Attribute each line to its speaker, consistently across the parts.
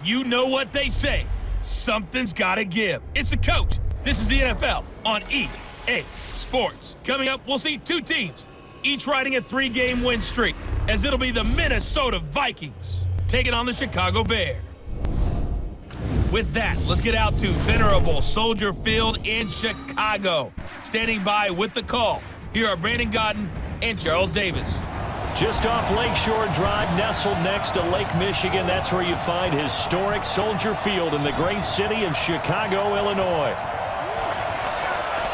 Speaker 1: You know what they say. Something's got to give. It's the coach. This is the NFL on EA Sports. Coming up, we'll see two teams, each riding a 3-game win streak, as it'll be the Minnesota Vikings taking on the Chicago Bears. With that, let's get out to venerable Soldier Field in Chicago. Standing by with the call, here are Brandon Godden and Charles Davis.
Speaker 2: Just off Lakeshore Drive, nestled next to Lake Michigan, that's where you find historic Soldier Field in the great city of Chicago, Illinois.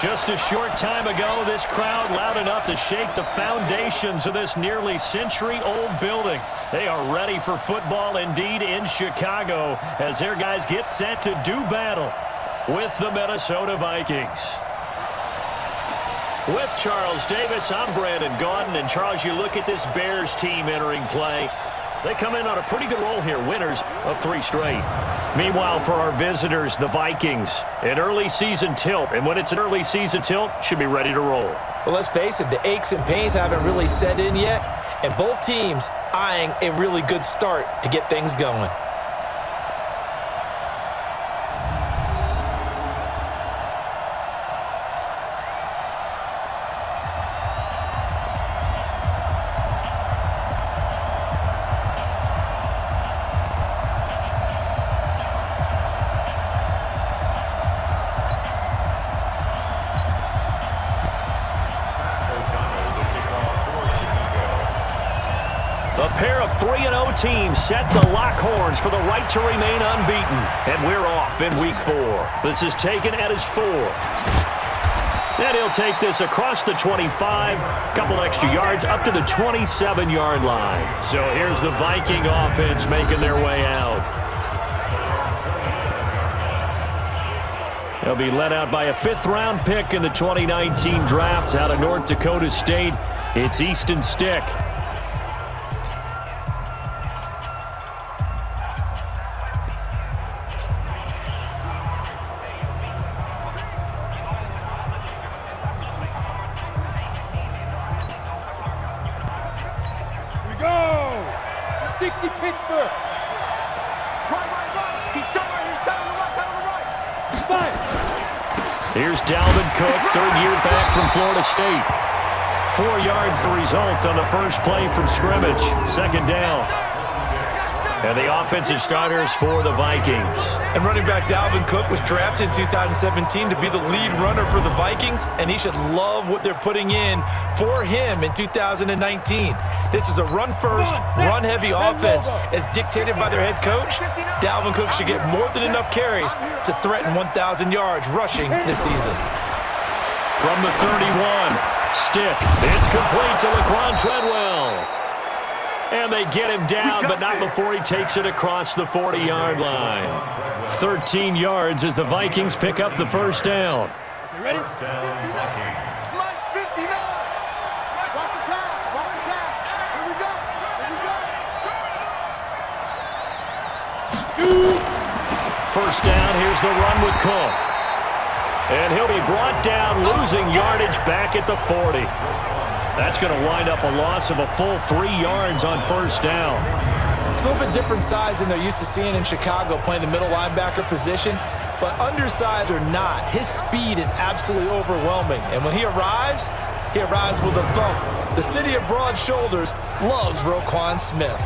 Speaker 2: Just a short time ago, this crowd loud enough to shake the foundations of this nearly century-old building. They are ready for football indeed in Chicago as their guys get set to do battle with the Minnesota Vikings. With Charles Davis, I'm Brandon Gaudin. And Charles, you look at this Bears team entering play. They come in on a pretty good roll here, winners of 3 straight. Meanwhile, for our visitors, the Vikings, an early season tilt. And when it's an early season tilt, should be ready to roll.
Speaker 3: Well, let's face it, the aches and pains haven't really set in yet. And both teams eyeing a really good start to get things going.
Speaker 2: A pair of 3-0 teams set to lock horns for the right to remain unbeaten. And we're off in week 4. This is taken at his 4. And he'll take this across the 25, couple extra yards up to the 27-yard line. So here's the Viking offense making their way out. They'll be led out by a 5th-round pick in the 2019 draft out of North Dakota State. It's Easton Stick. Here's Dalvin Cook, 3rd year back from Florida State. 4 yards the result on the first play from scrimmage. 2nd down. And the offensive starters for the Vikings.
Speaker 3: And running back Dalvin Cook was drafted in 2017 to be the lead runner for the Vikings, and he should love what they're putting in for him in 2019. This is a run-first, run-heavy offense as dictated by their head coach. Dalvin Cook should get more than enough carries to threaten 1,000 yards rushing this season.
Speaker 2: From the 31, Stick. It's complete to Laquan Treadwell. And they get him down, but not before he takes it across the 40-yard line. 13 yards as the Vikings pick up the first down.
Speaker 4: You ready? 59. Lights 59. Watch the pass. Watch the pass. Here we go. Shoot.
Speaker 2: First down. Here's the run with Cook. And he'll be brought down, losing yardage back at the 40. That's going to wind up a loss of a full 3 yards on first down.
Speaker 3: It's a little bit different size than they're used to seeing in Chicago playing the middle linebacker position. But undersized or not, his speed is absolutely overwhelming. And when he arrives with a thump. The city of broad shoulders loves Roquan Smith.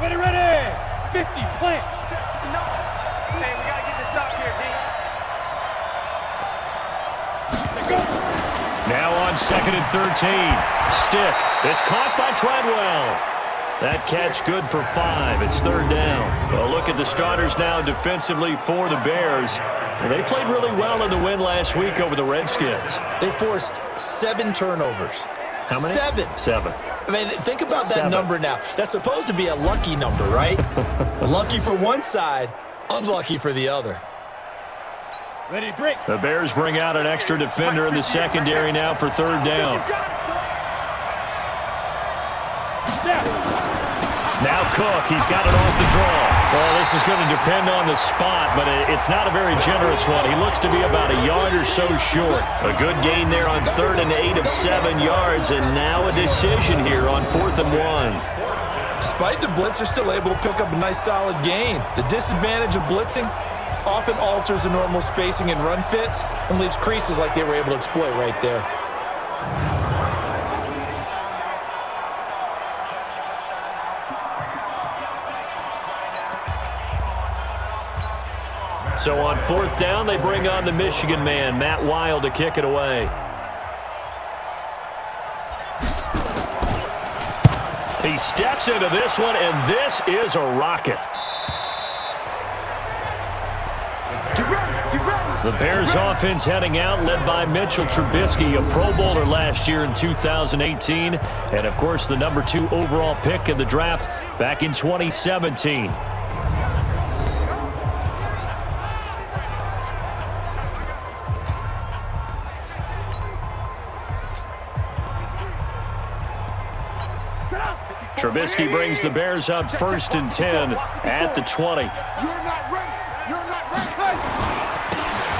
Speaker 4: Ready. 50, plant. No. Hey, we got to get this stop here, D.
Speaker 2: Now on 2nd and 13. Stick. It's caught by Treadwell. That catch good for 5. It's 3rd down. Well, look at the starters now defensively for the Bears. Well, they played really well in the win last week over the Redskins.
Speaker 3: They forced 7 turnovers.
Speaker 2: How many?
Speaker 3: 7. I mean, think about that number now. That's supposed to be a lucky number, right? Lucky for one side, unlucky for the other.
Speaker 4: Ready to break.
Speaker 2: The Bears bring out an extra defender in the secondary now for 3rd down. Now Cook, he's got it off the draw. Well, this is going to depend on the spot, but it's not a very generous one. He looks to be about a yard or so short. A good gain there on 3rd and 8 of 7 yards, and now a decision here on 4th and 1.
Speaker 3: Despite the blitz, they're still able to pick up a nice solid gain. The disadvantage of blitzing often alters the normal spacing and run fits and leaves creases like they were able to exploit right there.
Speaker 2: So on 4th down, they bring on the Michigan man, Matt Wild, to kick it away. He steps into this one, and this is a rocket. The Bears offense heading out, led by Mitchell Trubisky, a Pro Bowler last year in 2018, and of course the number 2 overall pick in the draft back in 2017. Trubisky brings the Bears up 1st and 10 at the 20.
Speaker 4: You're not ready. You're not ready.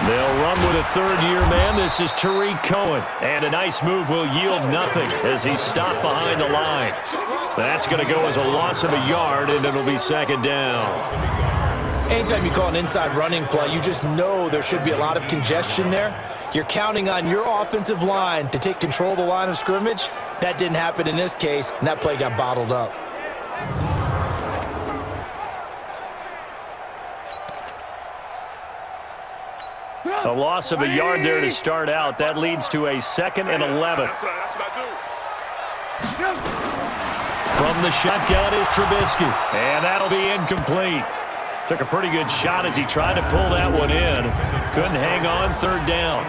Speaker 2: They'll run with a 3rd-year man. This is Tariq Cohen. And a nice move will yield nothing as he's stopped behind the line. That's going to go as a loss of a yard, and it'll be 2nd down.
Speaker 3: Anytime you call an inside running play, you just know there should be a lot of congestion there. You're counting on your offensive line to take control of the line of scrimmage. That didn't happen in this case, and that play got bottled up.
Speaker 2: A loss of a yard there to start out. That leads to a 2nd and 11. From the shotgun is Trubisky, and that'll be incomplete. Took a pretty good shot as he tried to pull that one in. Couldn't hang on, 3rd down.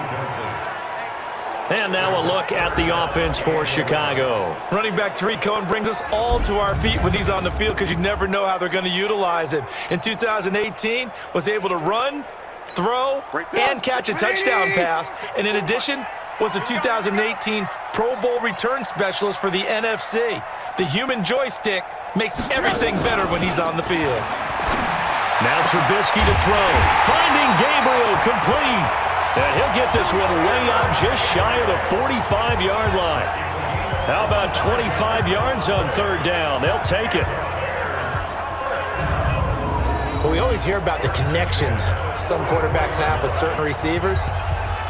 Speaker 2: And now a look at the offense for Chicago.
Speaker 3: Running back Tariq Cohen brings us all to our feet when he's on the field because you never know how they're going to utilize him. In 2018, was able to run, throw, and catch a touchdown pass. And in addition, was a 2018 Pro Bowl return specialist for the NFC. The human joystick makes everything better when he's on the field.
Speaker 2: Now Trubisky to throw. Finding Gabriel, complete. And he'll get this one way out just shy of the 45-yard line. How about 25 yards on 3rd down? They'll take it.
Speaker 3: Well, we always hear about the connections some quarterbacks have with certain receivers.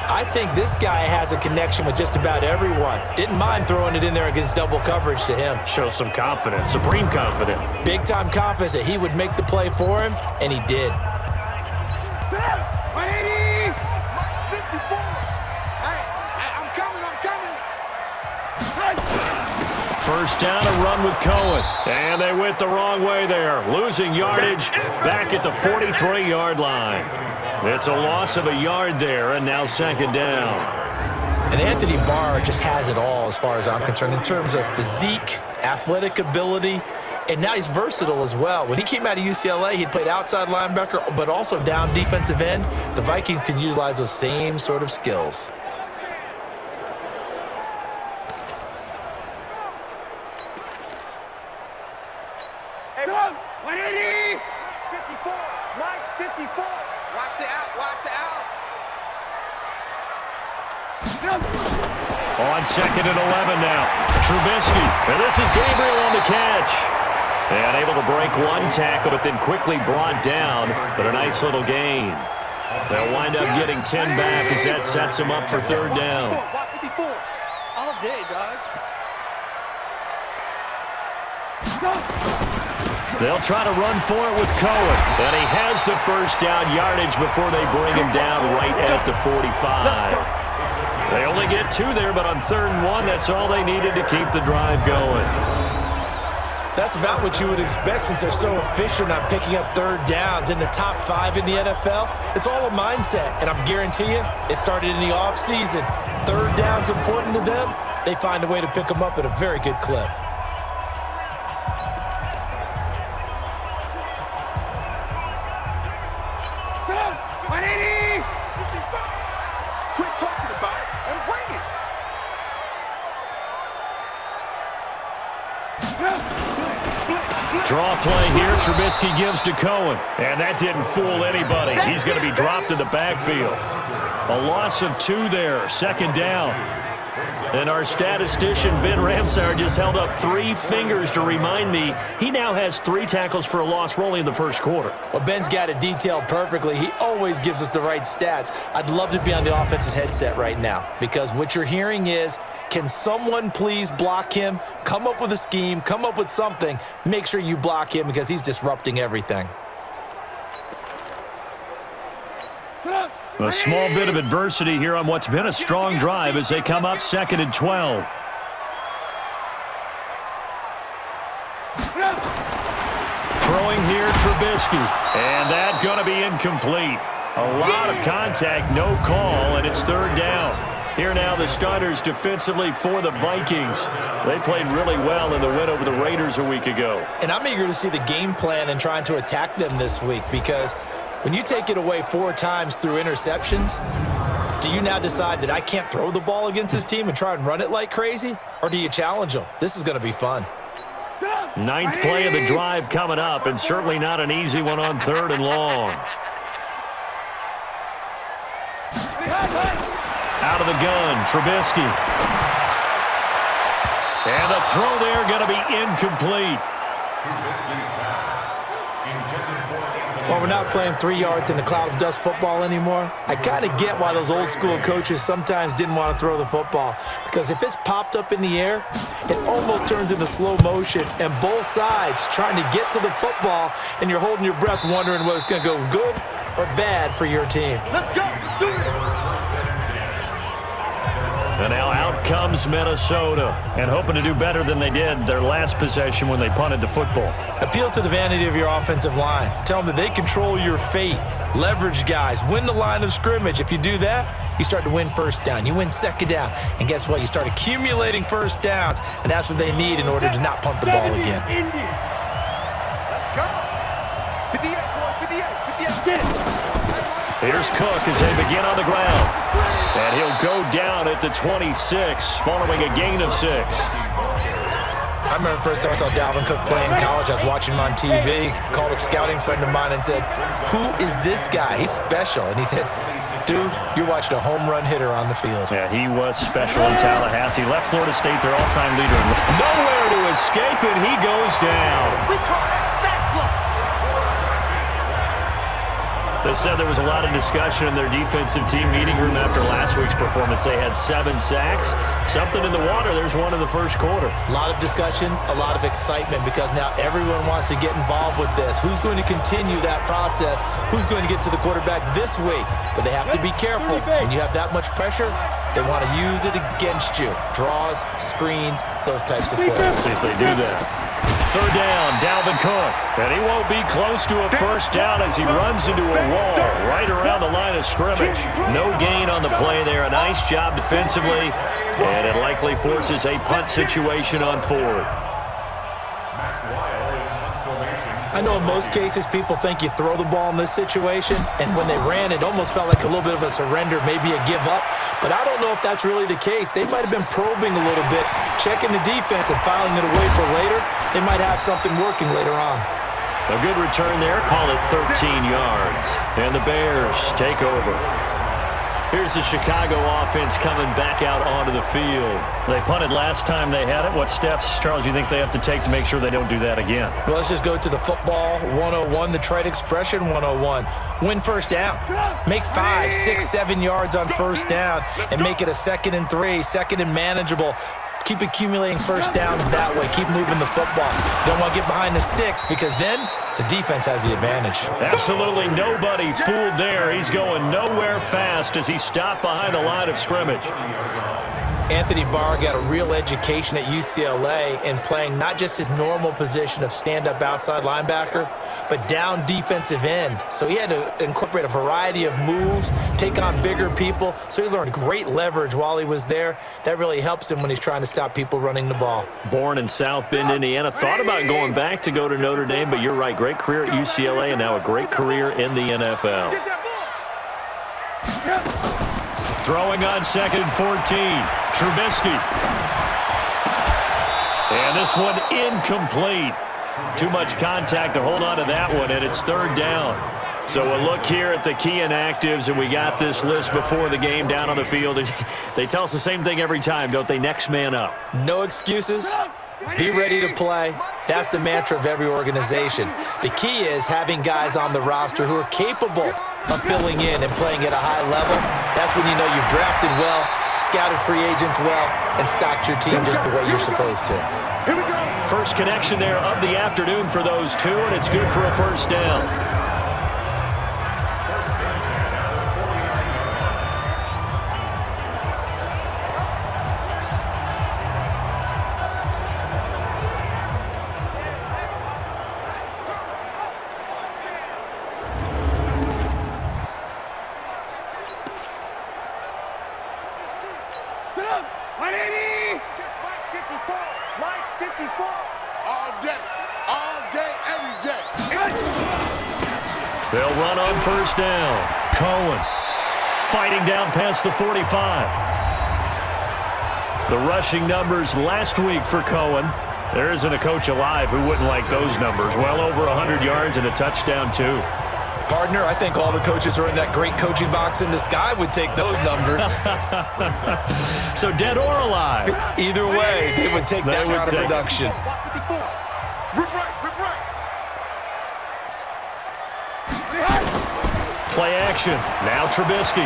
Speaker 3: I think this guy has a connection with just about everyone. Didn't mind throwing it in there against double coverage to him.
Speaker 2: Shows some confidence, supreme confidence.
Speaker 3: Big-time confidence that he would make the play for him, and he did.
Speaker 4: 54. Hey, I'm coming.
Speaker 2: 1st down, a run with Cohen. And they went the wrong way there. Losing yardage back at the 43-yard line. It's a loss of a yard there, and now 2nd down.
Speaker 3: And Anthony Barr just has it all as far as I'm concerned in terms of physique, athletic ability, and now he's versatile as well. When he came out of UCLA, he played outside linebacker, but also down defensive end. The Vikings can utilize those same sort of skills.
Speaker 4: Hey, 180. 54. Mike, 54. Watch the out.
Speaker 2: On 2nd and 11 now. Trubisky. And this is Gabriel on the catch. And able to break one tackle, but then quickly brought down. But a nice little gain. They'll wind up getting 10 back as that sets them up for 3rd down.
Speaker 4: Watch 54. All day, dog.
Speaker 2: They'll try to run for it with Cohen. And he has the 1st down yardage before they bring him down right at the 45. They only get 2 there, but on 3rd and 1, that's all they needed to keep the drive going.
Speaker 3: That's about what you would expect since they're so efficient on picking up 3rd downs in the top 5 in the NFL. It's all a mindset, and I'm guarantee you it started in the offseason. 3rd down's important to them. They find a way to pick them up at a very good clip.
Speaker 4: Quit talking about it and bring it.
Speaker 2: Draw play here. Trubisky gives to Cohen. And that didn't fool anybody. He's going to be dropped in the backfield. A loss of 2 there. Second down. And our statistician, Ben Ramsar, just held up 3 fingers to remind me he now has 3 tackles for a loss only in the first quarter.
Speaker 3: Well, Ben's got it detailed perfectly. He always gives us the right stats. I'd love to be on the offense's headset right now because what you're hearing is, can someone please block him? Come up with a scheme. Come up with something. Make sure you block him because he's disrupting everything.
Speaker 2: A small bit of adversity here on what's been a strong drive as they come up 2nd and 12. Throwing here, Trubisky. And that going to be incomplete. A lot of contact, no call, and it's 3rd down. Here now the starters defensively for the Vikings. They played really well in the win over the Raiders a week ago.
Speaker 3: And I'm eager to see the game plan and trying to attack them this week because when you take it away 4 times through interceptions, do you now decide that I can't throw the ball against this team and try and run it like crazy? Or do you challenge them? This is going to be fun.
Speaker 2: 9th play of the drive coming up, and certainly not an easy one on 3rd and long. Out of the gun, Trubisky. And the throw there going to be incomplete.
Speaker 3: Well, we're not playing 3 yards in the cloud of dust football anymore. I kind of get why those old school coaches sometimes didn't want to throw the football. Because if it's popped up in the air, it almost turns into slow motion. And both sides trying to get to the football, and you're holding your breath wondering whether it's going to go good or bad for your team.
Speaker 4: Let's go. Let's do it.
Speaker 2: And now out comes Minnesota, and hoping to do better than they did their last possession when they punted the football.
Speaker 3: Appeal to the vanity of your offensive line. Tell them that they control your fate. Leverage guys. Win the line of scrimmage. If you do that, you start to win 1st down. You win 2nd down. And guess what? You start accumulating 1st downs, and that's what they need in order to not punt the ball again.
Speaker 4: Let's go. 58, boy. 58. 58. Get it.
Speaker 2: Here's Cook as they begin on the ground. And he'll go down at the 26 following a gain of 6.
Speaker 3: I remember the first time I saw Dalvin Cook play in college. I was watching him on TV, called a scouting friend of mine and said, "Who is this guy? He's special." And he said, "Dude, you're watching a home run hitter on the field."
Speaker 2: Yeah, he was special in Tallahassee. Left Florida State, their all-time leader. Nowhere to escape, and he goes down.
Speaker 4: We call that sack block.
Speaker 2: They said there was a lot of discussion in their defensive team meeting room after last week's performance. They had 7 sacks. Something in the water. There's one in the first quarter.
Speaker 3: A lot of discussion, a lot of excitement because now everyone wants to get involved with this. Who's going to continue that process? Who's going to get to the quarterback this week? But they have to be careful. When you have that much pressure, they want to use it against you. Draws, screens, those types of plays.
Speaker 2: Let's see if they do that. 3rd down, Dalvin Cook. And he won't be close to a 1st down as he runs into a wall right around the line of scrimmage. No gain on the play there. A nice job defensively. And it likely forces a punt situation on 4th.
Speaker 3: I know in most cases people think you throw the ball in this situation, and when they ran, it almost felt like a little bit of a surrender, maybe a give up. But I don't know if that's really the case. They might have been probing a little bit, checking the defense and filing it away for later. They might have something working later on.
Speaker 2: A good return there, call it 13 yards. And the Bears take over. Here's the Chicago offense coming back out onto the field. They punted last time they had it. What steps, Charles, do you think they have to take to make sure they don't do that again?
Speaker 3: Well, let's just go to the football 101, the trade expression 101. Win 1st down. Make 5, 6, 7 yards on 1st down and make it a 2nd and 3, 2nd and manageable. Keep accumulating 1st downs that way. Keep moving the football. Don't want to get behind the sticks because then the defense has the advantage.
Speaker 2: Absolutely nobody fooled there. He's going nowhere fast as he stopped behind the line of scrimmage.
Speaker 3: Anthony Barr got a real education at UCLA in playing not just his normal position of stand-up outside linebacker, but down defensive end. So he had to incorporate a variety of moves, take on bigger people. So he learned great leverage while he was there. That really helps him when he's trying to stop people running the ball.
Speaker 2: Born in South Bend, Indiana. Thought about going back to go to Notre Dame, but you're right. Great career at UCLA and now a great career in the NFL. Throwing on 2nd and 14. Trubisky. And this one incomplete. Too much contact to hold on to that one, and it's third down. So we'll look here at the key inactives, and we got this list before the game down on the field. They tell us the same thing every time, don't they? Next man up.
Speaker 3: No excuses. Be ready to play. That's the mantra of every organization. The key is having guys on the roster who are capable of filling in and playing at a high level. That's when you know you've drafted well, scouted free agents well, and stocked your team just the way you're supposed to.
Speaker 4: Here we go.
Speaker 2: First connection there of the afternoon for those two, and it's good for a first down. They'll run on first down. Cohen fighting down past the 45. The rushing numbers last week for Cohen. There isn't a coach alive who wouldn't like those numbers. Well over 100 yards and a touchdown, too.
Speaker 3: Partner, I think all the coaches are in that great coaching box in the sky would take those numbers.
Speaker 2: So dead or alive?
Speaker 3: Either way, they would take that kind of production.
Speaker 2: Play action. Now Trubisky.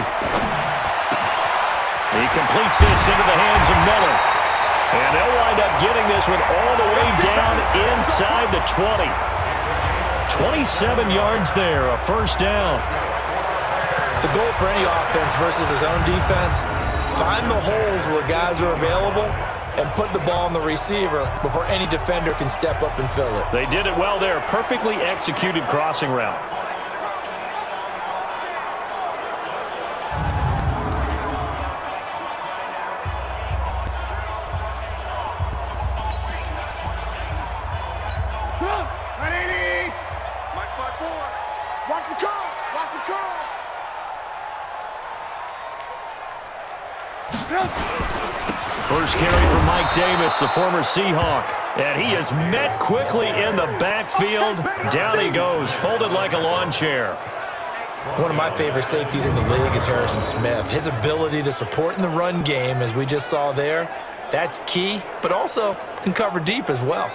Speaker 2: He completes this into the hands of Miller. And they'll wind up getting this one all the way down inside the 20. 27 yards there, a first down.
Speaker 3: The goal for any offense versus his own defense, find the holes where guys are available and put the ball on the receiver before any defender can step up and fill it.
Speaker 2: They did it well there. Perfectly executed crossing route. First carry for Mike Davis, the former Seahawk. And he is met quickly in the backfield. Down he goes, folded like a lawn chair.
Speaker 3: One of my favorite safeties in the league is Harrison Smith. His ability to support in the run game, as we just saw there, that's key, but also can cover deep as well.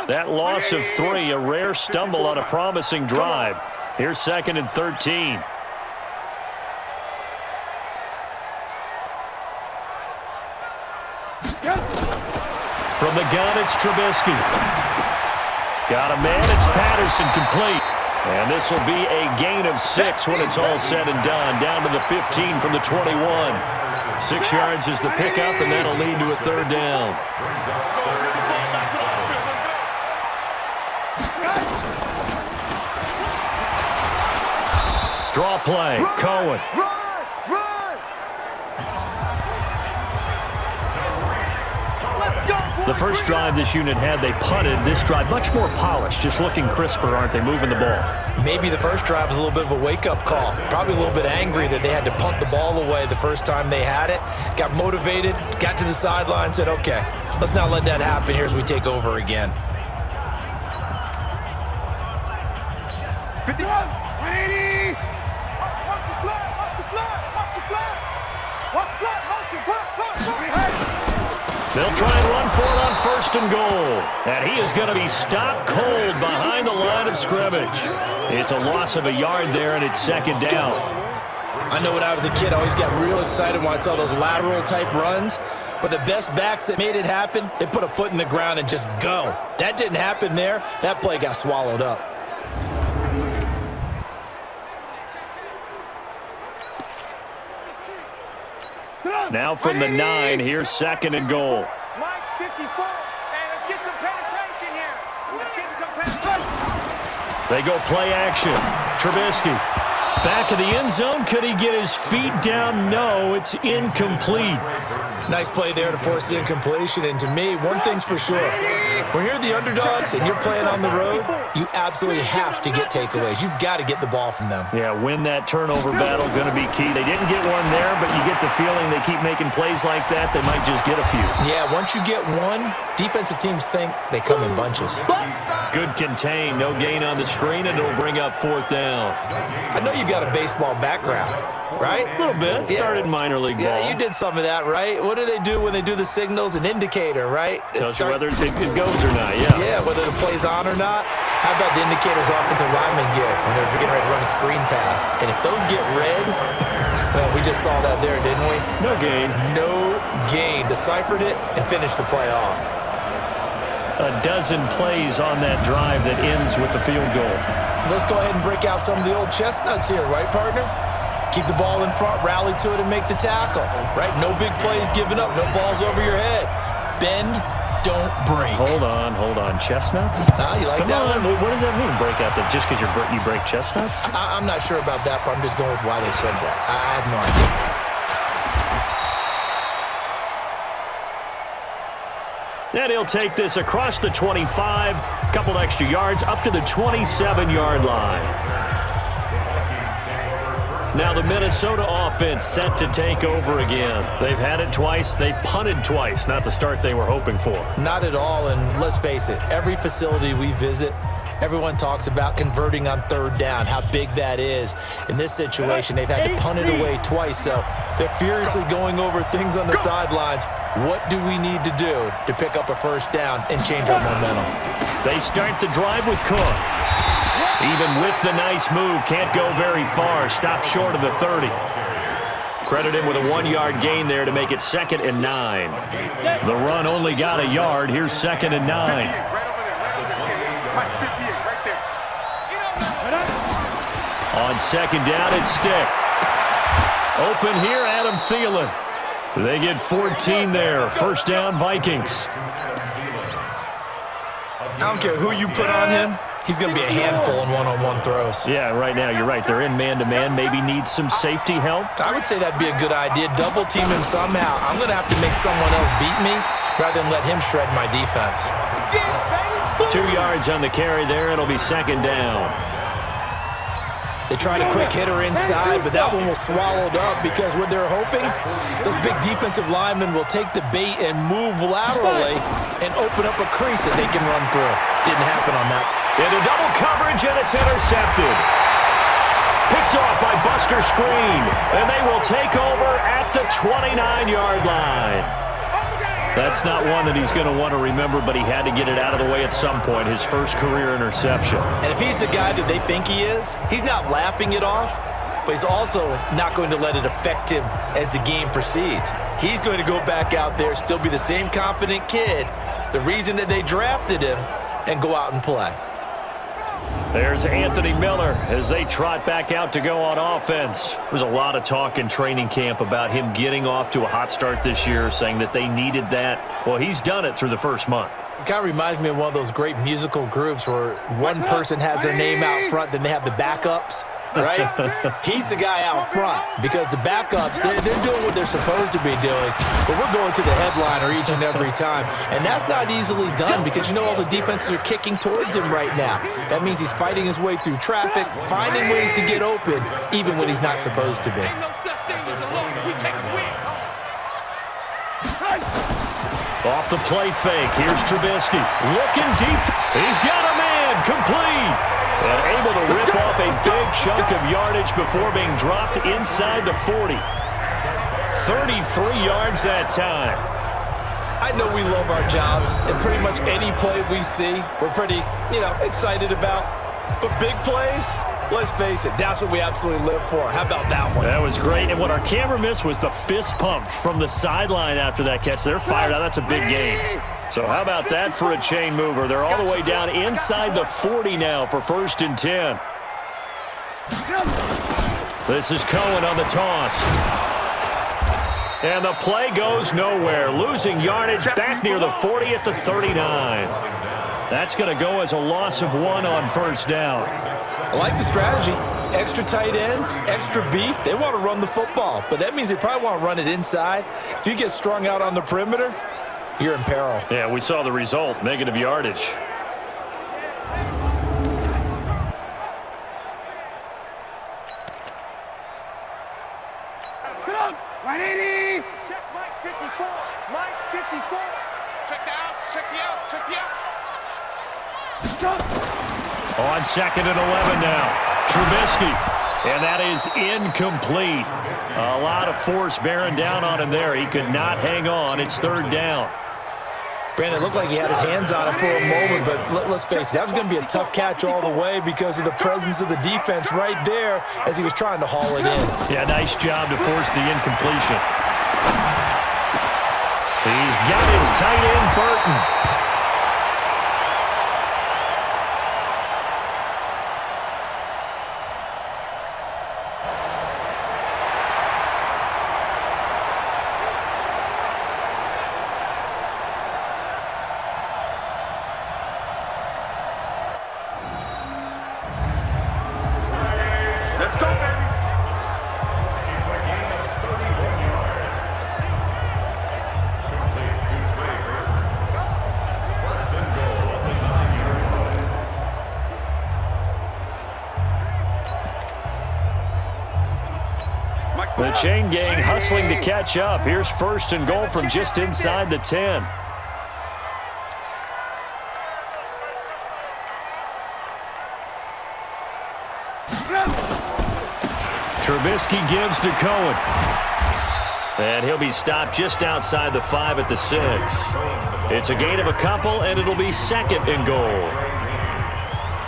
Speaker 2: That loss of 3, a rare stumble on a promising drive. Here's 2nd and 13. From the gun, it's Trubisky. Got a man, it's Patterson, complete. And this will be a gain of 6 when it's all said and done. Down to the 15 from the 21. 6 yards is the pickup, and that'll lead to a third down. Draw play, Cohen. The first drive this unit had, they punted. This drive, much more polished, just looking crisper, aren't they, moving the ball?
Speaker 3: Maybe the first drive was a little bit of a wake-up call. Probably a little bit angry that they had to punt the ball away the first time they had it. Got motivated, got to the sideline, said, okay, let's not let that happen here as we take over again.
Speaker 4: 51, 180. Watch the flat, watch the flat, watch the flat. Watch the flat, motion, flat.
Speaker 2: They'll try and run for it on 1st and goal. And he is going to be stopped cold behind the line of scrimmage. It's a loss of a yard there, and it's 2nd down.
Speaker 3: I know when I was a kid, I always got real excited when I saw those lateral-type runs. But the best backs that made it happen, they put a foot in the ground and just go. That didn't happen there. That play got swallowed up.
Speaker 2: Now from the 9, here's 2nd and goal.
Speaker 4: Mike, 54. Hey, let's get some penetration here. Let's get some penetration.
Speaker 2: They go play action. Trubisky. Back of the end zone. Could he get his feet down? No, it's incomplete.
Speaker 3: Nice play there to force the incompletion. And to me, one thing's for sure. When you're the underdogs and you're playing on the road, you absolutely have to get takeaways. You've got to get the ball from them.
Speaker 2: Yeah, win that turnover battle, going to be key. They didn't get one there, but you get the feeling they keep making plays like that, they might just get a few.
Speaker 3: Yeah, once you get one, defensive teams think they come in bunches.
Speaker 2: Good contain, no gain on the screen, and it'll bring up 4th down.
Speaker 3: I know you got a baseball background, right?
Speaker 2: A little bit. Started minor league ball.
Speaker 3: Yeah, you did some of that, right? What do they do when they do the signals? An indicator, right?
Speaker 2: Tells you whether it goes or not, yeah.
Speaker 3: Yeah, whether the play's on or not. How about the indicators offensive linemen give when they're getting ready to run a screen pass? And if those get red, well, we just saw that there, didn't we?
Speaker 2: No gain.
Speaker 3: No gain. Deciphered it and finished the play off.
Speaker 2: A dozen plays on that drive that ends with the field goal.
Speaker 3: Let's go ahead and break out some of the old chestnuts here, right, partner? Keep the ball in front, rally to it, and make the tackle, right? No big plays given up, no balls over your head. Bend, don't break.
Speaker 2: Hold on. Chestnuts?
Speaker 3: You like that one?
Speaker 2: What does that mean, break out? Just because you break chestnuts?
Speaker 3: I'm not sure about that, but I'm just going with why they said that. I have no idea.
Speaker 2: And he'll take this across the 25, couple extra yards, up to the 27-yard line. Now the Minnesota offense set to take over again. They've had it twice. They've punted twice. Not the start they were hoping for.
Speaker 3: Not at all, and let's face it, every facility we visit, everyone talks about converting on 3rd down, how big that is. In this situation, they've had to punt it away twice, so they're furiously going over things on the sidelines. What do we need to do to pick up a 1st down and change our momentum?
Speaker 2: They start the drive with Cook. Even with the nice move, can't go very far. Stopped short of the 30. Credit him with a 1-yard gain there to make it 2nd and 9. The run only got a yard. Here's 2nd and 9. On 2nd down, it's Stick. Open here, Adam Thielen. They get 14 there. 1st down, Vikings.
Speaker 3: I don't care who you put on him. He's going to be a handful in one-on-one throws.
Speaker 2: Yeah, right now, you're right. They're in man-to-man. Maybe need some safety help.
Speaker 3: I would say that'd be a good idea. Double team him somehow. I'm going to have to make someone else beat me rather than let him shred my defense.
Speaker 2: 2 yards on the carry there. It'll be 2nd down.
Speaker 3: They tried a quick hitter inside, but that one was swallowed up because what they're hoping, those big defensive linemen will take the bait and move laterally and open up a crease that they can run through. Didn't happen on that.
Speaker 2: Into double coverage, and it's intercepted. Picked off by Buster Screen, and they will take over at the 29-yard line. That's not one that he's going to want to remember, but he had to get it out of the way at some point, his first career interception.
Speaker 3: And if he's the guy that they think he is, he's not laughing it off, but he's also not going to let it affect him as the game proceeds. He's going to go back out there, still be the same confident kid, the reason that they drafted him, and go out and play.
Speaker 2: There's Anthony Miller as they trot back out to go on offense. There's a lot of talk in training camp about him getting off to a hot start this year, saying that they needed that. Well, he's done it through the first month.
Speaker 3: It kind of reminds me of one of those great musical groups where one person has their name out front, then they have the backups, right? He's the guy out front because the backups, they're doing what they're supposed to be doing, but we're going to the headliner each and every time. And that's not easily done because, you know, all the defenses are kicking towards him right now. That means he's fighting his way through traffic, finding ways to get open, even when he's not supposed to be.
Speaker 2: Off the play fake, here's Trubisky. Looking deep. He's got a man, complete. And able to rip off a big chunk of yardage before being dropped inside the 40. 33 yards that time.
Speaker 3: I know we love our jobs, and pretty much any play we see, we're pretty, excited about. But big plays, let's face it, that's what we absolutely live for. How about that one?
Speaker 2: That was great, and what our camera missed was the fist pump from the sideline after that catch. They're fired out. That's a big gain. So how about that for a chain mover? They're all the way down inside the 40 now for 1st and 10. This is Cohen on the toss. And the play goes nowhere. Losing yardage back near the 40 at the 39. That's going to go as a loss of 1 on first down.
Speaker 3: I like the strategy. Extra tight ends, extra beef. They want to run the football, but that means they probably want to run it inside. If you get strung out on the perimeter, you're in peril.
Speaker 2: Yeah, we saw the result, negative yardage.
Speaker 4: Get up! 180! Check Mike 54. Mike 54. Check the outs. Check the outs. Check the outs.
Speaker 2: On 2nd and 11 now. Trubisky. And that is incomplete. A lot of force bearing down on him there. He could not hang on. It's 3rd down.
Speaker 3: Brandon, it looked like he had his hands on it for a moment, but let's face it, that was going to be a tough catch all the way because of the presence of the defense right there as he was trying to haul it in.
Speaker 2: Yeah, nice job to force the incompletion. He's got his tight end, Burton. The chain gang hustling to catch up. Here's 1st and goal from just inside the 10. Trubisky gives to Cohen. And he'll be stopped just outside the 5 at the 6. It's a gain of a couple, and it'll be 2nd and goal.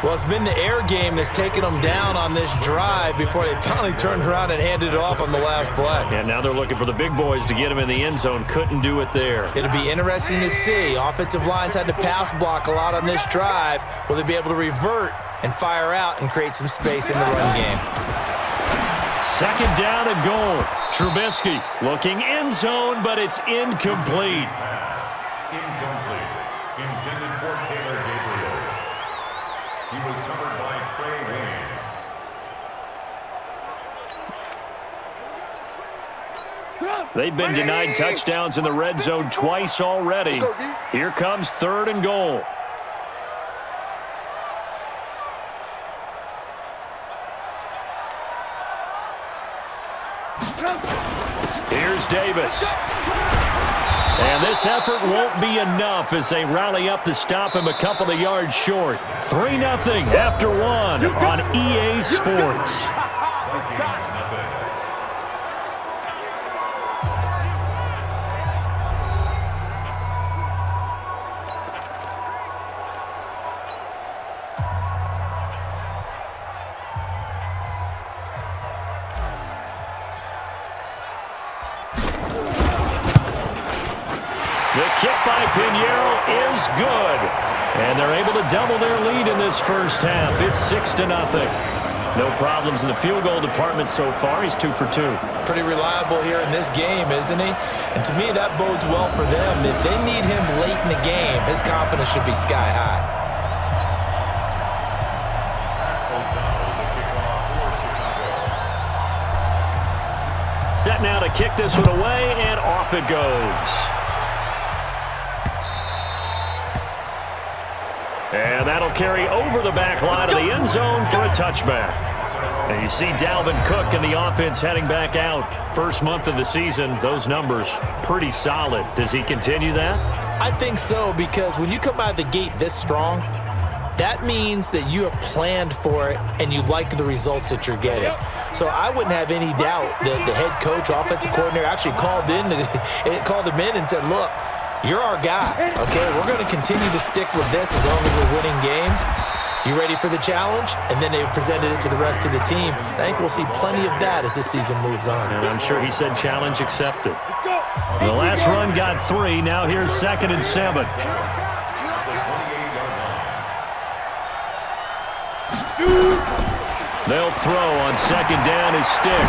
Speaker 3: Well, it's been the air game that's taken them down on this drive before they finally turned around and handed it off on the last play.
Speaker 2: And now they're looking for the big boys to get him in the end zone. Couldn't do it there.
Speaker 3: It'll be interesting to see. Offensive lines had to pass block a lot on this drive. Will they be able to revert and fire out and create some space in the run game?
Speaker 2: 2nd down and goal. Trubisky looking end zone, but it's incomplete.
Speaker 5: Incomplete. Intended for Taylor Gabriel. He was covered by Trey Williams.
Speaker 2: They've been denied touchdowns in the red zone twice already. Here comes 3rd and goal. Here's Davis. And this effort won't be enough as they rally up to stop him a couple of yards short. 3-0 after 1 on EA Sports. The kick by Pinheiro is good. And they're able to double their lead in this first half. It's 6-0. No problems in the field goal department so far. He's 2 for 2.
Speaker 3: Pretty reliable here in this game, isn't he? And to me, that bodes well for them. If they need him late in the game, his confidence should be sky high.
Speaker 2: Set now to kick this one away, and off it goes. And that'll carry over the back line of the end zone for a touchback. And you see Dalvin Cook and the offense heading back out. First month of the season, those numbers pretty solid. Does he continue that?
Speaker 3: I think so, because when you come out of the gate this strong, that means that you have planned for it and you like the results that you're getting. So I wouldn't have any doubt that the head coach, offensive coordinator actually called him in and said, look, you're our guy, okay? We're going to continue to stick with this as long as we're winning games. You ready for the challenge? And then they presented it to the rest of the team. I think we'll see plenty of that as this season moves on.
Speaker 2: And I'm sure he said challenge accepted. The last run got 3. Now here's 2nd and 7. They'll throw on 2nd down his stick.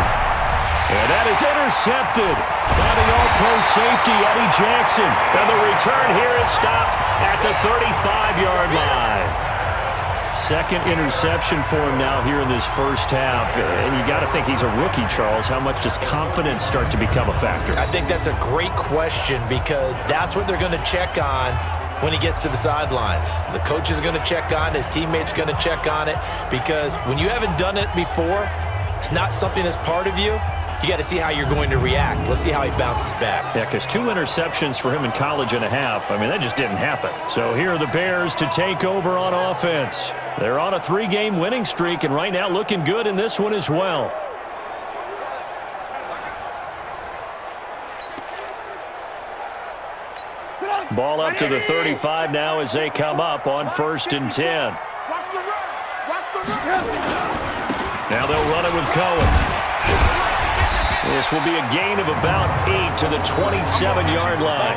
Speaker 2: And that is intercepted. And the all-pro safety, Eddie Jackson. And the return here is stopped at the 35-yard line. Second interception for him now here in this first half. And you got to think he's a rookie, Charles. How much does confidence start to become a factor?
Speaker 3: I think that's a great question because that's what they're going to check on when he gets to the sidelines. The coach is going to check on, his teammates going to check on it, because when you haven't done it before, it's not something that's part of you. You got to see how you're going to react. Let's see how he bounces back.
Speaker 2: Yeah, because 2 interceptions for him in college and a half. I mean, that just didn't happen. So here are the Bears to take over on offense. They're on a 3-game winning streak, and right now looking good in this one as well. Ball up to the 35 now as they come up on 1st and 10.
Speaker 4: Watch the run. Watch the run.
Speaker 2: Now they'll run it with Cohen. This will be a gain of about 8 to the 27-yard line.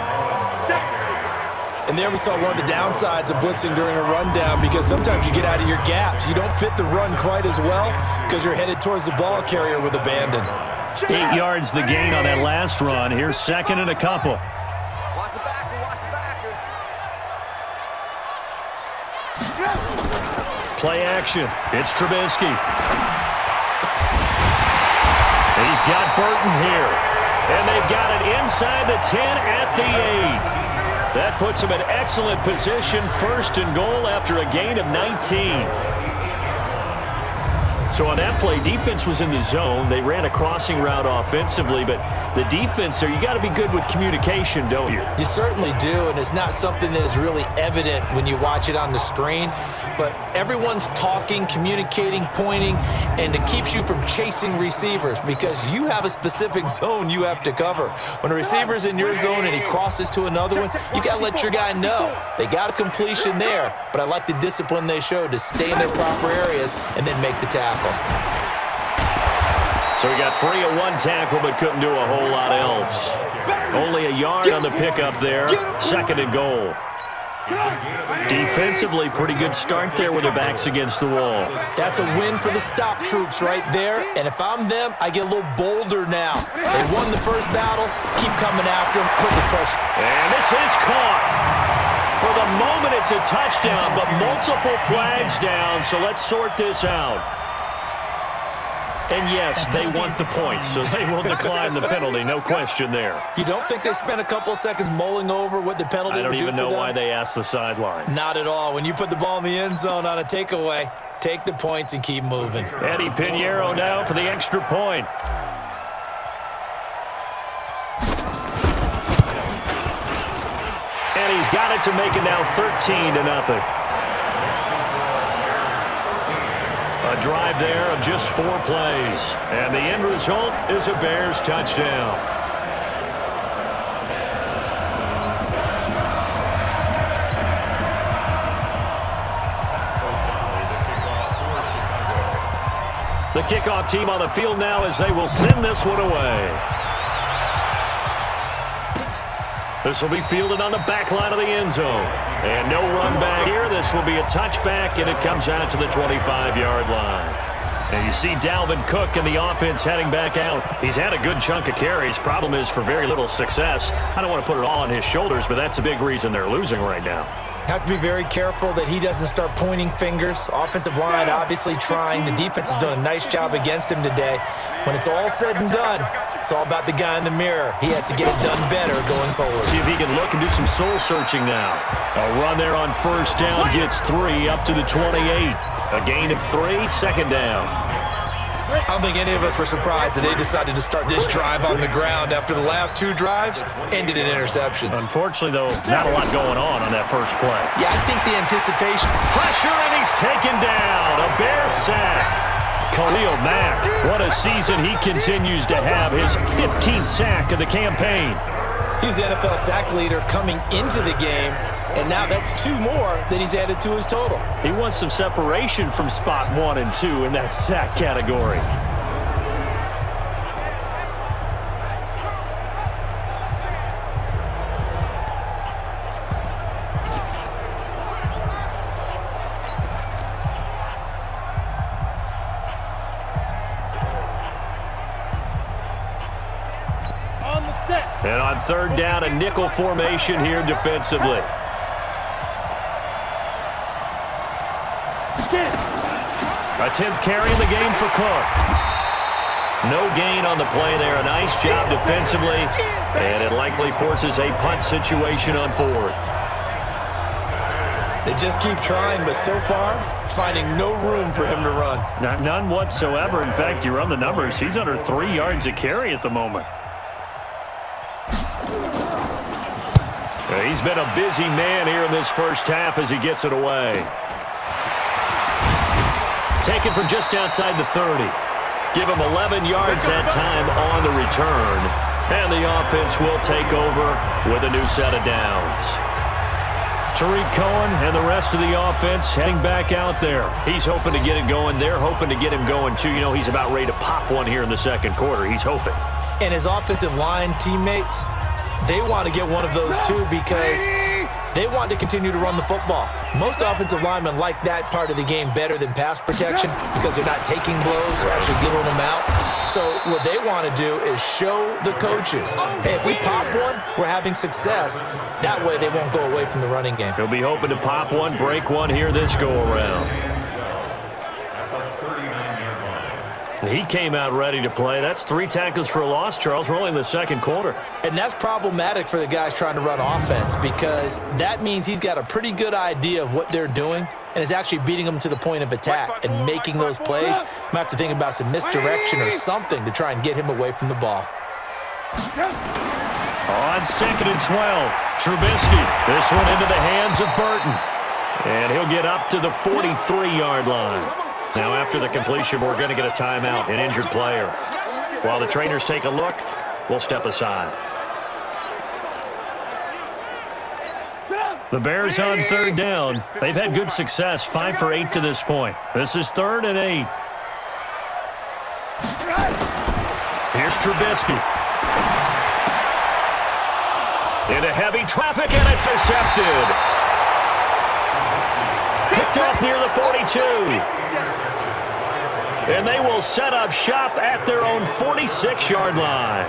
Speaker 3: And there we saw one of the downsides of blitzing during a rundown, because sometimes you get out of your gaps. You don't fit the run quite as well because you're headed towards the ball carrier with abandon.
Speaker 2: 8 yards the gain on that last run. Here's 2nd and a couple.
Speaker 4: Watch the backer. Watch the backer.
Speaker 2: Play action. It's Trubisky. He's got Burton here. And they've got it inside the 10 at the 8. That puts him in excellent position. 1st and goal after a gain of 19. So on that play, defense was in the zone. They ran a crossing route offensively, but the defense there, you got to be good with communication, don't you?
Speaker 3: You certainly do, and it's not something that is really evident when you watch it on the screen. But everyone's talking, communicating, pointing, and it keeps you from chasing receivers because you have a specific zone you have to cover. When a receiver's in your zone and he crosses to another one, you got to let your guy know. They got a completion there, but I like the discipline they showed to stay in their proper areas and then make the tackle.
Speaker 2: So he got free of 1 tackle but couldn't do a whole lot else. Only a yard on the pickup there. 2nd and goal. Defensively, pretty good start there with their backs against the wall.
Speaker 3: That's a win for the stop troops right there. And if I'm them, I get a little bolder now. They won the first battle. Keep coming after them. Put the pressure.
Speaker 2: And this is caught. For the moment, it's a touchdown, but multiple flags down. So let's sort this out. And yes, they want the points, so they will decline the penalty. No question there.
Speaker 3: You don't think they spent a couple of seconds mulling over what the penalty would do for them?
Speaker 2: I don't even know why they asked the sideline.
Speaker 3: Not at all. When you put the ball in the end zone on a takeaway, take the points and keep moving.
Speaker 2: Eddie Pinheiro now for the extra point. And he's got it to make it now 13-0. A drive there of just 4 plays. And the end result is a Bears touchdown. The kickoff team on the field now as they will send this one away. This will be fielded on the back line of the end zone. And no run back here. This will be a touchback, and it comes out to the 25-yard line. And you see Dalvin Cook and the offense heading back out. He's had a good chunk of carries. Problem is for very little success. I don't want to put it all on his shoulders, but that's a big reason they're losing right now.
Speaker 3: Have to be very careful that he doesn't start pointing fingers. Offensive line obviously trying. The defense has done a nice job against him today. When it's all said and done, it's all about the guy in the mirror. He has to get it done better going forward.
Speaker 2: See if he can look and do some soul searching now. A run there on 1st down gets 3 up to the 28. A gain of 3, 2nd down.
Speaker 3: I don't think any of us were surprised that they decided to start this drive on the ground after the last 2 drives ended in interceptions.
Speaker 2: Unfortunately, though, not a lot going on that first play.
Speaker 3: Yeah, I think the anticipation.
Speaker 2: Pressure, and he's taken down. A Bear sack. Khalil Mack, what a season he continues to have. His 15th sack of the campaign.
Speaker 3: He was the NFL sack leader coming into the game, and now that's 2 more that he's added to his total.
Speaker 2: He wants some separation from spot 1 and 2 in that sack category.
Speaker 4: On the
Speaker 2: On third down, a nickel formation here defensively. A 10th carry in the game for Cook. No gain on the play there. A nice job defensively, and it likely forces a punt situation on fourth.
Speaker 3: They just keep trying, but so far, finding no room for him to run.
Speaker 2: None whatsoever. In fact, you run the numbers. He's under 3 yards a carry at the moment. He's been a busy man here in this first half as he gets it away. Taken from just outside the 30. Give him 11 yards that time on the return. And the offense will take over with a new set of downs. Tariq Cohen and the rest of the offense heading back out there. He's hoping to get it going. They're hoping to get him going, too. You know, he's about ready to pop one here in the second quarter. He's hoping.
Speaker 3: And his offensive line teammates, they want to get one of those, too, because they want to continue to run the football. Most offensive linemen like that part of the game better than pass protection because they're not taking blows, they're actually dealing them out. So what they want to do is show the coaches, hey, if we pop one, we're having success. That way they won't go away from the running game.
Speaker 2: He'll be hoping to pop one, break one here this go-around. He came out ready to play. That's 3 tackles for a loss, Charles. We're only in the second quarter.
Speaker 3: And that's problematic for the guys trying to run offense because that means he's got a pretty good idea of what they're doing and is actually beating them to the point of attack and making those plays. Might have to think about some misdirection or something to try and get him away from the ball.
Speaker 2: On 2nd and 12, Trubisky. This one into the hands of Burton. And he'll get up to the 43-yard line. Now, after the completion, we're going to get a timeout, an injured player. While the trainers take a look, we'll step aside. The Bears on third down. They've had good success, 5 for 8 to this point. This is 3rd and 8. Here's Trubisky. Into heavy traffic, and it's intercepted. Picked off near the 42. And they will set up shop at their own 46-yard line.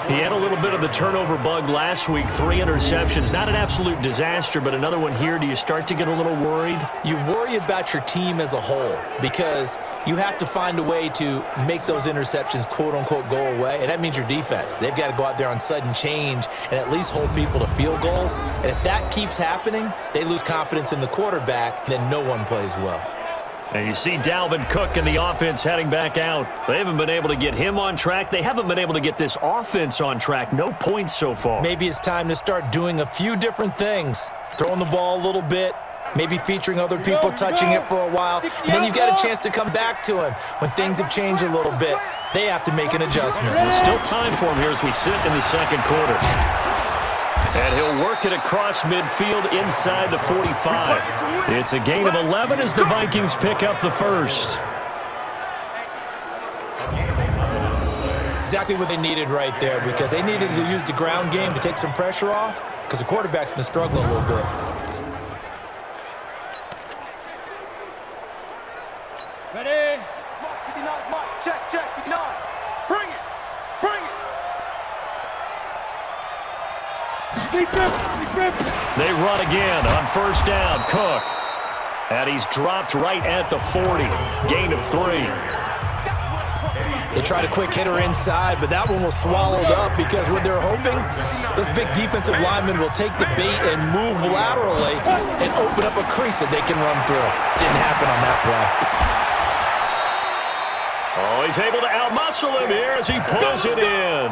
Speaker 2: He had a little bit of the turnover bug last week, 3 interceptions. Not an absolute disaster, but another one here. Do you start to get a little worried?
Speaker 3: You worry about your team as a whole because you have to find a way to make those interceptions, quote-unquote, go away, and that means your defense. They've got to go out there on sudden change and at least hold people to field goals. And if that keeps happening, they lose confidence in the quarterback, then no one plays well.
Speaker 2: And you see Dalvin Cook and the offense heading back out. They haven't been able to get him on track. They haven't been able to get this offense on track. No points so far.
Speaker 3: Maybe it's time to start doing a few different things. Throwing the ball a little bit, maybe featuring other people touching it for a while. And then you've got a chance to come back to him when things have changed a little bit. They have to make an adjustment.
Speaker 2: There's still time for him here as we sit in the second quarter. And he'll work it across midfield inside the 45. It's a gain of 11 as the Vikings pick up the first.
Speaker 3: Exactly what they needed right there because they needed to use the ground game to take some pressure off because the quarterback's been struggling a little bit.
Speaker 4: Ready? Mark, 59, Mark. Check, 59. Bring it. Bring it.
Speaker 2: They run again on first down. Cook. And he's dropped right at the 40. Gain of 3.
Speaker 3: They tried a quick hitter inside, but that one was swallowed up because what they're hoping, those big defensive linemen will take the bait and move laterally and open up a crease that they can run through. Didn't happen on that play.
Speaker 2: Oh, he's able to outmuscle him here as he pulls it in.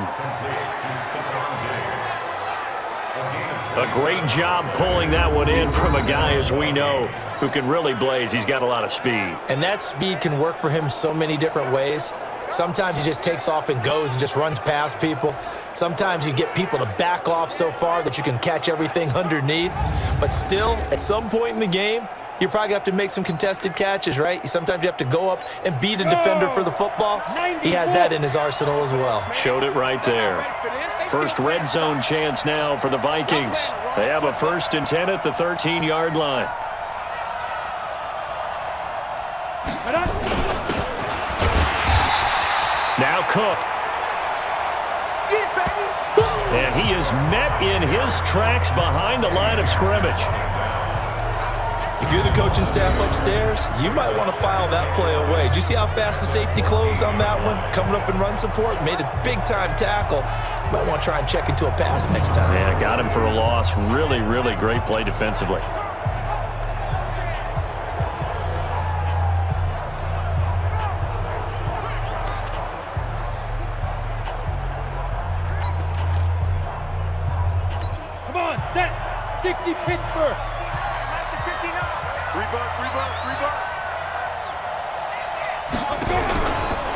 Speaker 2: A great job pulling that one in from a guy, as we know, who can really blaze. He's got a lot of speed.
Speaker 3: And that speed can work for him so many different ways. Sometimes he just takes off and goes and just runs past people. Sometimes you get people to back off so far that you can catch everything underneath. But still, at some point in the game, you probably have to make some contested catches, right? Sometimes you have to go up and beat a defender for the football. He has that in his arsenal as well.
Speaker 2: Showed it right there. First red zone chance now for the Vikings. They have a 1st and 10 at the 13-yard line. Now Cook. And he is met in his tracks behind the line of scrimmage.
Speaker 3: If you're the coaching staff upstairs, you might want to file that play away. Did you see how fast the safety closed on that one? Coming up in run support, made a big-time tackle. You might want to try and check into a pass next time.
Speaker 2: Yeah, got him for a loss. Really, really great play defensively.
Speaker 4: Come on, set. 60 Pittsburgh.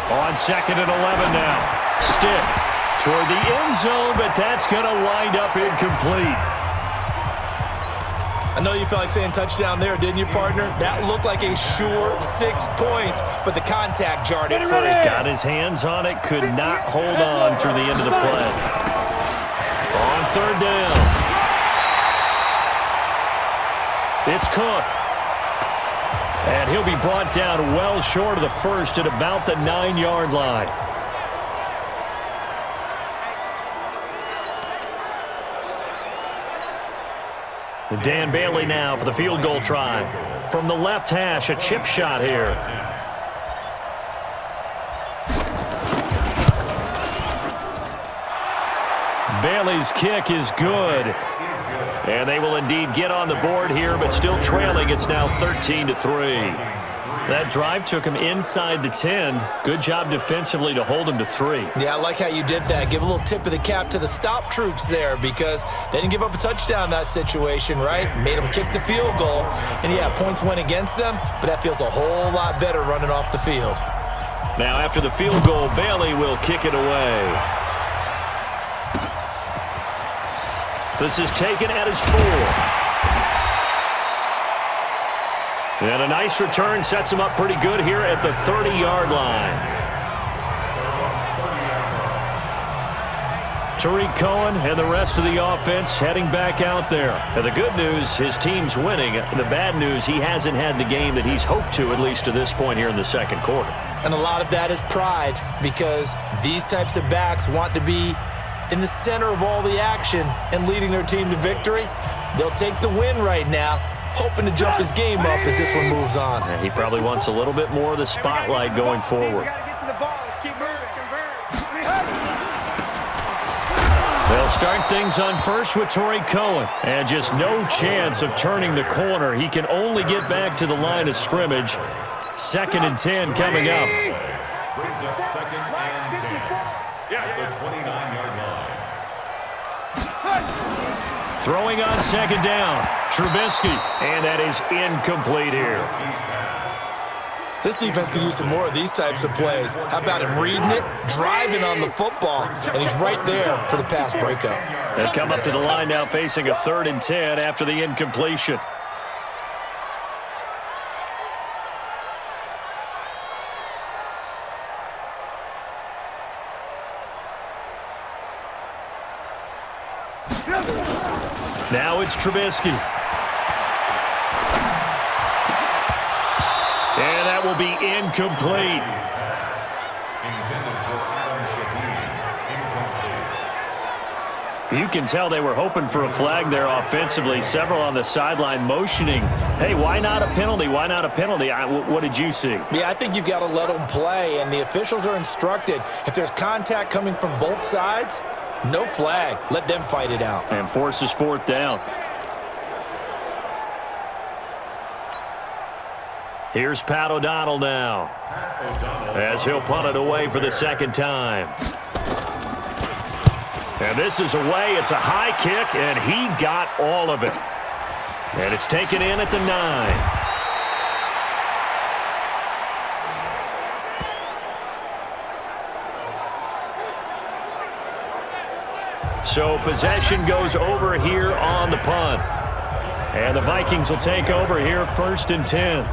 Speaker 2: On 2nd and 11 now. Stick toward the end zone, but that's going to wind up incomplete.
Speaker 3: I know you felt like saying touchdown there, didn't you, partner? That looked like a sure 6 points, but the contact jarred it free.
Speaker 2: Got his hands on it, could not hold on through the end of the play. On 3rd down. It's Cook. And he'll be brought down well short of the first at about the 9-yard line. Dan Bailey now for the field goal try. From the left hash, a chip shot here. Bailey's kick is good. And they will indeed get on the board here, but still trailing. It's now 13-3. That drive took him inside the 10. Good job defensively to hold him to 3.
Speaker 3: Yeah, I like how you did that. Give a little tip of the cap to the stop troops there because they didn't give up a touchdown in that situation, right? Made them kick the field goal. And, yeah, points went against them, but that feels a whole lot better running off the field.
Speaker 2: Now, after the field goal, Bailey will kick it away. This is taken at his 4. And a nice return sets him up pretty good here at the 30-yard line. Tariq Cohen and the rest of the offense heading back out there. And the good news, his team's winning. The bad news, he hasn't had the game that he's hoped to, at least to this point here in the second quarter.
Speaker 3: And a lot of that is pride because these types of backs want to be in the center of all the action and leading their team to victory. They'll take the win right now, hoping to jump his game up as this one moves on.
Speaker 2: And he probably wants a little bit more of the spotlight going forward. They'll start things on first with Tariq Cohen. And just no chance of turning the corner. He can only get back to the line of scrimmage. 2nd and 10 coming up.
Speaker 5: Brings up 2nd and 10 at the 29-yard line.
Speaker 2: Throwing on 2nd down. Trubisky. And that is incomplete here.
Speaker 3: This defense can use some more of these types of plays. How about him reading it, driving on the football, and he's right there for the pass breakup.
Speaker 2: They'll come up to the line now facing a 3rd and 10 after the incompletion. Now it's Trubisky. And that will be incomplete. You can tell they were hoping for a flag there offensively. Several on the sideline motioning, hey, why not a penalty? Why not a penalty? What did you see?
Speaker 3: Yeah, I think you've got to let them play, and the officials are instructed. If there's contact coming from both sides, no flag. Let them fight it out.
Speaker 2: And forces 4th down. Here's Pat O'Donnell now as he'll punt it away for the 2nd time. And this is away. It's a high kick, and he got all of it. And it's taken in at the 9. So possession goes over here on the punt. And the Vikings will take over here 1st and 10.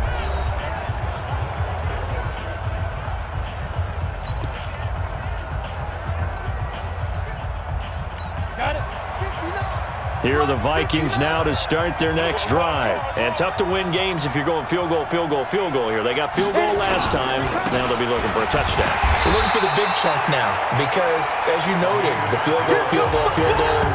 Speaker 2: Here are the Vikings now to start their next drive. And tough to win games if you're going field goal, field goal, field goal here. They got field goal last time. Now they'll be looking for a touchdown.
Speaker 3: We're looking for the big chunk now because, as you noted, the field goal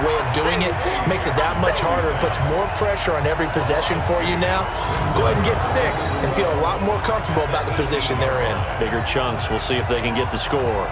Speaker 3: way of doing it makes it that much harder and puts more pressure on every possession for you now. Go ahead and get 6 and feel a lot more comfortable about the position they're in.
Speaker 2: Bigger chunks. We'll see if they can get the score.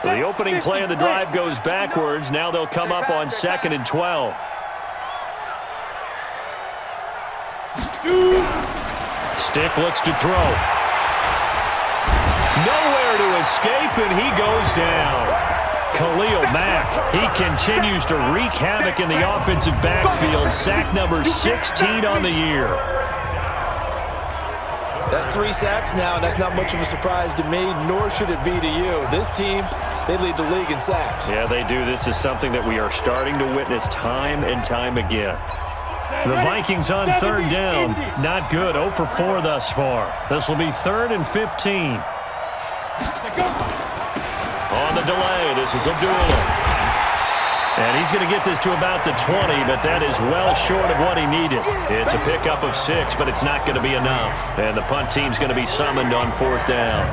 Speaker 2: The opening play of the drive goes backwards. Now they'll come up on 2nd and 12. Stick looks to throw. Nowhere to escape, and he goes down. Khalil Mack, he continues to wreak havoc in the offensive backfield. Sack number 16 on the year.
Speaker 3: That's 3 sacks now, and that's not much of a surprise to me, nor should it be to you. This team, they lead the league in sacks.
Speaker 2: Yeah, they do. This is something that we are starting to witness time and time again. The Vikings on 3rd down. Not good. 0 for 4 thus far. This will be 3rd and 15. On the delay, this is Abdullah. And he's going to get this to about the 20, but that is well short of what he needed. It's a pickup of 6, but it's not going to be enough. And the punt team's going to be summoned on 4th down.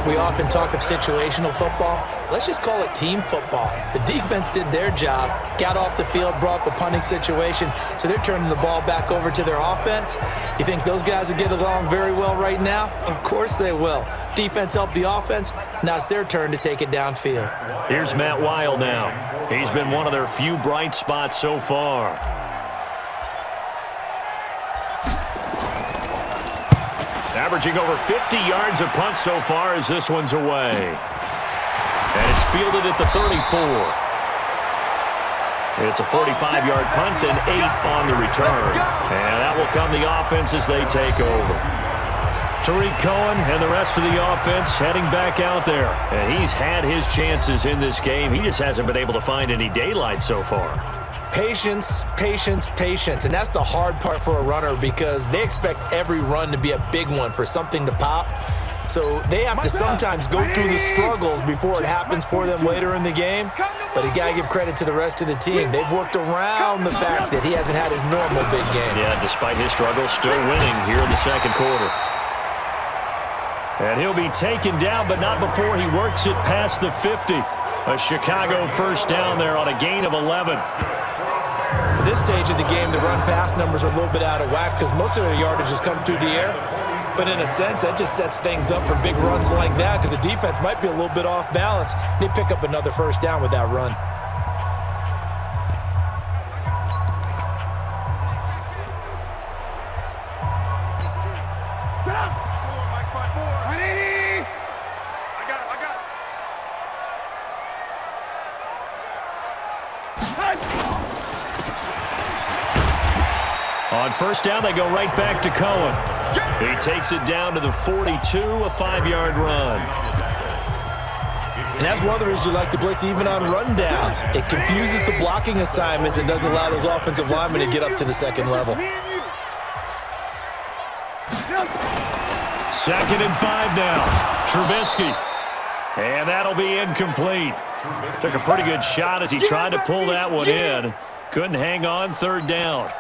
Speaker 3: We often talk of situational football. Let's just call it team football. The defense did their job, got off the field, brought the punting situation, so they're turning the ball back over to their offense. You think those guys will get along very well right now? Of course they will. Defense helped the offense. Now it's their turn to take it downfield.
Speaker 2: Here's Matt Weil now. He's been one of their few bright spots so far. Averaging over 50 yards of punt so far as this one's away. And it's fielded at the 34. It's a 45-yard punt, then 8 on the return. And that will come the offense as they take over. Tariq Cohen and the rest of the offense heading back out there. And he's had his chances in this game. He just hasn't been able to find any daylight so far.
Speaker 3: Patience, patience, patience. And that's the hard part for a runner because they expect every run to be a big one for something to pop. So they have to sometimes go through the struggles before it happens for them later in the game. But you got to give credit to the rest of the team. They've worked around the fact that he hasn't had his normal big game.
Speaker 2: Yeah, despite his struggles, still winning here in the 2nd quarter. And he'll be taken down, but not before he works it past the 50. A Chicago 1st down there on a gain of 11.
Speaker 3: At this stage of the game, the run-pass numbers are a little bit out of whack because most of their yardage has come through the air. But in a sense, that just sets things up for big runs like that because the defense might be a little bit off balance. They pick up another 1st down with that run.
Speaker 2: On 1st down, they go right back to Cohen. He takes it down to the 42, a 5-yard run.
Speaker 3: And that's one of the reasons you like to blitz even on rundowns. It confuses the blocking assignments and doesn't allow those offensive linemen to get up to the 2nd level.
Speaker 2: 2nd and 5 now. Trubisky. And that'll be incomplete. Took a pretty good shot as he tried to pull that one in. Couldn't hang on 3rd down.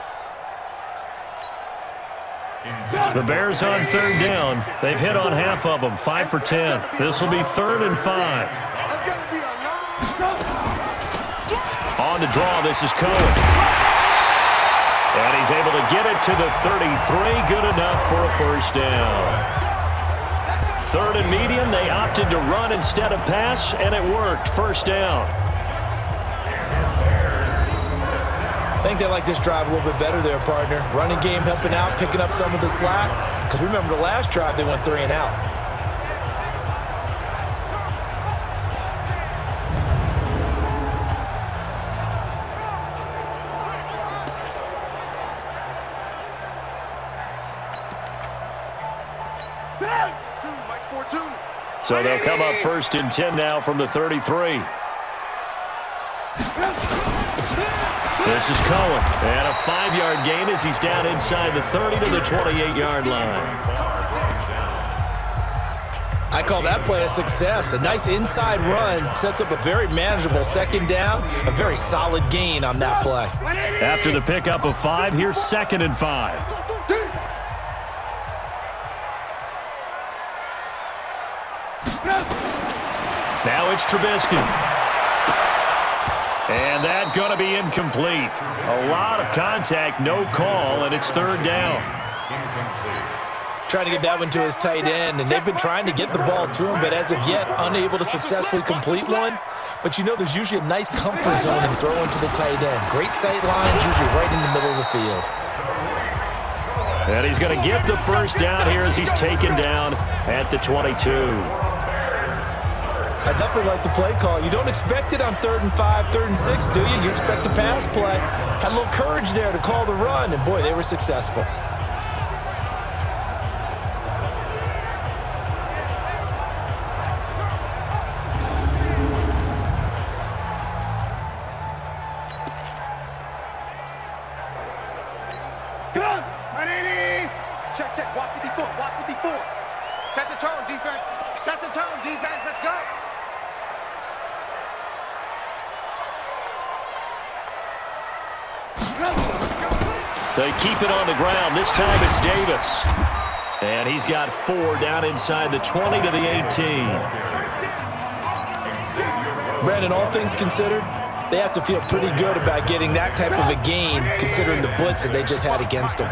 Speaker 2: The Bears on 3rd down. They've hit on half of them, 5 for 10. This will be 3rd and 5. On the draw, this is Cohen. And he's able to get it to the 33. Good enough for a 1st down. 3rd and medium, they opted to run instead of pass, and it worked. 1st down.
Speaker 3: I think they like this drive a little bit better there, partner. Running game helping out, picking up some of the slack. Because remember the last drive, they went 3 and out.
Speaker 2: So they'll come up 1st and 10 now from the 33. This is Cohen. And a 5-yard gain as he's down inside the 30 to the 28-yard line.
Speaker 3: I call that play a success. A nice inside run sets up a very manageable 2nd down. A very solid gain on that play.
Speaker 2: After the pickup of 5, here's 2nd and 5. Now it's Trubisky. And that's going to be incomplete. A lot of contact, no call, and it's 3rd down.
Speaker 3: Trying to get that one to his tight end, and they've been trying to get the ball to him, but as of yet, unable to successfully complete one. But you know there's usually a nice comfort zone in throwing to the tight end. Great sight lines, usually right in the middle of the field.
Speaker 2: And he's going to get the 1st down here as he's taken down at the 22.
Speaker 3: I definitely like the play call. You don't expect it on 3rd and 5, 3rd and 6, do you? You expect a pass play. Had a little courage there to call the run, and boy, they were successful.
Speaker 4: Check. Watch 54. Set the tone, defense. Let's go.
Speaker 2: They keep it on the ground. This time it's Davis. And he's got 4 down inside the 20 to the 18.
Speaker 3: Brandon, all things considered, they have to feel pretty good about getting that type of a gain considering the blitz that they just had against them.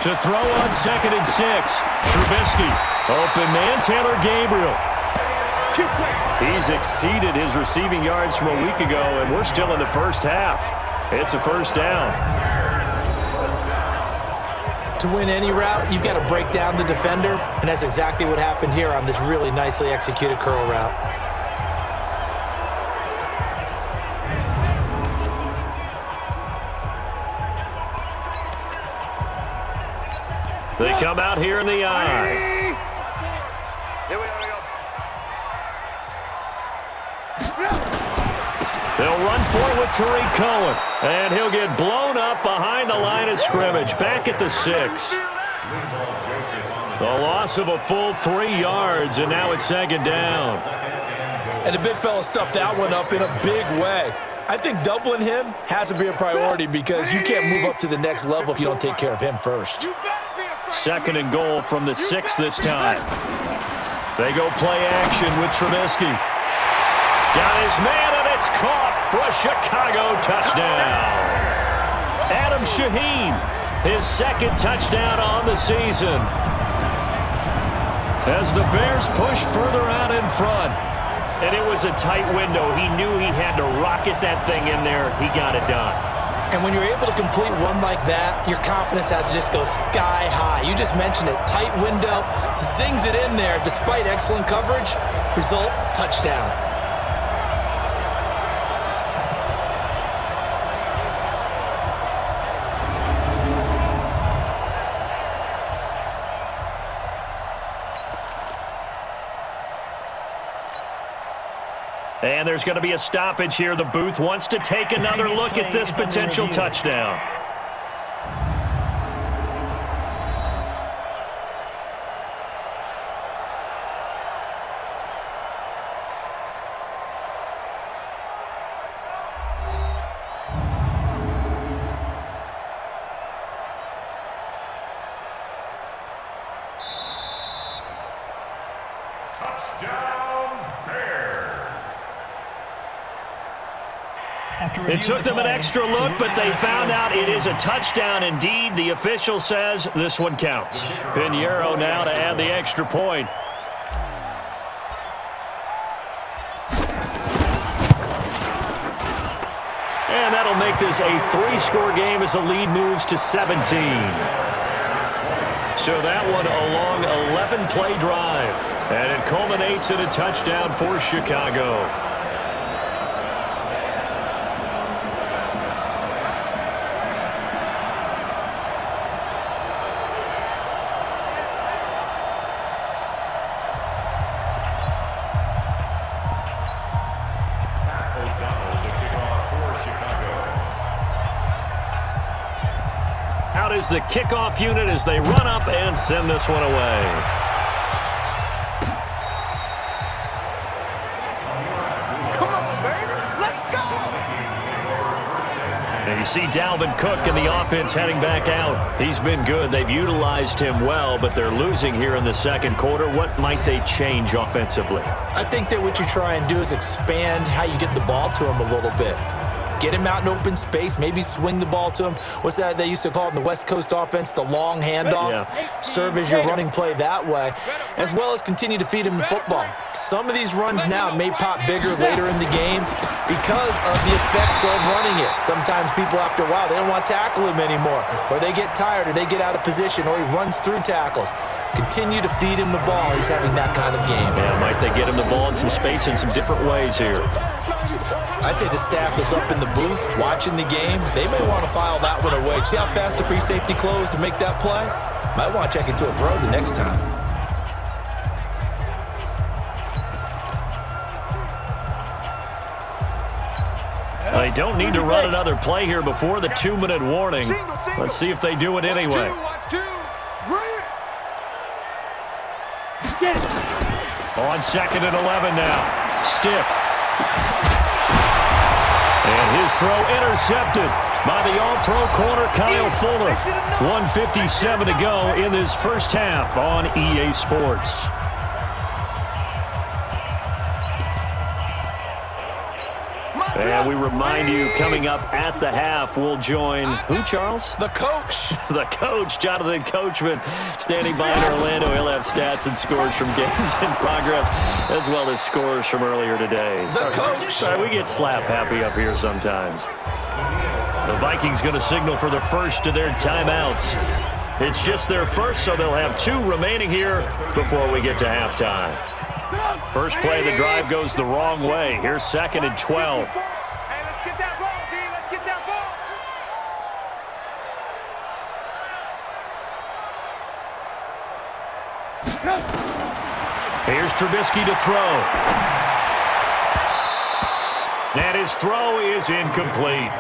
Speaker 2: To throw on 2nd and 6. Trubisky. Open man, Taylor Gabriel. He's exceeded his receiving yards from a week ago, and we're still in the 1st half. It's a 1st down.
Speaker 3: To win any route, you've got to break down the defender, and that's exactly what happened here on this really nicely executed curl route.
Speaker 2: They come out here in the eye.
Speaker 4: Here we go.
Speaker 2: They'll run for it with Tariq Cohen. And he'll get blown up behind the line of scrimmage, back at the 6. The loss of a full 3 yards, and now it's 2nd down.
Speaker 3: And the big fella stuffed that one up in a big way. I think doubling him has to be a priority because you can't move up to the next level if you don't take care of him first.
Speaker 2: 2nd and goal from the 6 this time. They go play action with Trubisky. Got his man, and it's caught for a Chicago touchdown. Adam Shaheen, his 2nd touchdown on the season. As the Bears push further out in front. And it was a tight window. He knew he had to rocket that thing in there. He got it done.
Speaker 3: And when you're able to complete one like that, your confidence has to just go sky high. You just mentioned it. Tight window, zings it in there despite excellent coverage. Result, touchdown.
Speaker 2: And there's going to be a stoppage here. The booth wants to take another look at this potential touchdown. It took them an extra look, but they found out it is a touchdown indeed. The official says this one counts. Pinheiro now to add the extra point. And that'll make this a 3-score game as the lead moves to 17. So that one a long 11-play drive. And it culminates in a touchdown for Chicago. Out is the kickoff unit as they run up and send this one away. And you see Dalvin Cook and the offense heading back out. He's been good. They've utilized him well, but they're losing here in the second quarter. What might they change offensively?
Speaker 3: I think that what you try and do is expand how you get the ball to him a little bit. Get him out in open space, maybe swing the ball to him. What's that they used to call it in the West Coast offense, the long handoff? Yeah. Serve as your running play that way, as well as continue to feed him the football. Some of these runs now may pop bigger later in the game because of the effects of running it. Sometimes people, after a while, they don't want to tackle him anymore, or they get tired, or they get out of position, or he runs through tackles. Continue to feed him the ball. He's having that kind of game.
Speaker 2: Yeah, might they get him the ball in some space in some different ways here?
Speaker 3: I say the staff that's up in the booth watching the game, they may want to file that one away. See how fast the free safety closed to make that play? Might want to check into a throw the next time.
Speaker 2: They don't need to run another play here before the 2-minute warning. Let's see if they do it anyway. On 2nd and 11 now. Stick. And his throw intercepted by the All-Pro corner, Kyle Fuller. 1:57 to go in this first half on EA Sports. And we remind you, coming up at the half, we'll join who, Charles?
Speaker 3: The coach.
Speaker 2: The coach, Jonathan Coachman, standing by in Orlando. He'll have stats and scores from games in progress, as well as scores from earlier today.
Speaker 3: The coach.
Speaker 2: Sorry, we get slap happy up here sometimes. The Vikings going to signal for the first of their timeouts. It's just their first, so they'll have 2 remaining here before we get to halftime. First play of the drive goes the wrong way. Here's 2nd and 12.
Speaker 4: Hey, let's get that ball, D. Let's get that ball.
Speaker 2: Here's Trubisky to throw. And his throw is incomplete.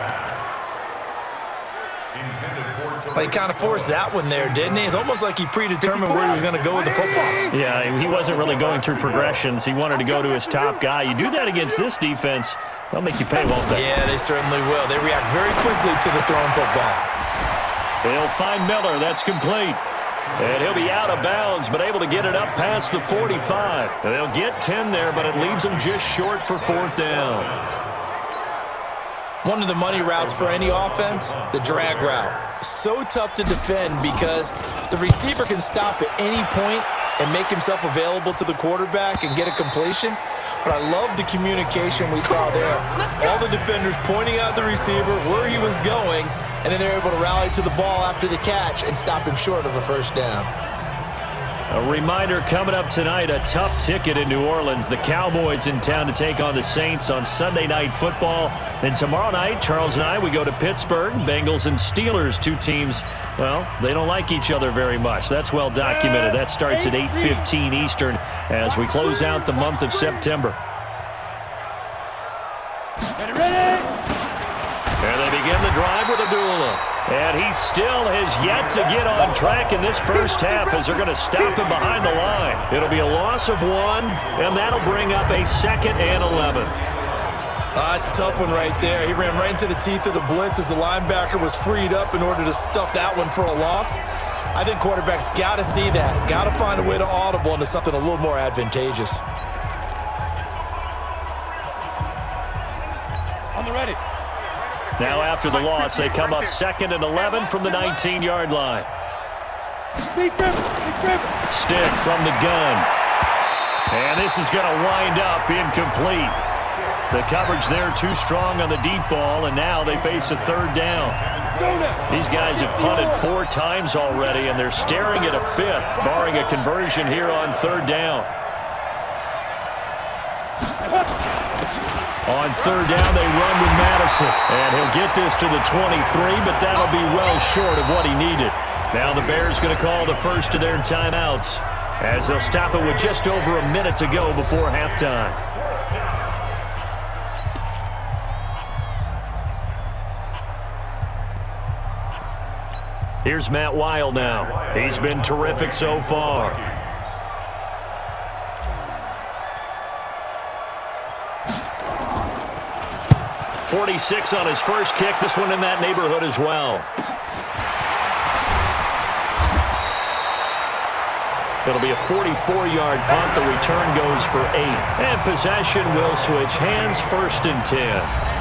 Speaker 3: He kind of forced that one there, didn't he? It's almost like he predetermined where he was going to go with the football.
Speaker 2: Yeah, he wasn't really going through progressions. He wanted to go to his top guy. You do that against this defense, they'll make you pay, won't they?
Speaker 3: Yeah, they certainly will. They react very quickly to the thrown football.
Speaker 2: They'll find Miller. That's complete. And he'll be out of bounds, but able to get it up past the 45. And they'll get 10 there, but it leaves them just short for 4th down.
Speaker 3: One of the money routes for any offense, the drag route. So tough to defend because the receiver can stop at any point and make himself available to the quarterback and get a completion. But I love the communication we saw there. All the defenders pointing out the receiver, where he was going, and then they're able to rally to the ball after the catch and stop him short of a first down.
Speaker 2: A reminder coming up tonight, a tough ticket in New Orleans. The Cowboys in town to take on the Saints on Sunday Night Football. And tomorrow night, Charles and I, we go to Pittsburgh. Bengals and Steelers, 2 teams, well, they don't like each other very much. That's well documented. That starts at 8:15 Eastern as we close out the month of September. And they begin the drive with Abdullah. And he still has yet to get on track in this first half as they're going to stop him behind the line. It'll be a loss of 1, and that'll bring up a 2nd and 11.
Speaker 3: That's a tough one right there. He ran right into the teeth of the blitz as the linebacker was freed up in order to stuff that one for a loss. I think quarterbacks got to see that. Got to find a way to audible into something a little more advantageous.
Speaker 4: On the ready.
Speaker 2: Now after the loss, they come up 2nd and 11 from the 19-yard line. Stick from the gun. And this is going to wind up incomplete. The coverage there too strong on the deep ball, and now they face a 3rd down. These guys have punted 4 times already, and they're staring at a 5th, barring a conversion here on 3rd down. On 3rd down, they run with Madison. And he'll get this to the 23, but that'll be well short of what he needed. Now the Bears going to call the first of their timeouts as they'll stop it with just over a minute to go before halftime. Here's Matt Weil now. He's been terrific so far. .46 on his first kick. This one in that neighborhood as well. It'll be a 44-yard punt. The return goes for 8. And possession will switch hands, 1st and 10.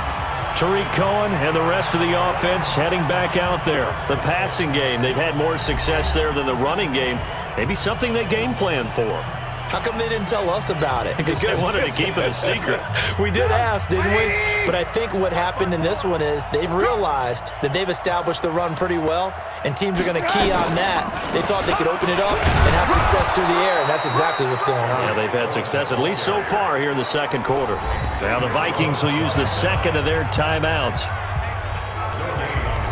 Speaker 2: Tariq Cohen and the rest of the offense heading back out there. The passing game, they've had more success there than the running game. Maybe something they game plan for.
Speaker 3: How come they didn't tell us about it?
Speaker 2: Because they wanted to keep it a secret.
Speaker 3: We did ask, didn't we? But I think what happened in this one is they've realized that they've established the run pretty well, and teams are going to key on that. They thought they could open it up and have success through the air, and that's exactly what's going on.
Speaker 2: Yeah, they've had success, at least so far here in the second quarter. Now the Vikings will use the second of their timeouts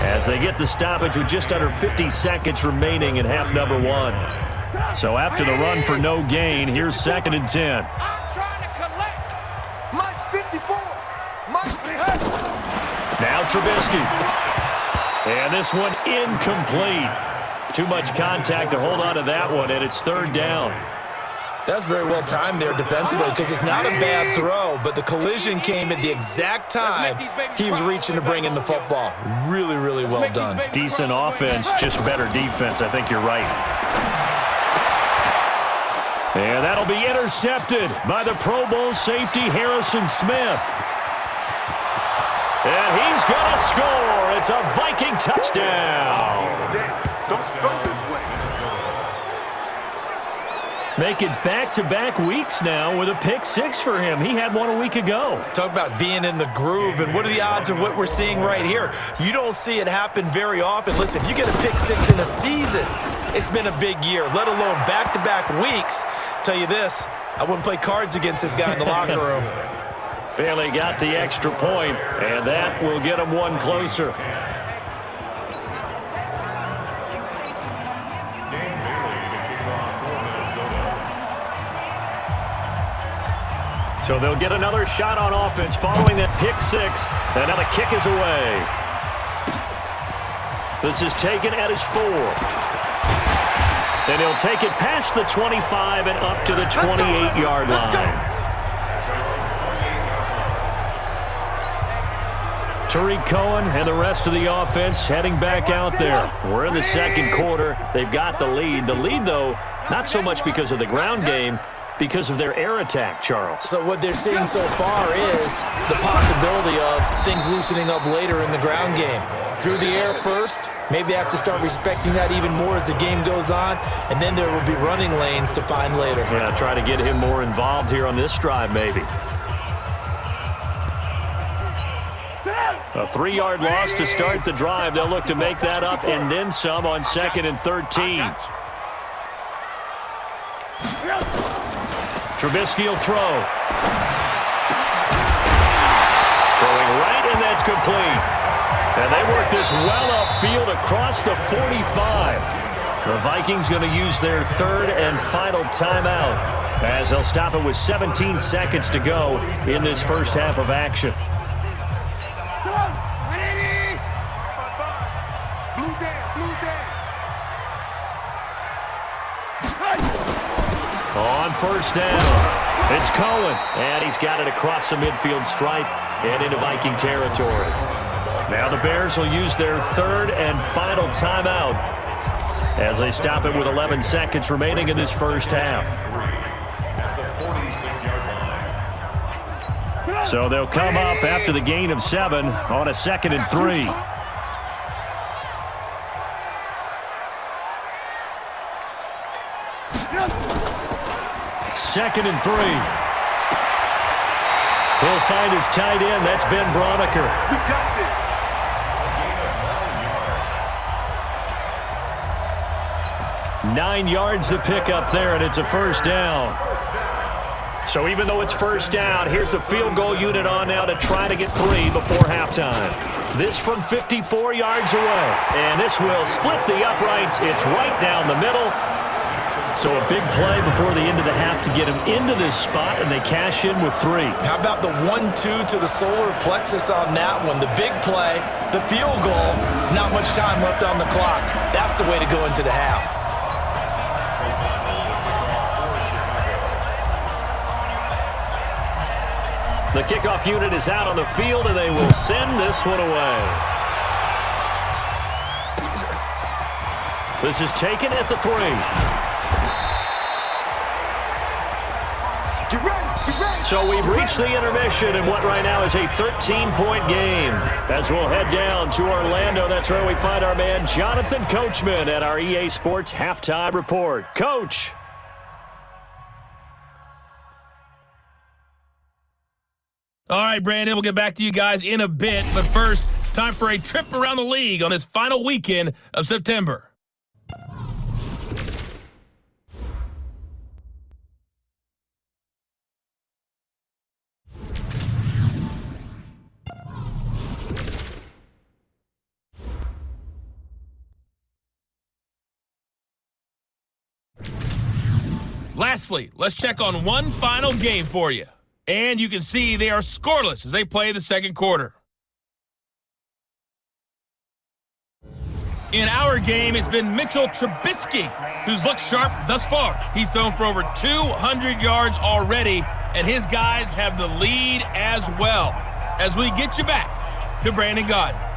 Speaker 2: as they get the stoppage with just under 50 seconds remaining in half number 1. So after the run for no gain, here's 2nd and 10.
Speaker 4: I'm trying to collect. Mike 54. Mike.
Speaker 2: Now Trubisky. And this one incomplete. Too much contact to hold on to that one, and it's 3rd down.
Speaker 3: That's very well timed there defensively because it's not a bad throw, but the collision came at the exact time he was reaching to bring in the football. Really, really well done.
Speaker 2: Decent offense, just better defense. I think you're right. And that'll be intercepted by the Pro Bowl safety Harrison Smith. And he's going to score. It's a Viking touchdown.
Speaker 4: Don't this way.
Speaker 2: Make it back-to-back weeks now with a pick 6 for him. He had one a week ago.
Speaker 3: Talk about being in the groove, and what are the odds of what we're seeing right here? You don't see it happen very often. Listen, if you get a pick 6 in a season, it's been a big year, let alone back-to-back weeks. Tell you this, I wouldn't play cards against this guy in the locker room.
Speaker 2: Bailey got the extra point, and that will get him one closer. So they'll get another shot on offense following that pick 6, and now the kick is away. This is taken at his 4. And he'll take it past the 25 and up to the 28-yard line. Tariq Cohen and the rest of the offense heading back out there. We're in the second quarter. They've got the lead. The lead, though, not so much because of the ground game, because of their air attack, Charles.
Speaker 3: So what they're seeing so far is the possibility of things loosening up later in the ground game. Through the air first, maybe they have to start respecting that even more as the game goes on, and then there will be running lanes to find later.
Speaker 2: Yeah, try to get him more involved here on this drive, maybe. A 3-yard loss to start the drive. They'll look to make that up and then some on 2nd and 13. Trubisky will throw. Throwing right, and that's complete. And they work this well upfield across the 45. The Vikings going to use their 3rd and final timeout as they'll stop it with 17 seconds to go in this first half of action. On 1st down, it's Cohen, and he's got it across the midfield stripe and into Viking territory. Now the Bears will use their 3rd and final timeout as they stop it with 11 seconds remaining in this first half. So they'll come up after the gain of 7 on a 2nd and 3. Second and 3. He'll find his tight end. That's Ben Braunecker.
Speaker 4: We got this.
Speaker 2: 9 yards to pick up there, and it's a 1st down. So even though it's 1st down, here's the field goal unit on now to try to get 3 before halftime. This from 54 yards away, and this will split the uprights. It's right down the middle. So a big play before the end of the half to get him into this spot, and they cash in with 3.
Speaker 3: How about the 1-2 to the solar plexus on that one? The big play, the field goal, not much time left on the clock. That's the way to go into the half.
Speaker 2: The kickoff unit is out on the field, and they will send this one away. This is taken at the 3. So we've reached the intermission in what right now is a 13-point game. As we'll head down to Orlando, that's where we find our man Jonathan Coachman at our EA Sports Halftime Report. Coach.
Speaker 1: All right, Brandon, we'll get back to you guys in a bit. But first, time for a trip around the league on this final weekend of September. Lastly, let's check on one final game for you. And you can see they are scoreless as they play the second quarter. In our game, it's been Mitchell Trubisky, who's looked sharp thus far. He's thrown for over 200 yards already, and his guys have the lead as well. As we get you back to Brandon Gaudin.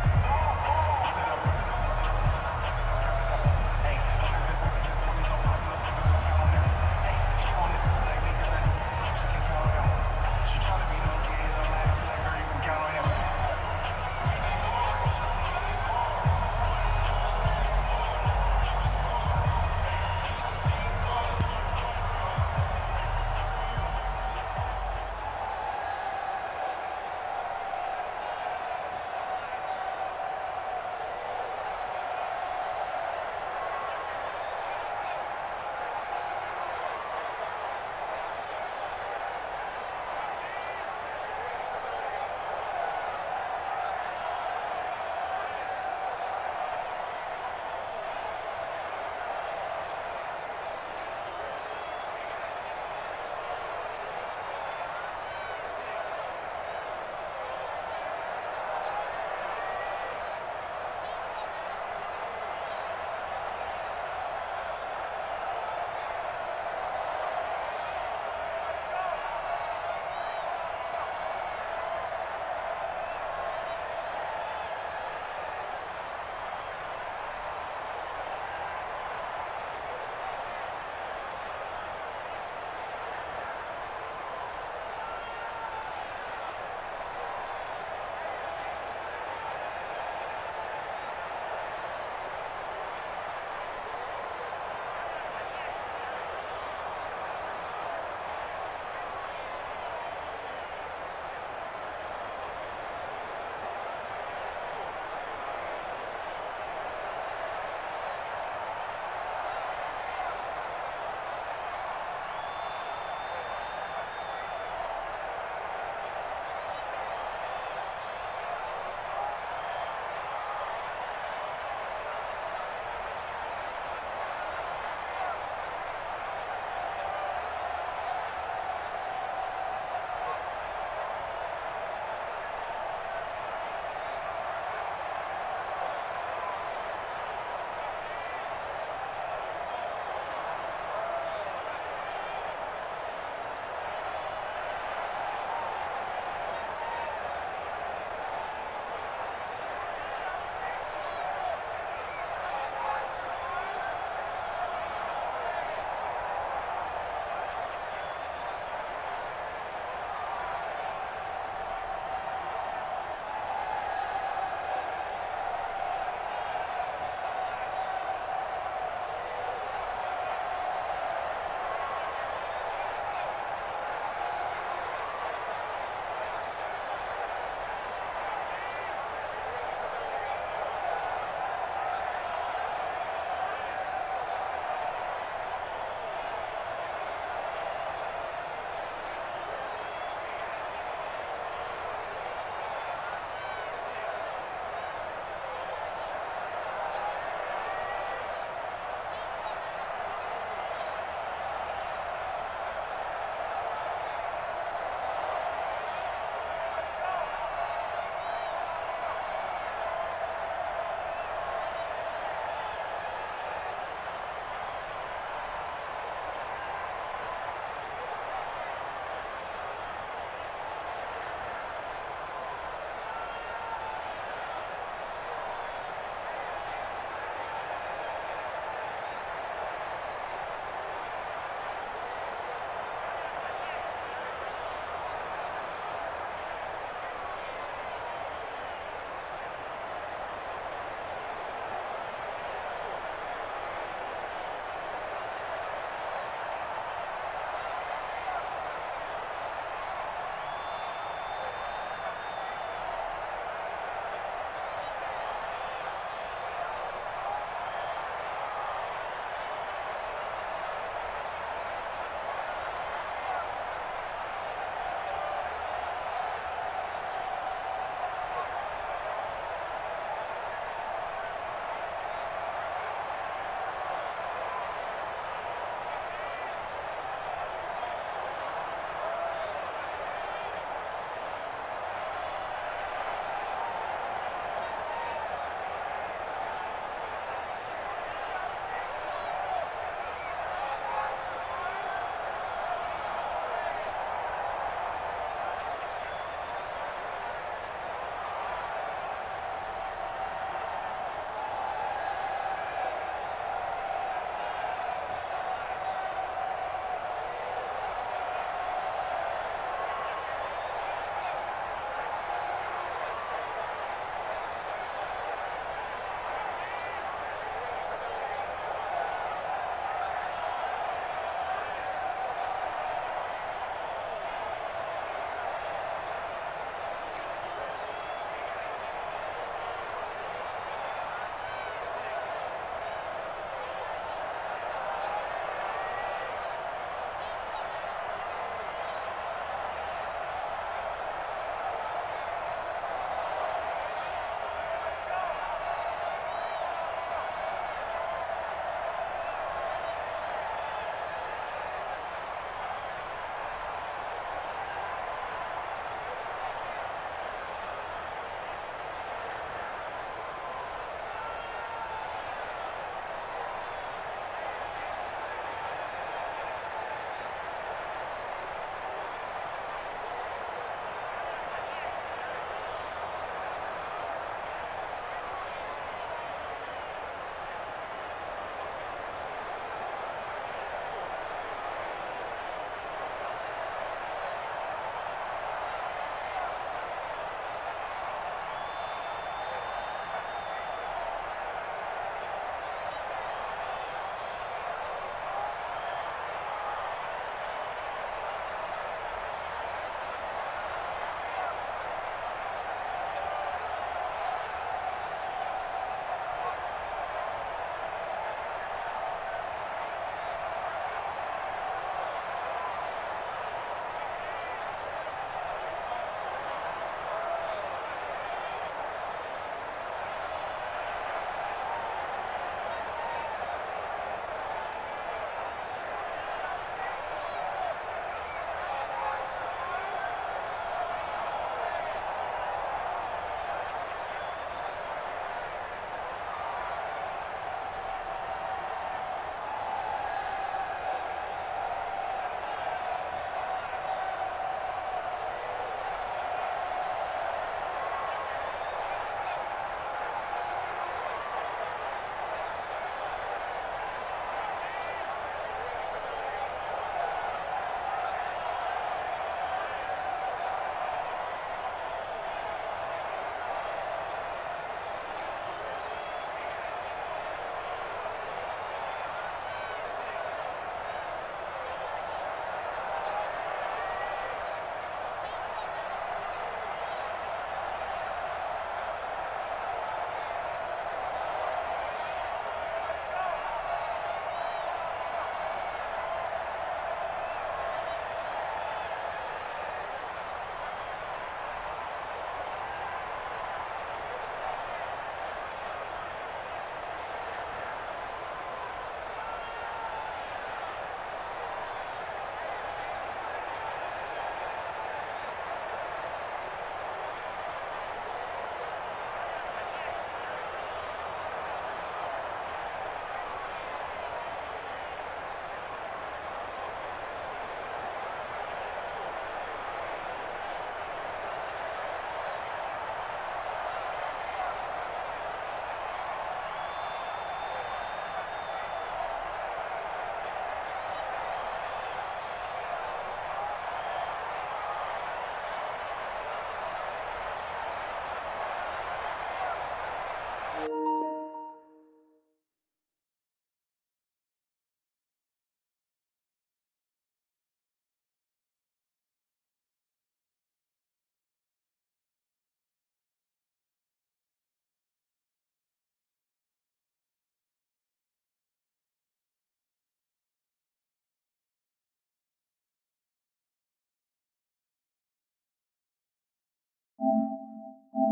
Speaker 5: Dan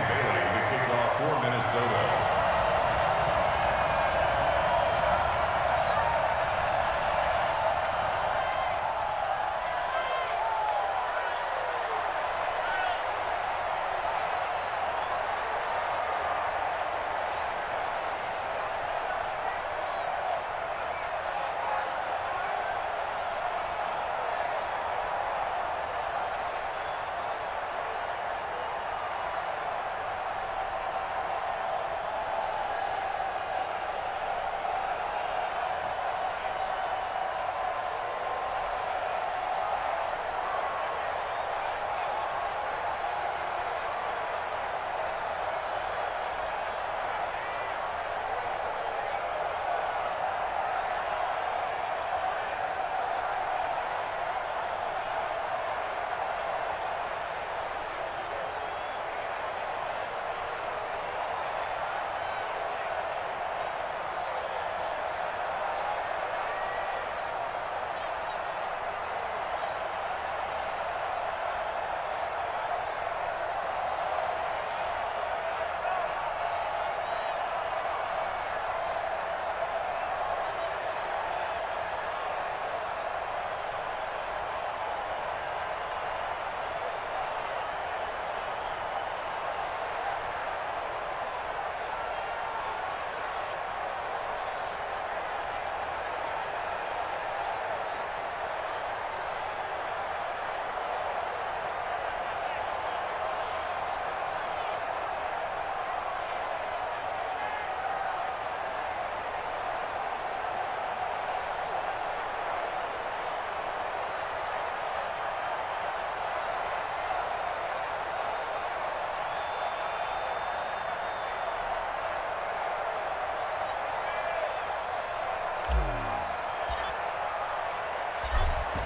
Speaker 5: Bailey to kick off for Minnesota.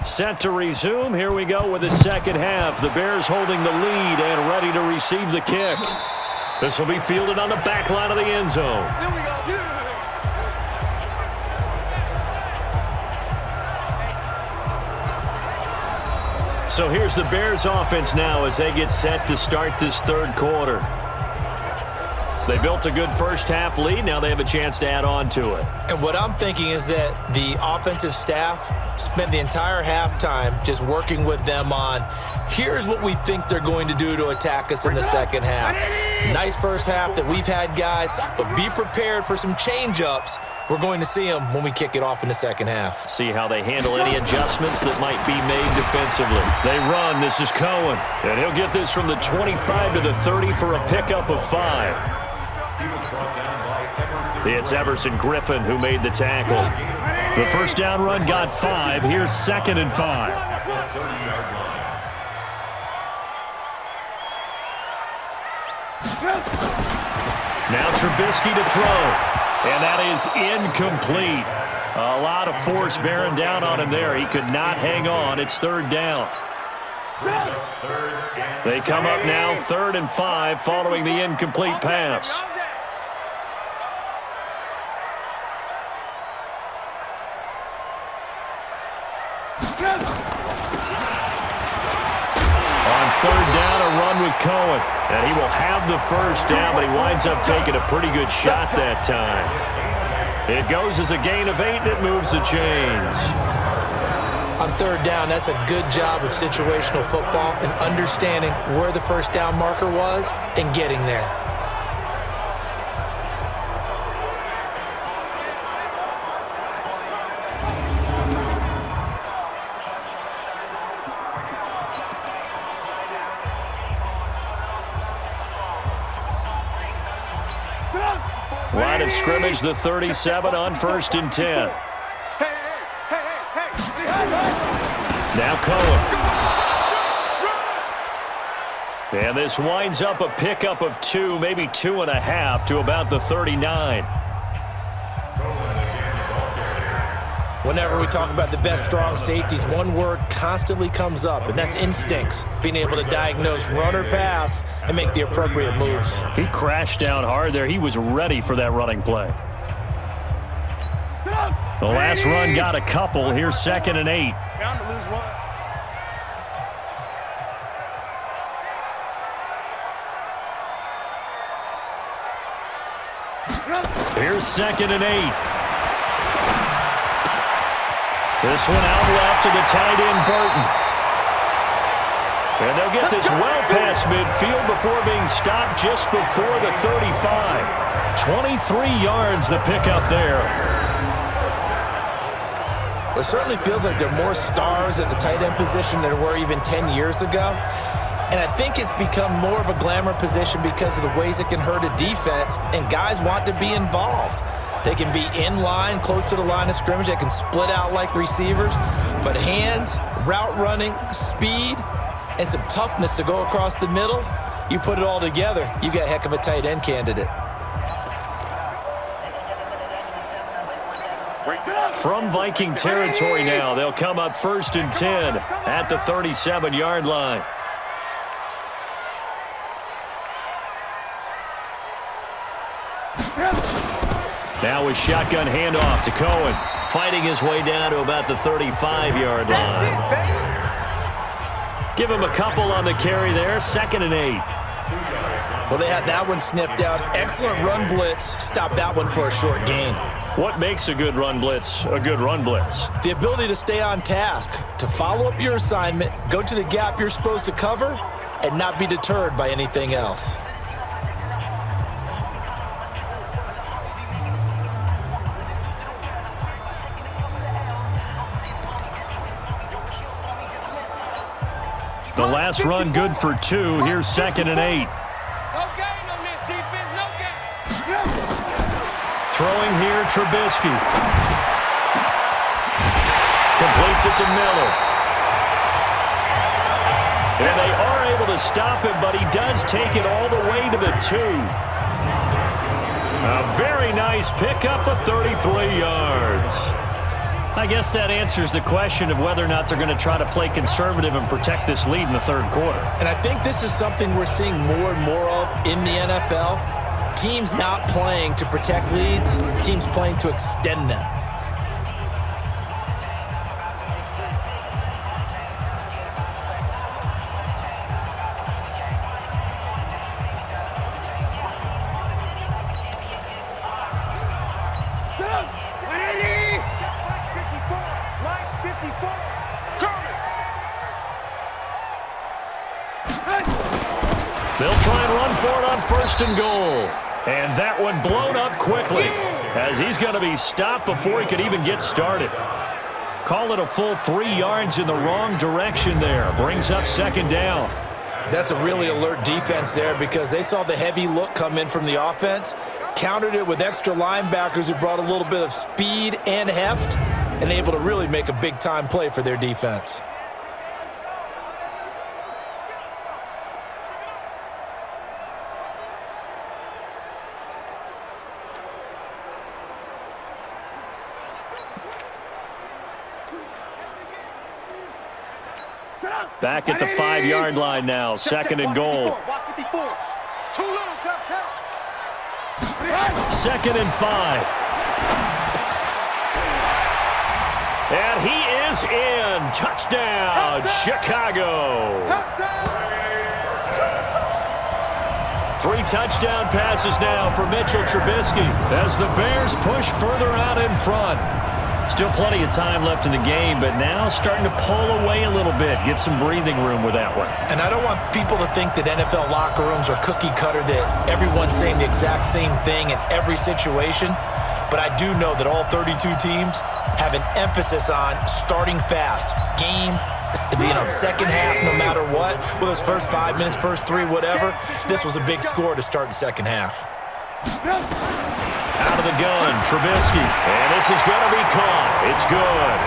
Speaker 2: Set to resume. Here we go with the second half. The Bears holding the lead and ready to receive the kick. This will be fielded on the back line of the end zone.
Speaker 4: Here we go.
Speaker 2: So here's the Bears offense now as they get set to start this third quarter. They built a good first half lead. Now they have a chance to add on to it.
Speaker 3: And what I'm thinking is that the offensive staff spent the entire halftime just working with them on, here's what we think they're going to do to attack us in the second half. Nice first half that we've had, guys, but be prepared for some change-ups. We're going to see them when we kick it off in the second half.
Speaker 2: See how they handle any adjustments that might be made defensively. They run. This is Cohen. And he'll get this from the 25 to the 30 for a pickup of 5. It's Everson Griffin who made the tackle. The first down run got 5. Here's 2nd and 5. Now Trubisky to throw. And that is incomplete. A lot of force bearing down on him there. He could not hang on. It's 3rd down. They come up now 3rd and 5 following the incomplete pass. On 3rd down, a run with Cohen. And he will have the first down, but he winds up taking a pretty good shot that time. It goes as a gain of 8, and it moves the chains.
Speaker 3: On 3rd down, that's a good job of situational football and understanding where the first down marker was and getting there.
Speaker 2: Line of scrimmage, the 37 on 1st and 10. Now Cohen. And this winds up a pickup of 2, maybe 2.5 to about the 39.
Speaker 3: Whenever we talk about the best strong safeties, one word constantly comes up, and that's instincts. Being able to diagnose run or pass and make the appropriate moves.
Speaker 2: He crashed down hard there. He was ready for that running play. The last run got a couple. Here's 2nd and 8.
Speaker 4: Bound to lose one.
Speaker 2: Here's 2nd and 8. This one out left to the tight end, Burton. And they'll get this well past midfield before being stopped just before the 35. 23 yards the pickup there.
Speaker 3: Well, it certainly feels like there are more stars at the tight end position than there were even 10 years ago. And I think it's become more of a glamour position because of the ways it can hurt a defense, and guys want to be involved. They can be in line, close to the line of scrimmage. They can split out like receivers. But hands, route running, speed, and some toughness to go across the middle, you put it all together, you got a heck of a tight end candidate.
Speaker 2: From Viking territory now, they'll come up 1st and 10 at the 37-yard line. Now a shotgun handoff to Cohen, fighting his way down to about the 35-yard line. Give him a couple on the carry there, 2nd and 8.
Speaker 3: Well, they had that one sniffed out. Excellent run blitz. Stop that one for a short gain.
Speaker 2: What makes a good run blitz a good run blitz?
Speaker 3: The ability to stay on task, to follow up your assignment, go to the gap you're supposed to cover, and not be deterred by anything else.
Speaker 2: The last run good for 2. Here's 2nd and 8.
Speaker 4: No gain on this defense, no gain.
Speaker 2: Throwing here, Trubisky. Completes it to Miller. And they are able to stop him, but he does take it all the way to the 2. A very nice pickup of 33 yards. I guess that answers the question of whether or not they're going to try to play conservative and protect this lead in the 3rd quarter.
Speaker 3: And I think this is something we're seeing more and more of in the NFL. Teams not playing to protect leads, teams playing to extend them.
Speaker 2: They'll try and run for it on 1st and goal. And that one blown up quickly as he's going to be stopped before he could even get started. Call it a full 3 yards in the wrong direction there. Brings up 2nd down.
Speaker 3: That's a really alert defense there because they saw the heavy look come in from the offense, countered it with extra linebackers who brought a little bit of speed and heft, and able to really make a big-time play for their defense.
Speaker 2: Back at the 5-yard line now, 2nd and goal. 2nd and 5. And he is in. Touchdown, Chicago. 3 touchdown passes now for Mitchell Trubisky as the Bears push further out in front. Still plenty of time left in the game, but now starting to pull away a little bit, get some breathing room with that one.
Speaker 3: And I don't want people to think that NFL locker rooms are cookie cutter, that everyone's saying the exact same thing in every situation. But I do know that all 32 teams have an emphasis on starting fast. Game, second half, no matter what. Whether it's first 5 minutes, first 3, whatever. This was a big score to start the second half.
Speaker 2: Out of the gun, Trubisky. And this is going to be caught. It's good.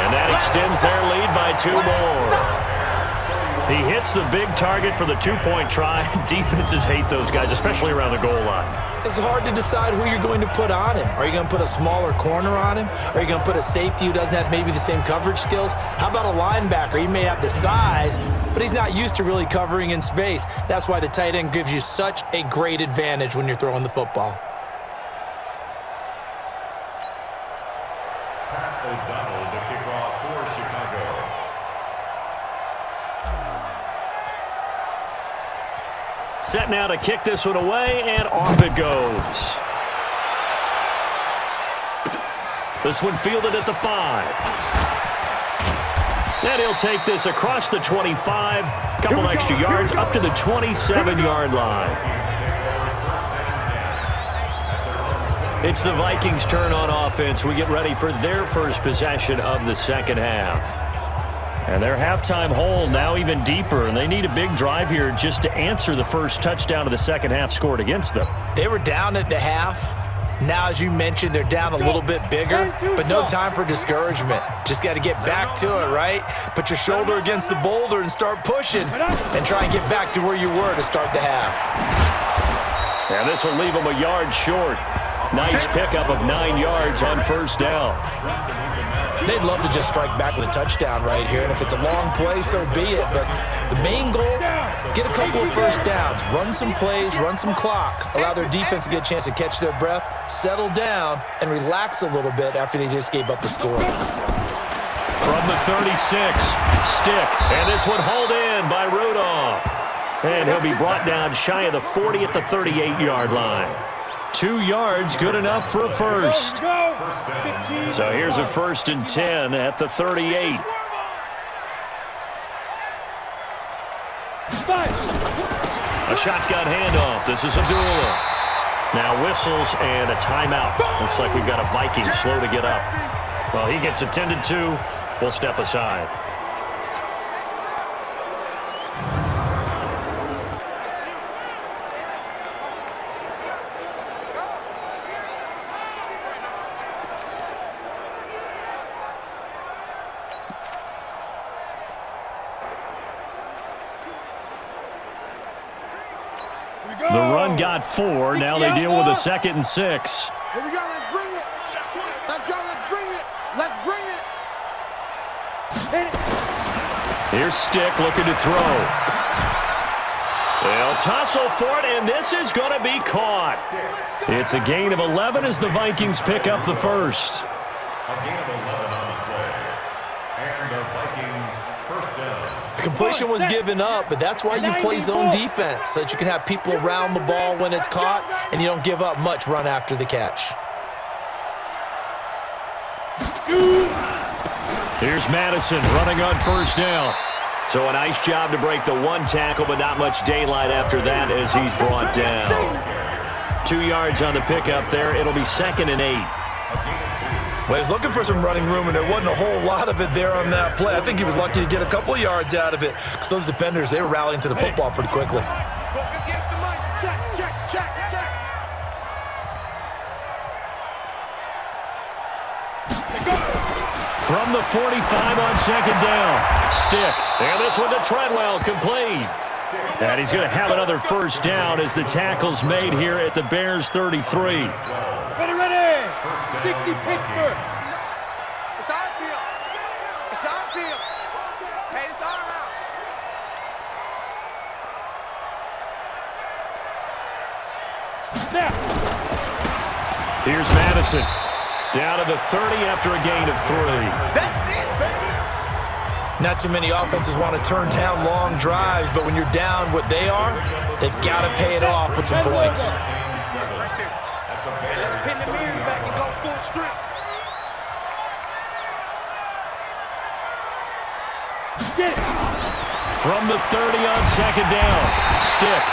Speaker 2: And that extends their lead by 2 more. He hits the big target for the 2-point try. Defenses hate those guys, especially around the goal line.
Speaker 3: It's hard to decide who you're going to put on him. Are you going to put a smaller corner on him? Are you going to put a safety who doesn't have maybe the same coverage skills? How about a linebacker? He may have the size, but he's not used to really covering in space. That's why the tight end gives you such a great advantage when you're throwing the football.
Speaker 2: Set now to kick this one away, and off it goes. This one fielded at the 5. And he'll take this across the 25. Couple extra yards up to the 27-yard line. It's the Vikings' turn on offense. We get ready for their first possession of the second half. And their halftime hole now even deeper, and they need a big drive here just to answer the first touchdown of the second half scored against them.
Speaker 3: They were down at the half. Now, as you mentioned, they're down a little bit bigger, but no time for discouragement. Just got to get back to it, right? Put your shoulder against the boulder and start pushing and try and get back to where you were to start the half.
Speaker 2: And this will leave them a yard short. Nice pickup of 9 yards on first down.
Speaker 3: They'd love to just strike back with a touchdown right here, and if it's a long play, so be it. But the main goal, get a couple of first downs, run some plays, run some clock, allow their defense to get a chance to catch their breath, settle down, and relax a little bit after they just gave up a score.
Speaker 2: From the 36, Stick, and this one hauled in by Rudolph. And he'll be brought down shy of the 40 at the 38-yard line. 2 yards, good enough for a first. So here's a 1st and 10 at the 38. A shotgun handoff. This is Abdullah. Now whistles and a timeout. Looks like we've got a Viking slow to get up. Well, he gets attended to. We'll step aside. The run got 4. Now they deal with a 2nd and 6.
Speaker 4: Here we go. Let's bring it. Let's go. Let's bring it. Let's bring it.
Speaker 2: Here's Stick looking to throw. They'll tussle for it, and this is going to be caught. It's a gain of 11 as the Vikings pick up the first.
Speaker 5: A gain of 11 on the play. And the Vikings first down.
Speaker 3: The completion was given up, but that's why you play zone defense, so that you can have people around the ball when it's caught, and you don't give up much run after the catch.
Speaker 2: Here's Madison running on first down. So a nice job to break the 1 tackle, but not much daylight after that as he's brought down. 2 yards on the pickup there. It'll be 2nd and 8.
Speaker 3: Well, he was looking for some running room, and there wasn't a whole lot of it there on that play. I think he was lucky to get a couple of yards out of it, because those defenders, they were rallying to the football pretty quickly.
Speaker 4: Go against the mic. Check, check, check, check.
Speaker 2: From the 45 on 2nd down. Stick. And this one to Treadwell, complete. And he's going to have another first down as the tackle's made here at the Bears 33.
Speaker 4: Ready. 60 Pittsburgh. It's our field. It's our field. Hey, it's our house.
Speaker 2: Here's Madison. Down to the 30 after a gain of 3.
Speaker 4: That's it, baby.
Speaker 3: Not too many offenses want to turn down long drives, but when you're down what they are, they've got to pay it off with some points.
Speaker 4: Let's pin the mirrors back and go full strength.
Speaker 2: From the 30 on 2nd down. Stick.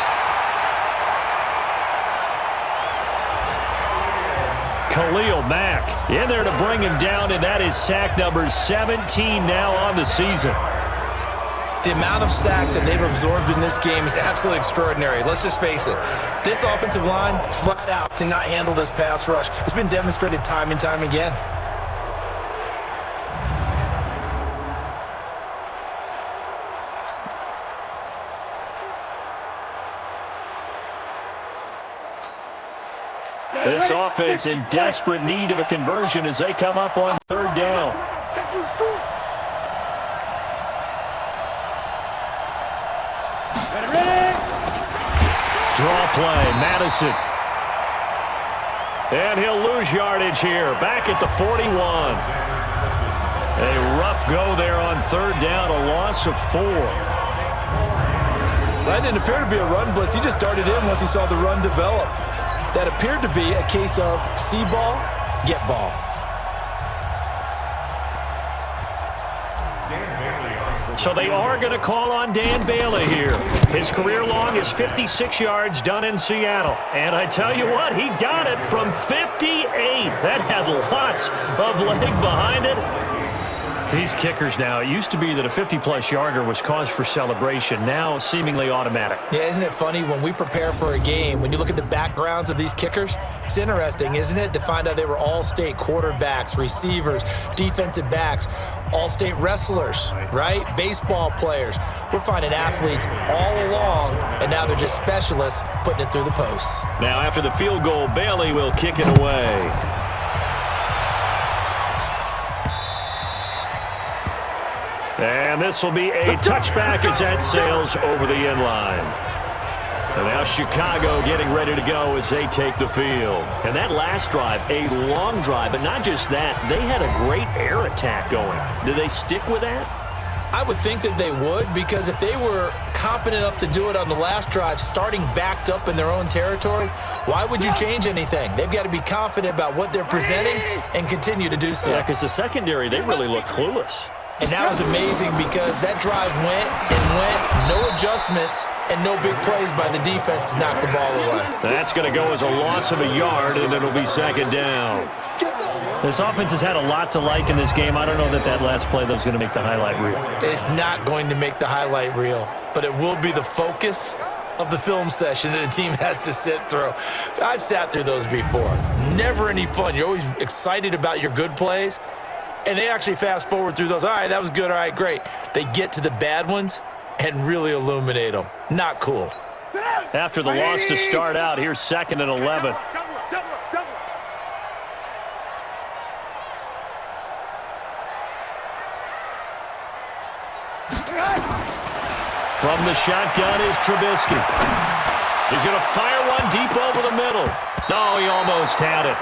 Speaker 2: Khalil Mack in there to bring him down, and that is sack number 17 now on the season.
Speaker 3: The amount of sacks that they've absorbed in this game is absolutely extraordinary. Let's just face it. This offensive line, flat out, cannot handle this pass rush. It's been demonstrated time and time again.
Speaker 2: This offense in desperate need of a conversion as they come up on 3rd down. Draw play, Madison. And he'll lose yardage here, back at the 41. A rough go there on 3rd down, a loss of 4.
Speaker 3: That didn't appear to be a run blitz. He just darted in once he saw the run develop. That appeared to be a case of see ball, get ball.
Speaker 2: So they are going to call on Dan Bailey here. His career long is 56 yards done in Seattle. And I tell you what, he got it from 58. That had lots of leg behind it. These kickers now, it used to be that a 50-plus yarder was cause for celebration. Now seemingly automatic.
Speaker 3: Yeah, isn't it funny when we prepare for a game, when you look at the backgrounds of these kickers, it's interesting, isn't it, to find out they were all-state quarterbacks, receivers, defensive backs, all-state wrestlers, right? Baseball players. We're finding athletes all along, and now they're just specialists putting it through the posts.
Speaker 2: Now after the field goal, Bailey will kick it away. And this will be a touchback as that sails over the end line. And now Chicago getting ready to go as they take the field. And that last drive, a long drive, but not just that, they had a great air attack going. Do they stick with that?
Speaker 3: I would think that they would, because if they were competent enough to do it on the last drive, starting backed up in their own territory, why would you change anything? They've got to be confident about what they're presenting and continue to do so.
Speaker 2: Yeah, because the secondary, they really look clueless.
Speaker 3: And that was amazing because that drive went and went, no adjustments, and no big plays by the defense to knock the ball away.
Speaker 2: That's going to go as a loss of a yard, and it'll be second down. This offense has had a lot to like in this game. I don't know that that last play, though, is going to make the highlight reel.
Speaker 3: It's not going to make the highlight reel, but it will be the focus of the film session that the team has to sit through. I've sat through those before. Never any fun. You're always excited about your good plays. And they actually fast forward through those. All right, that was good. All right, great. They get to the bad ones and really illuminate them. Not cool.
Speaker 2: After the loss to start out, here's 2nd and 11. From the shotgun is Trubisky. He's going to fire one deep over the middle. No, he almost had it.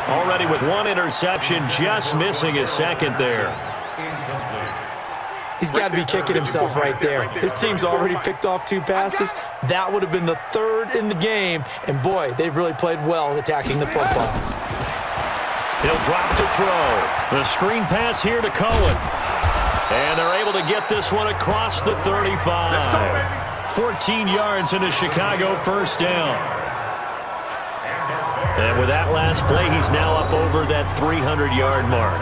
Speaker 2: Already with one interception, just missing his second there.
Speaker 3: He's got to be kicking himself right there. His team's already picked off 2 passes. That would have been the 3rd in the game. And, boy, they've really played well attacking the football.
Speaker 2: He'll drop to throw. The screen pass here to Cohen. And they're able to get this one across the 35. 14 yards into Chicago first down. And with that last play, he's now up over that 300-yard mark.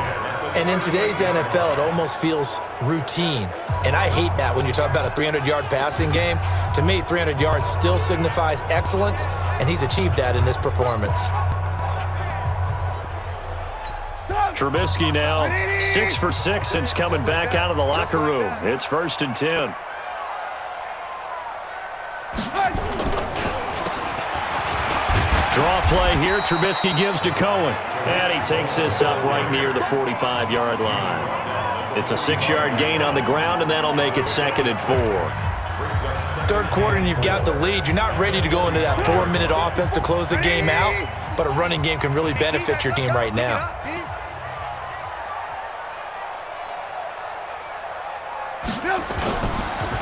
Speaker 3: And in today's NFL, it almost feels routine. And I hate that when you talk about a 300-yard passing game. To me, 300 yards still signifies excellence, and he's achieved that in this performance.
Speaker 2: Trubisky now 6 for 6 since coming back out of the locker room. It's 1st and 10. Draw play here. Trubisky gives to Cohen. And he takes this up right near the 45-yard line. It's a 6-yard gain on the ground, and that'll make it 2nd and 4.
Speaker 3: 3rd quarter, and you've got the lead. You're not ready to go into that 4-minute offense to close the game out, but a running game can really benefit your team right now.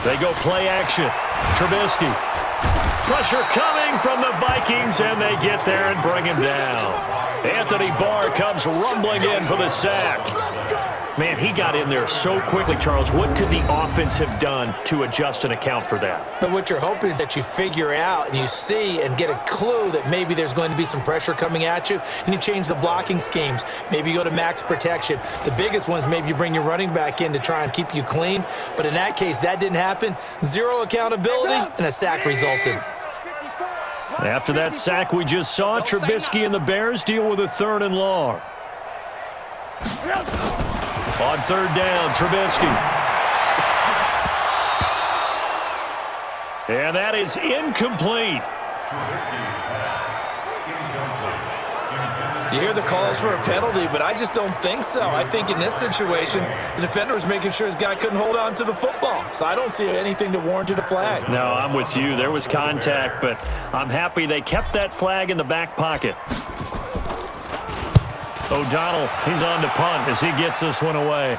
Speaker 2: They go play action. Trubisky. Pressure coming from the Vikings, and they get there and bring him down. Anthony Barr comes rumbling in for the sack. Man, he got in there so quickly, Charles. What could the offense have done to adjust and account for that?
Speaker 3: But what you're hoping is that you figure out and you see and get a clue that maybe there's going to be some pressure coming at you, and you change the blocking schemes. Maybe you go to max protection. The biggest one is maybe you bring your running back in to try and keep you clean. But in that case, that didn't happen. 0 accountability, and a sack resulted.
Speaker 2: After that sack we just saw, Trubisky and the Bears deal with a 3rd and long. On 3rd down, Trubisky. And that is incomplete.
Speaker 3: You hear the calls for a penalty, but I just don't think so. I think in this situation, the defender was making sure his guy couldn't hold on to the football. So I don't see anything that warranted a flag.
Speaker 2: No, I'm with you. There was contact, but I'm happy they kept that flag in the back pocket. O'Donnell, he's on to punt as he gets this one away.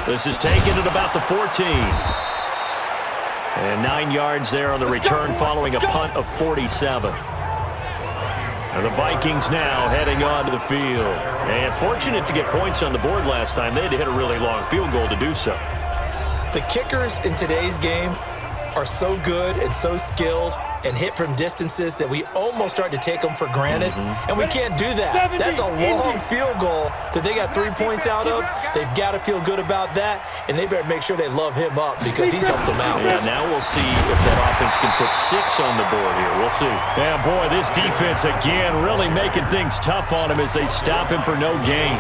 Speaker 2: This is taken at about the 14. And 9 yards there on the return following a punt of 47. And the Vikings now heading onto the field. And fortunate to get points on the board last time. They had to hit a really long field goal to do so.
Speaker 3: The kickers in today's game are so good and so skilled and hit from distances that we almost start to take them for granted, and we can't do that. That's a long field goal that they got 3 points out of. They've got to feel good about that, and they better make sure they love him up because he's helped them out.
Speaker 2: Yeah, now we'll see if that offense can put 6 on the board here. We'll see. Yeah, boy, this defense again really making things tough on him as they stop him for no gain.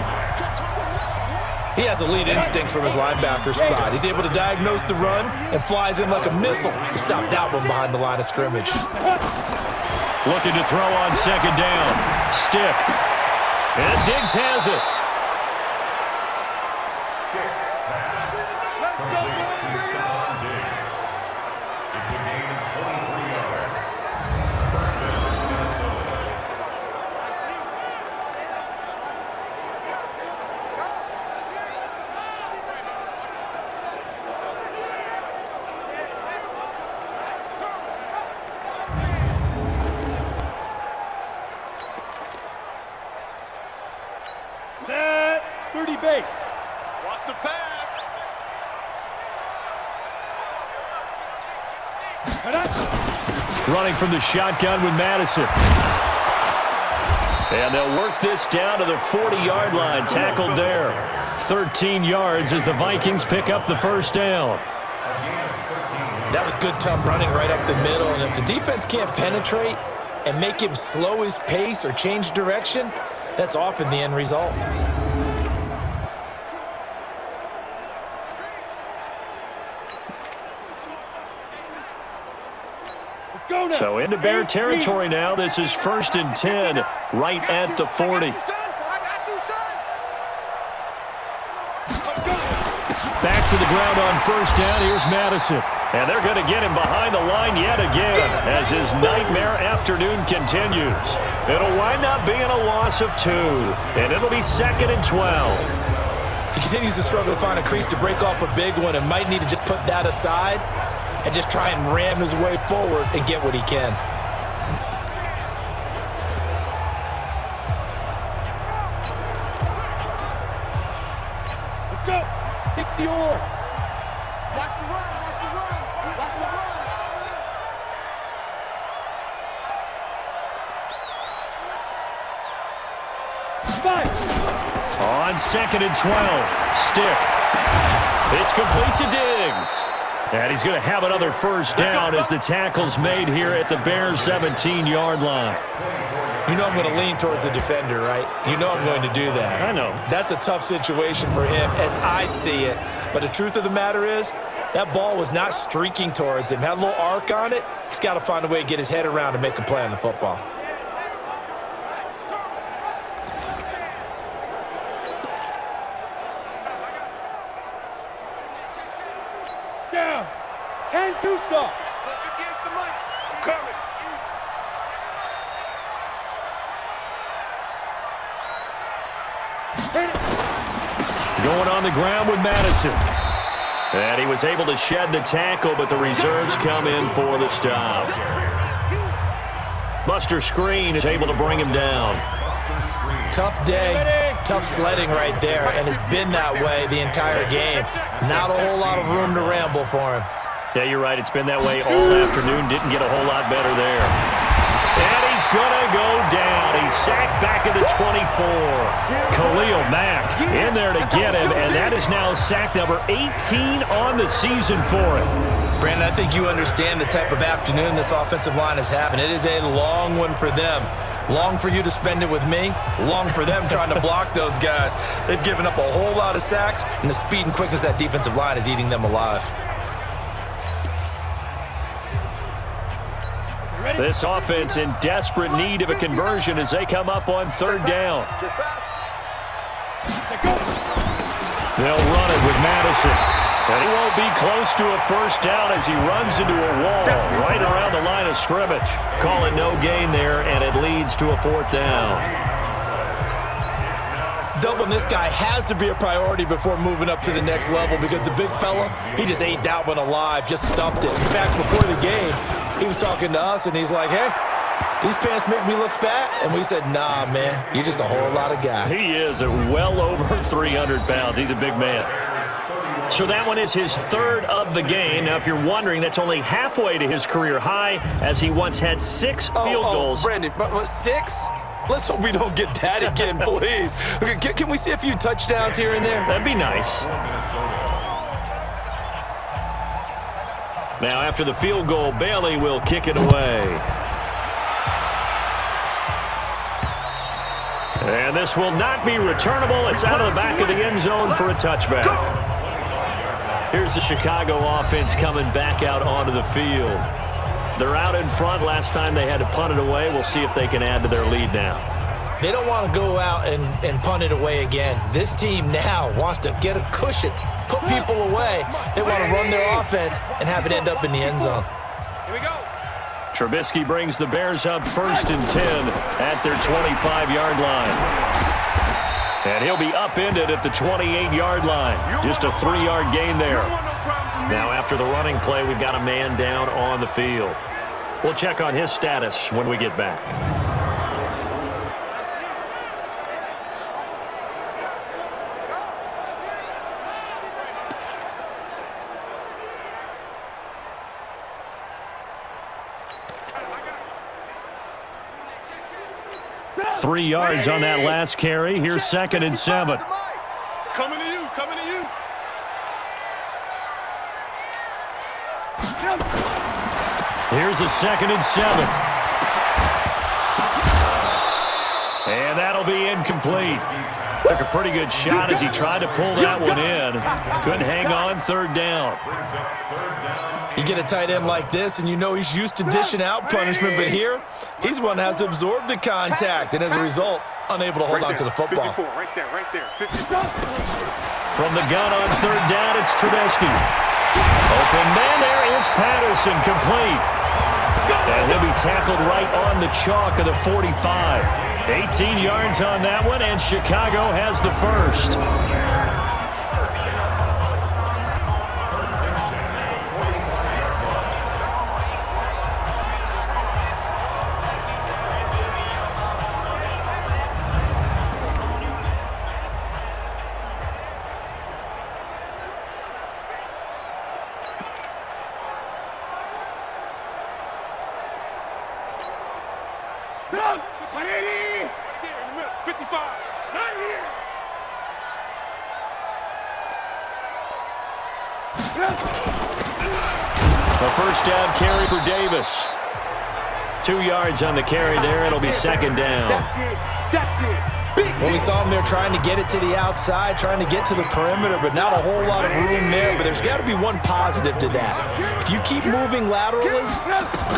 Speaker 3: He has elite instincts from his linebacker spot. He's able to diagnose the run and flies in like a missile to stop that one behind the line of scrimmage.
Speaker 2: Looking to throw on second down. Stick. And Diggs has it.
Speaker 4: Let's go, boys.
Speaker 5: It's a gain of 23 yards. First down, Minnesota.
Speaker 4: Set 30 base. Watch the pass.
Speaker 2: Running from the shotgun with Madison. And they'll work this down to the 40-yard line. Tackled there. 13 yards as the Vikings pick up the first down.
Speaker 3: That was good, tough running right up the middle, and if the defense can't penetrate and make him slow his pace or change direction, that's often the end result.
Speaker 2: So into Bear territory now. This is 1st and 10, right at the 40. Back to the ground on first down. Here's Madison. And they're going to get him behind the line yet again as his nightmare afternoon continues. It'll wind up being a loss of 2, and it'll be 2nd and 12.
Speaker 3: He continues to struggle to find a crease to break off a big one and might need to just put that aside and just try and ram his way forward and get what he can.
Speaker 4: Let's go. 60 or. Watch the run. Watch the run. Watch the run.
Speaker 2: On 2nd and 12, Stick. It's complete to Diggs. And he's going to have another first down as the tackle's made here at the Bears' 17-yard line.
Speaker 3: You know I'm going to lean towards the defender, right? You know I'm going to do that.
Speaker 2: I know.
Speaker 3: That's a tough situation for him as I see it. But the truth of the matter is, that ball was not streaking towards him. Had a little arc on it. He's got to find a way to get his head around and make a play on the football.
Speaker 4: Down. 10 Tucson. Against the mic. Coming.
Speaker 2: Going on the ground with Madison. And he was able to shed the tackle, but the reserves come in for the stop. Buster Screen is able to bring him down.
Speaker 3: Tough day, tough sledding right there, and it's been that way the entire game. Not a whole lot of room to ramble for him.
Speaker 2: Yeah, you're right. It's been that way all afternoon. Didn't get a whole lot better there. And he's going to go down. He's sacked back at the 24. Khalil Mack in there to get him, and that is now sack number 18 on the season for him.
Speaker 3: Brandon, I think you understand the type of afternoon this offensive line is having. It is a long one for them. Long for you to spend it with me. Long for them trying to block those guys. They've given up a whole lot of sacks, and the speed and quickness of that defensive line is eating them alive.
Speaker 2: This offense in desperate need of a conversion as they come up on third down. They'll run it with Madison. And he won't be close to a first down as he runs into a wall right around the line of scrimmage. Call it no gain there, and it leads to a fourth down.
Speaker 3: doubling this guy has to be a priority before moving up to the next level because the big fella, he just ate that one alive, just stuffed it. In fact, before the game, he was talking to us, and he's like, hey, these pants make me look fat. And we said, nah, man, you're just a whole lot of guy.
Speaker 2: He is at well over 300 pounds. He's a big man. So that one is his third of the game. Now, if you're wondering, that's only halfway to his career high, as he once had 6 field goals.
Speaker 3: Brandon, but 6? Let's hope we don't get that again, please. Okay, can we see a few touchdowns here and there?
Speaker 2: That'd be nice. Now, after the field goal, Bailey will kick it away. And this will not be returnable. It's out of the back of the end zone for a touchback. Here's the Chicago offense coming back out onto the field. They're out in front. Last time they had to punt it away. We'll see if they can add to their lead now.
Speaker 3: They don't want to go out and punt it away again. This team now wants to get a cushion, put people away. They want to run their offense and have it end up in the end zone.
Speaker 4: Here we go.
Speaker 2: Trubisky brings the Bears up 1st and 10 at their 25-yard line. And he'll be upended at the 28-yard line. Just a 3-yard gain there. Now, after the running play, we've got a man down on the field. We'll check on his status when we get back. Three yards on that last carry. Here's 2nd and 7.
Speaker 4: Coming to you, coming to you.
Speaker 2: Here's a 2nd and 7. And that'll be incomplete. Took a pretty good shot as he tried to pull that one in. Couldn't hang on, 3rd down.
Speaker 3: You get a tight end like this, and you know he's used to dishing out punishment, but here, he's the one that has to absorb the contact, and as a result, unable to hold on to the football.
Speaker 4: 54, right there, 54.
Speaker 2: From the gun on 3rd down, it's Trubisky. Open man, there is Patterson, complete. And he'll be tackled right on the chalk of the 45. 18 yards on that one, and Chicago has the first. A first down carry for Davis. 2 yards on the carry there. It'll be 2nd down.
Speaker 3: Well, we saw him there trying to get it to the outside, trying to get to the perimeter, but not a whole lot of room there. But there's got to be one positive to that. If you keep moving laterally,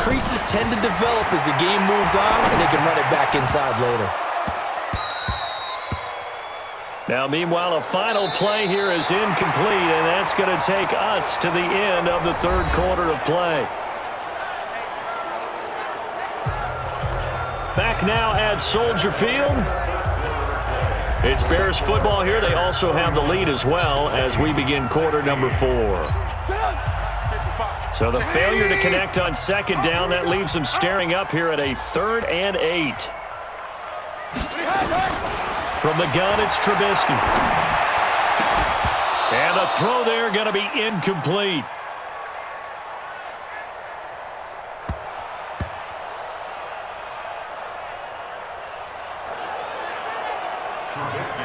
Speaker 3: creases tend to develop as the game moves on, and they can run it back inside later.
Speaker 2: Now, meanwhile, a final play here is incomplete, and that's going to take us to the end of the 3rd quarter of play. Back now at Soldier Field. It's Bears football here. They also have the lead as well as we begin quarter number 4. So the failure to connect on 2nd down, that leaves them staring up here at a 3rd and 8. From the gun, it's Trubisky. And the throw there going to be incomplete.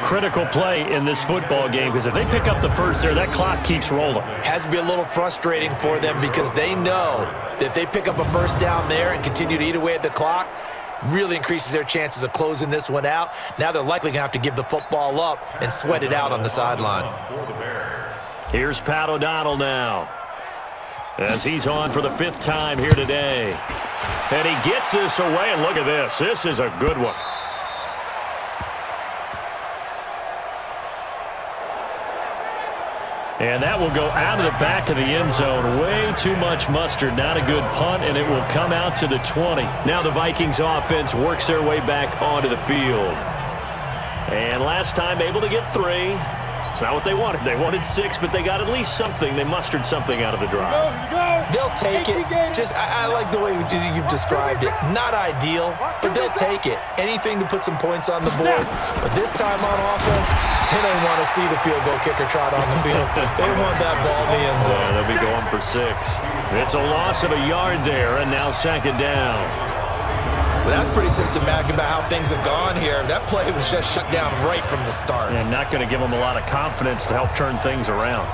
Speaker 2: Critical play in this football game, because if they pick up the first there, that clock keeps rolling.
Speaker 3: Has to be a little frustrating for them because they know that if they pick up a first down there and continue to eat away at the clock, really increases their chances of closing this one out. Now they're likely going to have to give the football up and sweat it out on the sideline.
Speaker 2: Here's Pat O'Donnell now, as he's on for the 5th time here today. And he gets this away, and look at this. This is a good one. And that will go out of the back of the end zone. Way too much mustard. Not a good punt, and it will come out to the 20. Now the Vikings offense works their way back onto the field. And last time able to get 3. It's not what they wanted. They wanted 6, but they got at least something. They mustered something out of the drive.
Speaker 3: They'll take it. I like the way you've described it. Not ideal, but they'll take it. Anything to put some points on the board. But this time on offense, they don't want to see the field goal kicker trot on the field. They want that ball in the end zone.
Speaker 2: Yeah, they'll be going for 6. It's a loss of a yard there, and now 2nd down.
Speaker 3: That's pretty symptomatic about how things have gone here. That play was just shut down right from the start.
Speaker 2: And not going to give them a lot of confidence to help turn things around.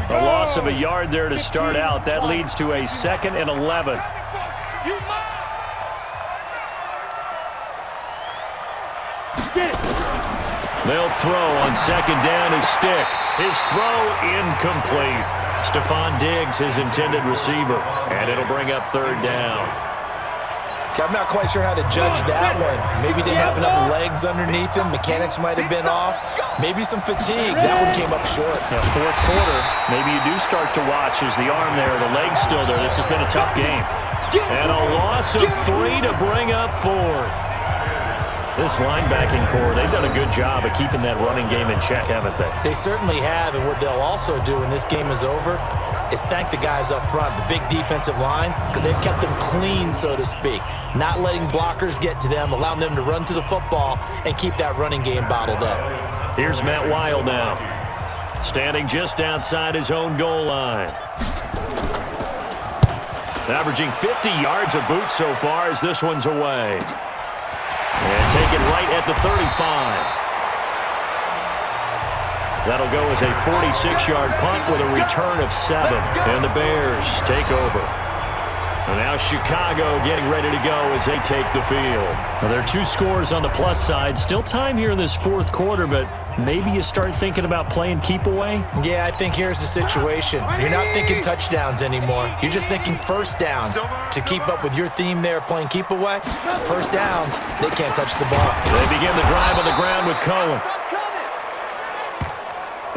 Speaker 2: A loss of a yard there to start out. That leads to a 2nd and 11. They'll throw on 2nd down his stick. His throw incomplete. Stephon Diggs, his intended receiver. And it'll bring up 3rd down.
Speaker 3: I'm not quite sure how to judge that one. Maybe didn't have enough legs underneath him. Mechanics might have been off. Maybe some fatigue. That one came up short.
Speaker 2: Yeah, 4th quarter, maybe you do start to watch as the arm there, the leg's still there. This has been a tough game. And a loss of 3 to bring up 4th. This linebacking core, they've done a good job of keeping that running game in check, haven't they?
Speaker 3: They certainly have, and what they'll also do when this game is over is thank the guys up front, the big defensive line, because they've kept them clean, so to speak. Not letting blockers get to them, allowing them to run to the football and keep that running game bottled up.
Speaker 2: Here's Matt Weil now, standing just outside his own goal line. Averaging 50 yards a boot so far as this one's away. And taken right at the 35. That'll go as a 46-yard punt with a return of 7. And the Bears take over. And now Chicago getting ready to go as they take the field. Well, there are 2 scores on the plus side. Still time here in this 4th quarter, but maybe you start thinking about playing keep away?
Speaker 3: Yeah, I think here's the situation. You're not thinking touchdowns anymore. You're just thinking 1st downs. To keep up with your theme there, playing keep away, 1st downs, they can't touch the ball.
Speaker 2: They begin the drive on the ground with Cohen.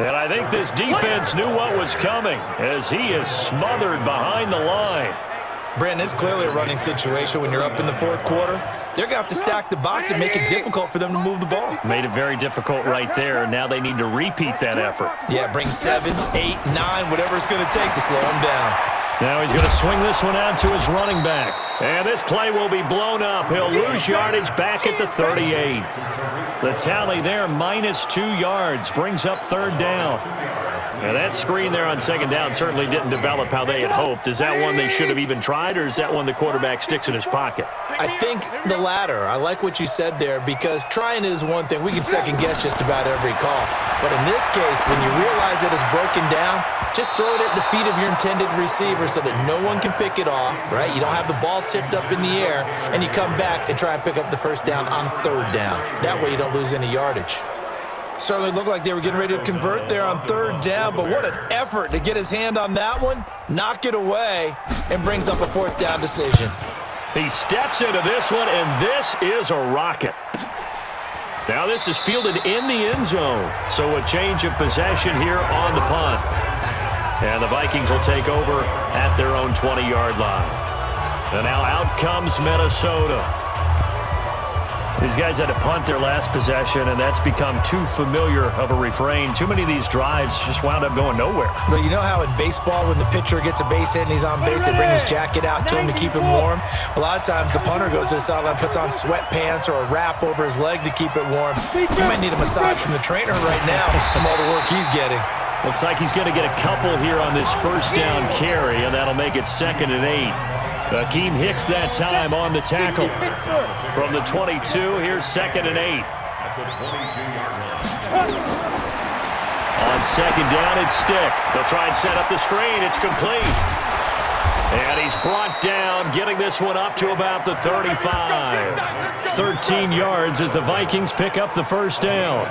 Speaker 2: And I think this defense knew what was coming as he is smothered behind the line.
Speaker 3: Brandon, it's clearly a running situation when you're up in the 4th quarter. They're going to have to stack the box and make it difficult for them to move the ball.
Speaker 2: Made it very difficult right there. Now they need to repeat that effort.
Speaker 3: Yeah, bring 7, 8, 9, whatever it's going to take to slow them down.
Speaker 2: Now he's going to swing this one out to his running back. And this play will be blown up. He'll lose yardage back at the 38. The tally there, -2 yards, brings up 3rd down. Now that screen there on 2nd down certainly didn't develop how they had hoped. Is that one they should have even tried, or is that one the quarterback sticks in his pocket?
Speaker 3: I think the latter. I like what you said there, because trying it is one thing. We can second-guess just about every call. But in this case, when you realize that it's broken down, just throw it at the feet of your intended receiver so that no one can pick it off, right? You don't have the ball tipped up in the air, and you come back and try and pick up the 1st down on 3rd down. That way you don't lose any yardage. Certainly looked like they were getting ready to convert there on 3rd down, but what an effort to get his hand on that one, knock it away, and brings up a 4th down decision.
Speaker 2: He steps into this one, and this is a rocket. Now this is fielded in the end zone, so a change of possession here on the punt. And the Vikings will take over at their own 20-yard line. And now out comes Minnesota. These guys had to punt their last possession, and that's become too familiar of a refrain. Too many of these drives just wound up going nowhere.
Speaker 3: But you know how in baseball, when the pitcher gets a base hit and he's on base, they bring his jacket out to him to keep him warm? A lot of times the punter goes to the sideline, puts on sweatpants or a wrap over his leg to keep it warm. You might need a massage from the trainer right now from all the work he's getting.
Speaker 2: Looks like he's going to get a couple here on this 1st down carry, and that'll make it 2nd and 8. Akeem Hicks that time on the tackle. From the 22, here's 2nd and 8. On 2nd down, it's Stick. They'll try and set up the screen. It's complete. And he's brought down, getting this one up to about the 35. 13 yards as the Vikings pick up the 1st down.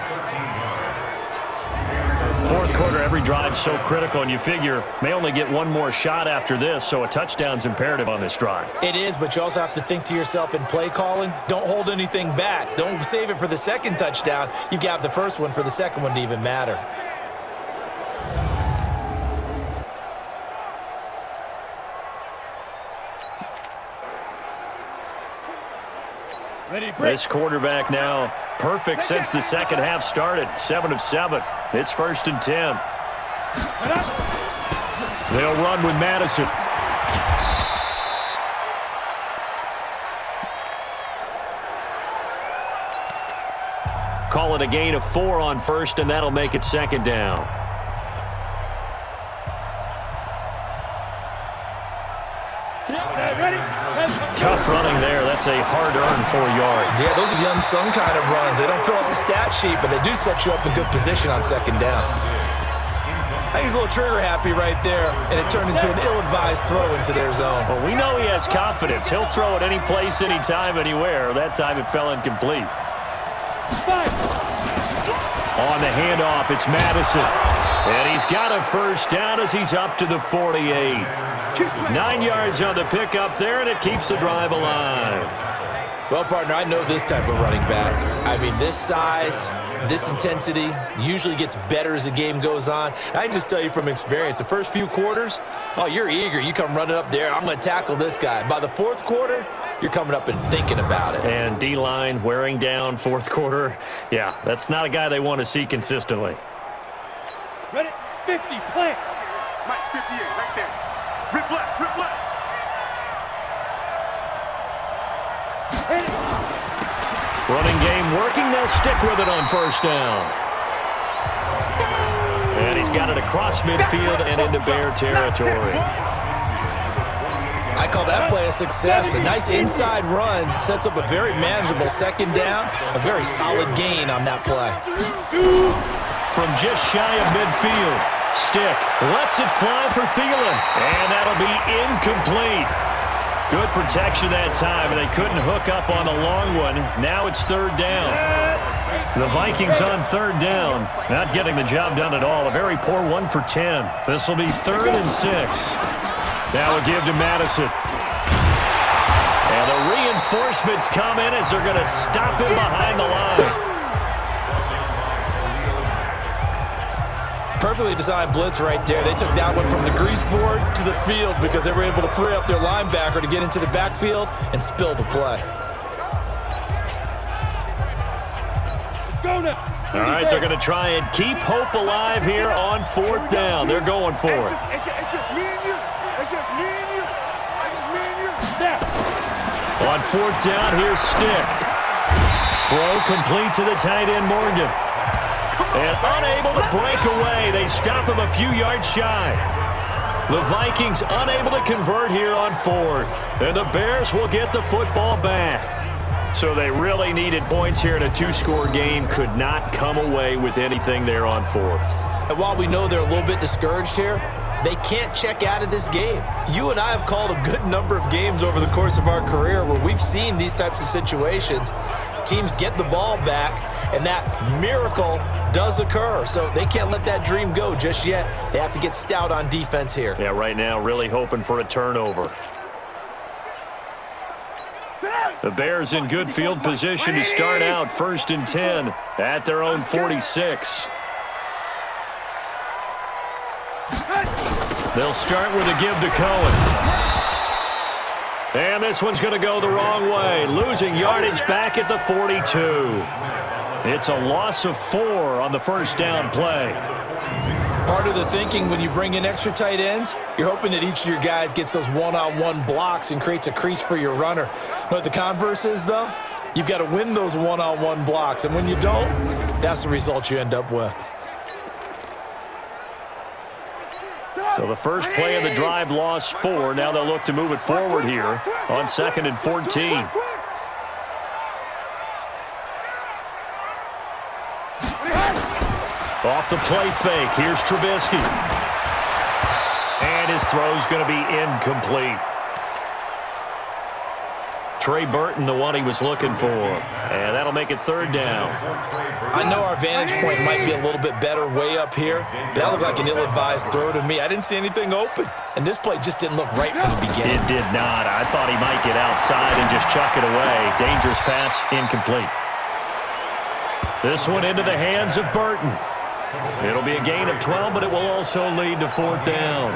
Speaker 2: 4th quarter, every drive's so critical, and you figure may only get one more shot after this, so a touchdown's imperative on this drive.
Speaker 3: It is, but you also have to think to yourself in play calling, don't hold anything back. Don't save it for the 2nd touchdown. You've got the 1st one for the 2nd one to even matter.
Speaker 2: This quarterback now perfect since the second half started. 7 of 7. It's 1st and 10. They'll run with Madison. Call it a gain of 4 on 1st, and that'll make it 2nd down. Tough running there. That's a hard-earned 4 yards.
Speaker 3: Yeah, those are the unsung kind of runs. They don't fill up the stat sheet, but they do set you up in good position on 2nd down. I think he's a little trigger happy right there, and it turned into an ill-advised throw into their zone.
Speaker 2: Well, we know he has confidence. He'll throw it any place, anytime, anywhere. That time it fell incomplete. On the handoff, it's Madison. And he's got a 1st down as he's up to the 48. 9 yards on the pickup there, and it keeps the drive alive.
Speaker 3: Well, partner, I know this type of running back. I mean, this size, this intensity usually gets better as the game goes on. I can just tell you from experience, the first few quarters, oh, you're eager. You come running up there, I'm going to tackle this guy. By the 4th quarter, you're coming up and thinking about it.
Speaker 2: And D-line wearing down 4th quarter. Yeah, that's not a guy they want to see consistently.
Speaker 4: Ready? 50, plant. Mike, 58, right there. Rip left, rip left.
Speaker 2: Running game working. They'll stick with it on 1st down. And he's got it across midfield and into Bear territory.
Speaker 3: I call that play a success. A nice inside run sets up a very manageable 2nd down. A very solid gain on that play.
Speaker 2: From just shy of midfield, Stick lets it fly for Thielen. And that'll be incomplete. Good protection that time, and they couldn't hook up on the long one. Now it's 3rd down. The Vikings on 3rd down, not getting the job done at all. A very poor 1 for 10. This will be 3rd and 6. Now a give to Madison. And the reinforcements come in as they're going to stop him behind the line.
Speaker 3: Perfectly designed blitz right there. They took that one from the grease board to the field because they were able to free up their linebacker to get into the backfield and spill the play.
Speaker 2: All right, they're going to try and keep hope alive here on 4th down. They're going for it.
Speaker 4: It's just me and you. It's just me and you. It's just me and you.
Speaker 2: On 4th down, here's Stick. Throw complete to the tight end, Morgan. And unable to break away. They stop him a few yards shy. The Vikings unable to convert here on 4th. And the Bears will get the football back. So they really needed points here in a 2-score game. Could not come away with anything there on 4th.
Speaker 3: And while we know they're a little bit discouraged here, they can't check out of this game. You and I have called a good number of games over the course of our career where we've seen these types of situations. Teams get the ball back, and that miracle does occur. So they can't let that dream go just yet. They have to get stout on defense here.
Speaker 2: Yeah, right now really hoping for a turnover. The Bears in good field position to start out 1st and 10 at their own 46. They'll start with a give to Cohen. And this one's going to go the wrong way, losing yardage back at the 42. It's a loss of 4 on the 1st down play.
Speaker 3: Part of the thinking when you bring in extra tight ends, you're hoping that each of your guys gets those one-on-one blocks and creates a crease for your runner. You know what the converse is, though? You've got to win those one-on-one blocks, and when you don't, that's the result you end up with.
Speaker 2: So the first play of the drive lost 4. Now they'll look to move it forward here on 2nd and 14. Off the play fake, here's Trubisky. And his throw's going to be incomplete. Trey Burton, the one he was looking for. And that'll make it 3rd down.
Speaker 3: I know our vantage point might be a little bit better way up here, but that looked like an ill-advised throw to me. I didn't see anything open, and this play just didn't look right from the beginning.
Speaker 2: It did not. I thought he might get outside and just chuck it away. Dangerous pass, incomplete. This one into the hands of Burton. It'll be a gain of 12, but it will also lead to 4th down.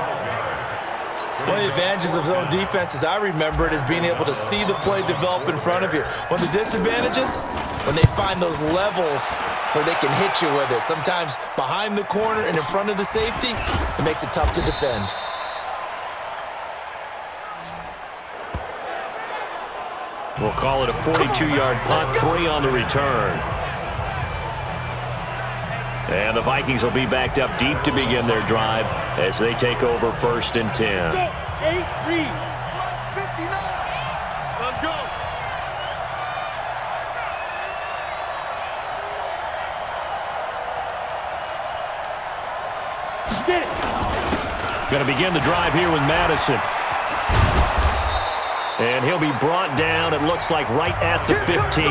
Speaker 3: One of the advantages of zone defense, as I remember it, is being able to see the play develop in front of you. One of the disadvantages, when they find those levels where they can hit you with it, sometimes behind the corner and in front of the safety, it makes it tough to defend.
Speaker 2: We'll call it a 42-yard punt, 3 on the return. And the Vikings will be backed up deep to begin their drive as they take over 1st and 10.
Speaker 4: 8-3. Let's go. Get it.
Speaker 2: Going to begin the drive here with Madison. And he'll be brought down, it looks like, right at the 15.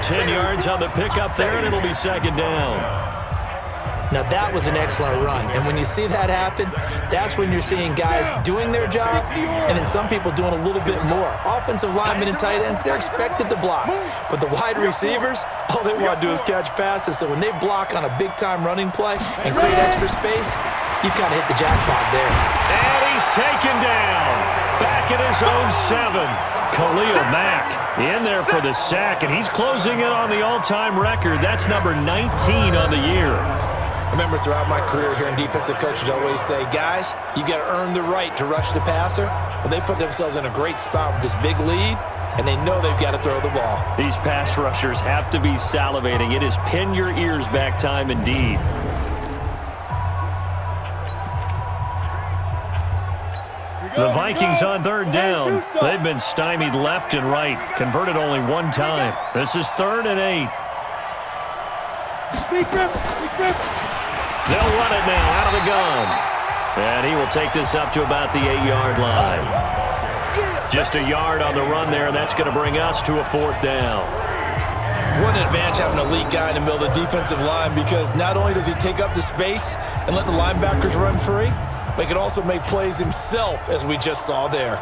Speaker 2: 10 yards on the pickup there, and it'll be 2nd down.
Speaker 3: Now that was an excellent run, and when you see that happen, that's when you're seeing guys doing their job and then some people doing a little bit more. Offensive linemen and tight ends, they're expected to block, but the wide receivers, all they want to do is catch passes. So when they block on a big-time running play and create extra space, you've kind of hit the jackpot there.
Speaker 2: And he's taken down, back at his own 7. Khalil Mack in there for the sack, and he's closing in on the all-time record. That's number 19 on the year.
Speaker 3: I remember throughout my career hearing defensive coaches always say, guys, you got to earn the right to rush the passer. Well, they put themselves in a great spot with this big lead, and they know they've got to throw the ball.
Speaker 2: These pass rushers have to be salivating. It is pin your ears back time indeed. The Vikings on 3rd down. They've been stymied left and right. Converted only 1 time. This is 3rd and 8.
Speaker 4: Big grip. Big grip.
Speaker 2: They'll run it now out of the gun. And he will take this up to about the 8-yard line. Just a yard on the run there, and that's going to bring us to a 4th down.
Speaker 3: What an advantage having an elite guy in the middle of the defensive line, because not only does he take up the space and let the linebackers run free, but he can also make plays himself, as we just saw there.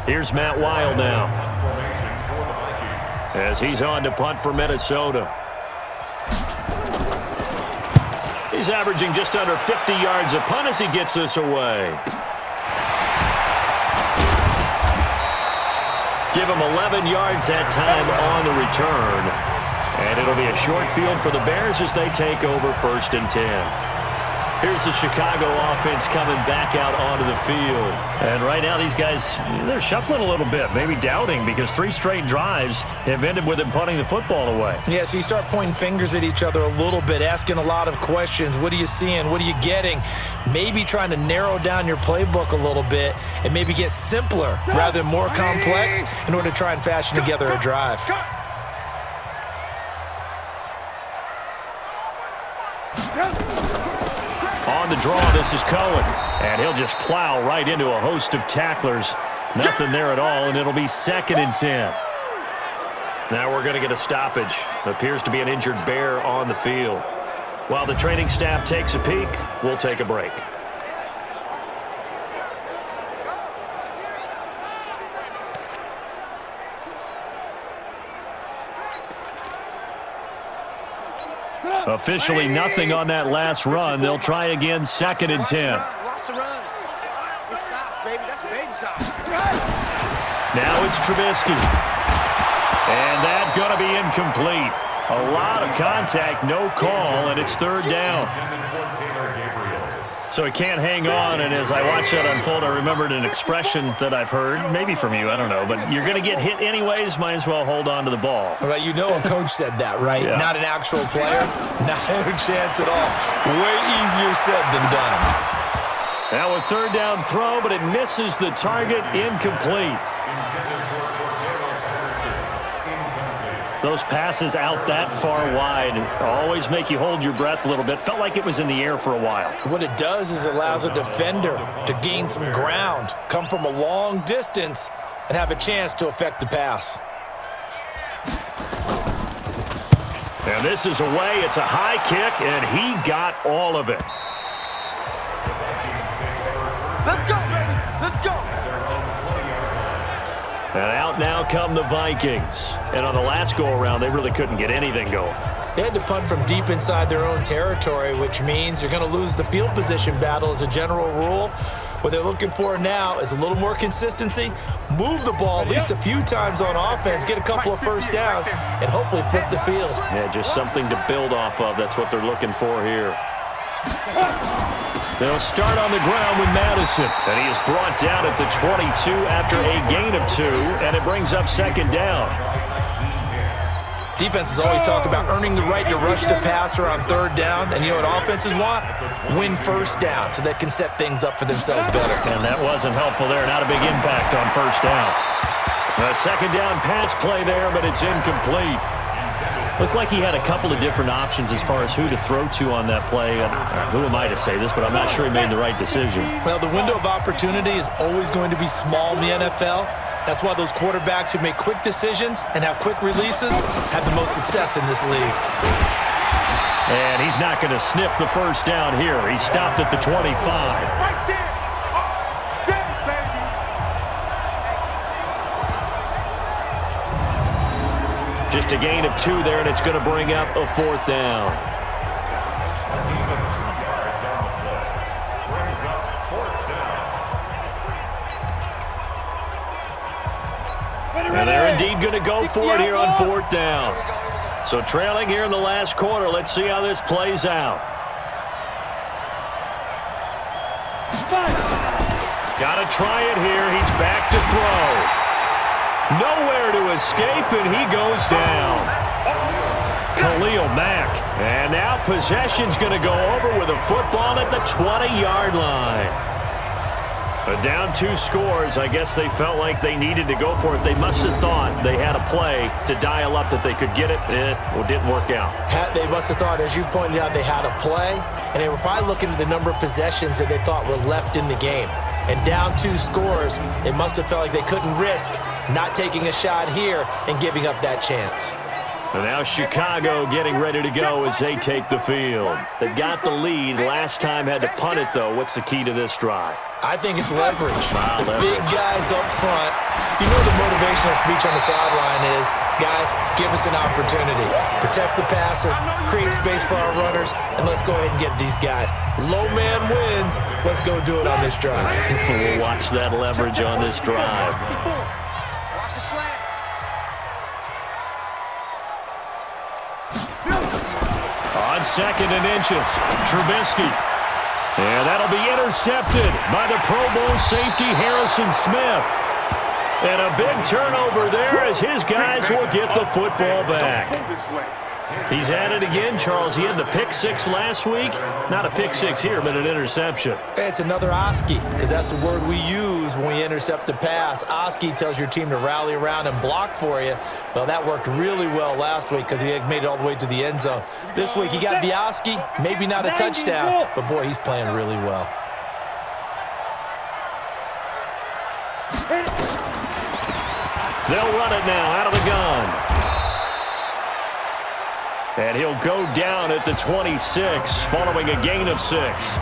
Speaker 2: Here's Matt Wild now, as he's on to punt for Minnesota. He's averaging just under 50 yards a punt as he gets this away. Give him 11 yards that time on the return. And it'll be a short field for the Bears as they take over 1st and 10. Here's the Chicago offense coming back out onto the field. And right now these guys, they're shuffling a little bit, maybe doubting, because 3 straight drives have ended with them punting the football away.
Speaker 3: Yeah, so you start pointing fingers at each other a little bit, asking a lot of questions. What are you seeing? What are you getting? Maybe trying to narrow down your playbook a little bit and maybe get simpler rather than more complex in order to try and fashion together a drive.
Speaker 2: On the draw, this is Cohen. And he'll just plow right into a host of tacklers. Nothing there at all, and it'll be 2nd and 10. Now we're going to get a stoppage. Appears to be an injured Bear on the field. While the training staff takes a peek, we'll take a break. Officially nothing on that last run. They'll try again, 2nd and 10.
Speaker 4: Lots of runs. Good shot, baby. That's a baby shot.
Speaker 2: Now it's Trubisky. And that's going to be incomplete. A lot of contact, no call, and it's 3rd down. So he can't hang on, and as I watch that unfold, I remembered an expression that I've heard, maybe from you, I don't know, but you're going to get hit anyways, might as well hold on to the ball.
Speaker 3: Right, you know a coach said that, right?
Speaker 2: Yeah.
Speaker 3: Not an actual player. Not a chance at all. Way easier said than done.
Speaker 2: Now a 3rd down throw, but it misses the target, incomplete. Those passes out that far wide always make you hold your breath a little bit. Felt like it was in the air for a while.
Speaker 3: What it does is it allows a defender to gain some ground, come from a long distance, and have a chance to affect the pass.
Speaker 2: And this is away. It's a high kick, and he got all of it.
Speaker 4: Let's go, baby. Let's go.
Speaker 2: And out now come the Vikings. And on the last go-around, they really couldn't get anything going.
Speaker 3: They had to punt from deep inside their own territory, which means you're going to lose the field position battle as a general rule. What they're looking for now is a little more consistency, move the ball at least a few times on offense, get a couple of first downs, and hopefully flip the field.
Speaker 2: Yeah, just something to build off of. That's what they're looking for here. They'll start on the ground with Madison, and he is brought down at the 22 after a gain of 2, and it brings up second down.
Speaker 3: Defenses always talk about earning the right to rush the passer on third down, and you know what offenses want? Win first down so they can set things up for themselves better.
Speaker 2: And that wasn't helpful there. Not a big impact on first down. A second down pass play there, but it's incomplete. Looked like he had a couple of different options as far as who to throw to on that play. Who am I to say this, but I'm not sure he made the right decision.
Speaker 3: Well, the window of opportunity is always going to be small in the NFL. That's why those quarterbacks who make quick decisions and have quick releases have the most success in this league.
Speaker 2: And he's not going to sniff the first down here. He stopped at the 25.
Speaker 4: Right there. Damn, baby.
Speaker 2: Just a gain of 2 there, and it's going to bring up a fourth down. And they're indeed going to go for it here on fourth down. So trailing here in the last quarter. Let's see how this plays out. Got to try it here. He's back to throw. Nowhere to escape, and he goes down. Khalil Mack. And now possession's going to go over with a football at the 20-yard line. But down 2 scores, I guess they felt like they needed to go for it. They must have thought they had a play to dial up that they could get it. It didn't work out.
Speaker 3: They must have thought, as you pointed out, they had a play, and they were probably looking at the number of possessions that they thought were left in the game. And down 2 scores, it must have felt like they couldn't risk not taking a shot here and giving up that chance.
Speaker 2: And now Chicago getting ready to go as they take the field. They've got the lead. Last time had to punt it, though. What's the key to this drive?
Speaker 3: I think it's leverage.
Speaker 2: Wow,
Speaker 3: the
Speaker 2: leverage.
Speaker 3: big guys up front. You know the motivational speech on the sideline is, guys, give us an opportunity. Protect the passer, create space for our runners, and let's go ahead and get these guys. Low man wins. Let's go do it on this drive.
Speaker 2: We'll watch that leverage on this drive.
Speaker 4: Watch the slant.
Speaker 2: On second and inches, Trubisky. And that'll be intercepted by the Pro Bowl safety Harrison Smith. And a big turnover there as his guys will get the football back. He's at it again, Charles. He had the pick 6 last week. Not a pick 6 here, but an interception.
Speaker 3: It's another Oski, because that's the word we use when we intercept a pass. Oski tells your team to rally around and block for you. Well, that worked really well last week because he had made it all the way to the end zone. This week, he got the Oski, maybe not a touchdown, but boy, he's playing really well.
Speaker 2: They'll run it now out of the gun. And he'll go down at the 26 following a gain of 6.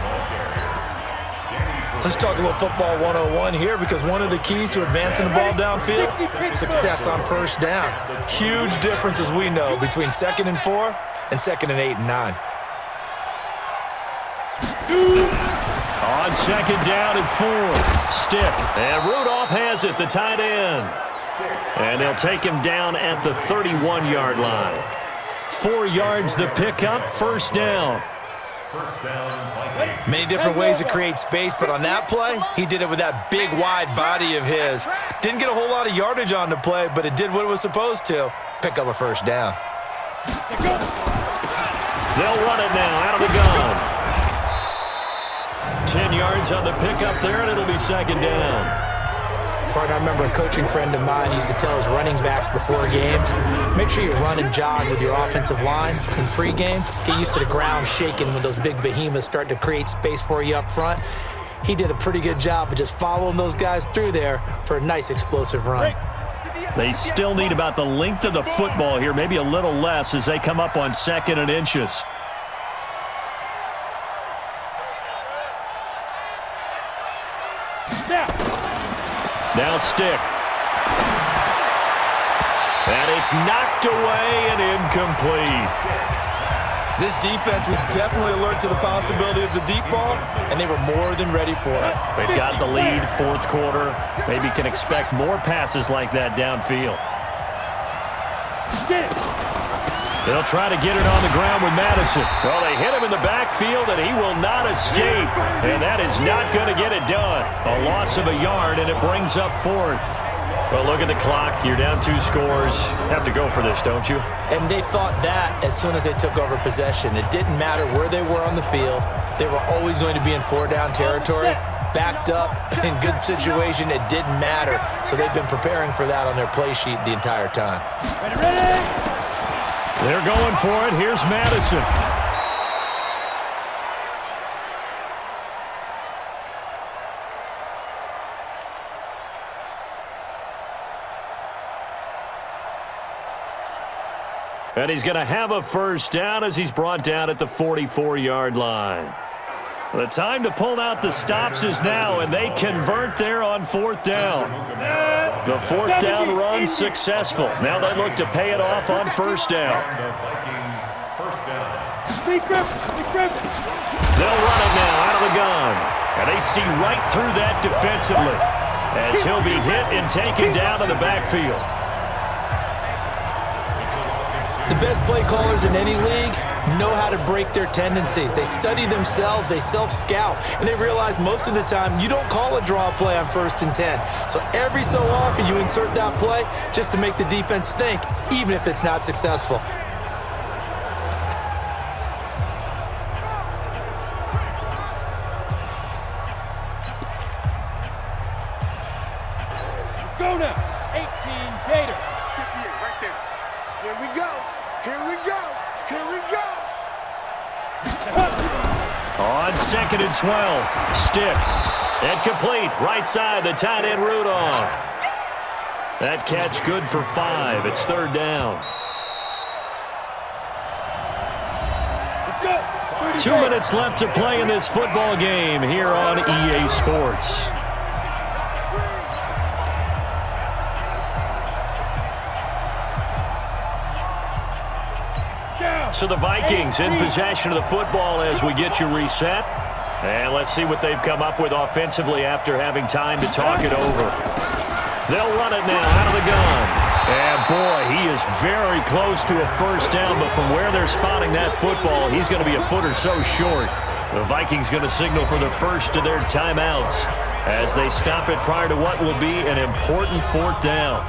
Speaker 3: Let's talk a little football 101 here, because one of the keys to advancing the ball downfield, success on first down. Huge difference, as we know, between 2nd and 4 and 2nd and 8 and 9.
Speaker 2: On second down and 4, Stick. And Rudolph has it, the tight end. And they'll take him down at the 31-yard line. 4 yards the pickup, first down.
Speaker 3: Many different ways to create space, but on that play, he did it with that big, wide body of his. Didn't get a whole lot of yardage on the play, but it did what it was supposed to, pick up a first down.
Speaker 2: They'll run it now out of the gun. 10 yards on the pickup there, and it'll be second down.
Speaker 3: Partner, I remember a coaching friend of mine used to tell his running backs before games, make sure you run and jog with your offensive line in pregame. Get used to the ground shaking when those big behemoths start to create space for you up front. He did a pretty good job of just following those guys through there for a nice explosive run.
Speaker 2: They still need about the length of the football here, maybe a little less as they come up on 2nd and inches. now stick. And it's knocked away and incomplete.
Speaker 3: This defense was definitely alert to the possibility of the deep ball, and they were more than ready for it.
Speaker 2: They've got the lead, fourth quarter. Maybe can expect more passes like that downfield. They'll try to get it on the ground with Madison. Well, they hit him in the backfield, and he will not escape. And that is not going to get it done. A loss of a yard, and it brings up fourth. Well, look at the clock. You're down 2 scores. Have to go for this, don't you?
Speaker 3: And they thought that as soon as they took over possession. It didn't matter where they were on the field. They were always going to be in 4-down territory. Backed up, in good situation, it didn't matter. So they've been preparing for that on their play sheet the entire time.
Speaker 4: Ready?
Speaker 2: They're going for it. Here's Madison. And he's going to have a first down as he's brought down at the 44-yard line. The time to pull out the stops is now, and they convert there on 4th down. The 4th down run successful. Now they look to pay it off on 1st down. They'll run it now out of the gun. And they see right through that defensively as he'll be hit and taken down in the backfield.
Speaker 3: The best play callers in any league know how to break their tendencies. They study themselves, they self-scout, and they realize most of the time you don't call a draw play on 1st and 10. So every so often you insert that play just to make the defense think, even if it's not successful.
Speaker 4: Let's go now. 18 Gator. 58 right there. Here we go. Here we go. Here we go.
Speaker 2: On 2nd and 12, stick. And complete. Right side, the tight end Rudolph. That catch good for 5. It's 3rd down.
Speaker 4: Let's go.
Speaker 2: 2 minutes left to play in this football game here on EA Sports. So the Vikings in possession of the football as we get you reset. And let's see what they've come up with offensively after having time to talk it over. They'll run it now out of the gun. And boy, he is very close to a first down, but from where they're spotting that football, he's going to be a foot or so short. The Vikings going to signal for the first of their timeouts as they stop it prior to what will be an important 4th down.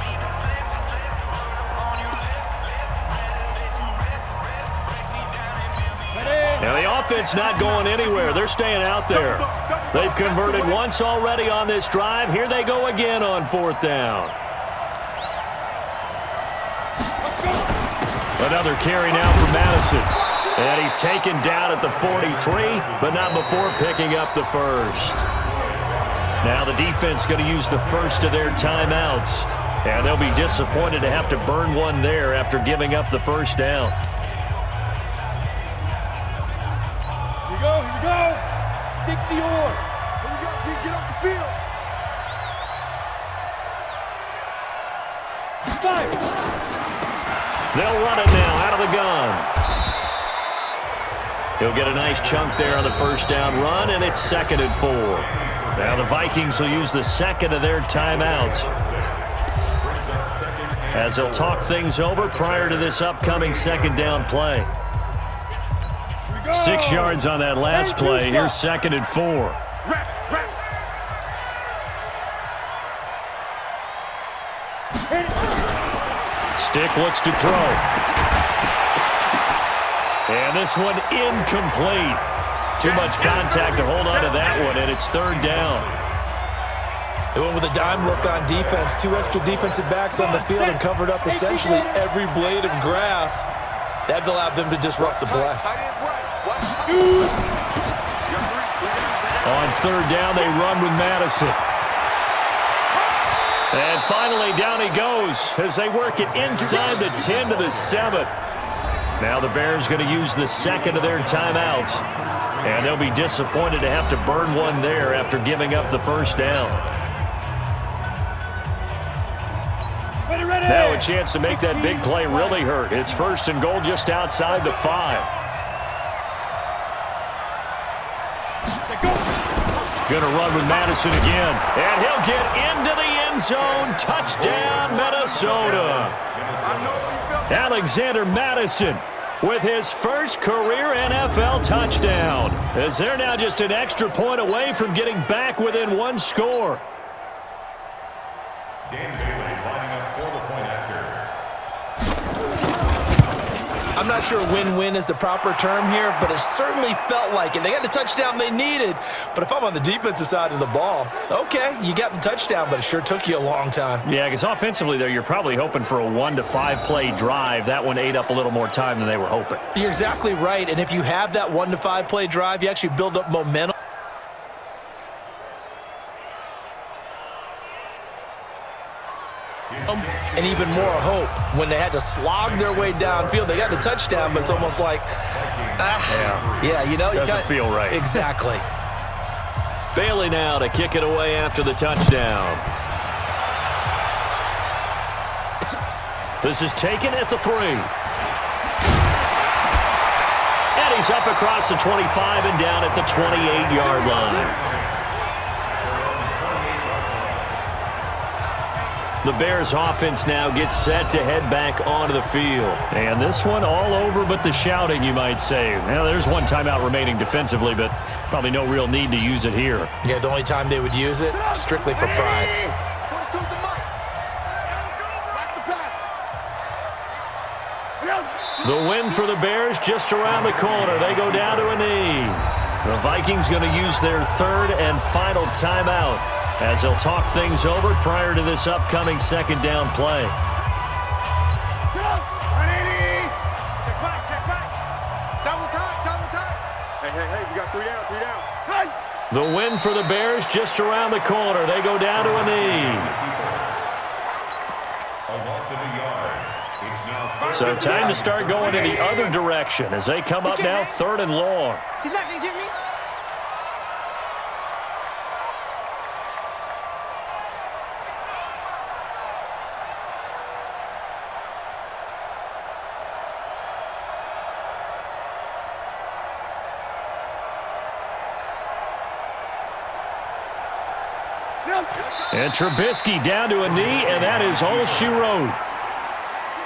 Speaker 2: Now, the offense not going anywhere. They're staying out there. They've converted once already on this drive. Here they go again on 4th down. Another carry now for Madison. And he's taken down at the 43, but not before picking up the first. Now the defense going to use the first of their timeouts. And they'll be disappointed to have to burn one there after giving up the first down.
Speaker 4: Here we go. 60 or. Here we go, T. Get off the field. Fire.
Speaker 2: They'll run it now out of the gun. He'll get a nice chunk there on the first down run, and it's 2nd and 4. Now the Vikings will use the second of their timeouts as they'll talk things over prior to this upcoming 2nd down play. 6 yards on that last play. Here's 2nd and 4. Stick looks to throw. And this one incomplete. Too much contact to hold on to that one, and it's 3rd down.
Speaker 3: They went with a dime look on defense. 2 extra defensive backs on the field and covered up essentially every blade of grass. That allowed them to disrupt the play.
Speaker 2: On 3rd down, they run with Madison. And finally, down he goes as they work it inside the 10 to the 7. Now the Bears going to use the second of their timeouts. And they'll be disappointed to have to burn one there after giving up the first down. Now a chance to make that big play really hurt. It's 1st and goal just outside the 5. Going to run with Madison again. And he'll get into the end zone. Touchdown, Minnesota. Alexander Madison with his first career NFL touchdown, as they're now just an extra point away from getting back within 1 score.
Speaker 5: Dan Bailey lining up for the point after.
Speaker 3: I'm not sure win-win is the proper term here, but it certainly felt like it. They got the touchdown they needed, but if I'm on the defensive side of the ball, okay, you got the touchdown, but it sure took you a long time.
Speaker 2: Yeah, because offensively there, you're probably hoping for a 1 to 5 play drive. That one ate up a little more time than they were hoping.
Speaker 3: You're exactly right, and if you have that 1 to 5 play drive, you actually build up momentum. And even more hope when they had to slog their way downfield. They got the touchdown, but it's almost like, yeah, you know.
Speaker 2: Doesn't feel right.
Speaker 3: Exactly.
Speaker 2: Bailey now to kick it away after the touchdown. This is taken at the 3. And he's up across the 25 and down at the 28-yard line. The Bears offense now gets set to head back onto the field. And this one all over but the shouting, you might say. Well, there's one timeout remaining defensively, but probably no real need to use it here.
Speaker 3: Yeah, the only time they would use it, strictly for pride.
Speaker 2: The win for the Bears just around the corner. They go down to a knee. The Vikings going to use their 3rd and final timeout, as they'll talk things over prior to this upcoming 2nd down play.
Speaker 4: Check back. Double time. Hey, we got 3 down. Hey!
Speaker 2: The win for the Bears just around the corner. They go down to a knee.
Speaker 5: A loss of a yard. It's now
Speaker 2: So time to start going in the other direction as they come up now 3rd and long.
Speaker 4: He's not going to get me.
Speaker 2: And Trubisky down to a knee, and that is all she wrote.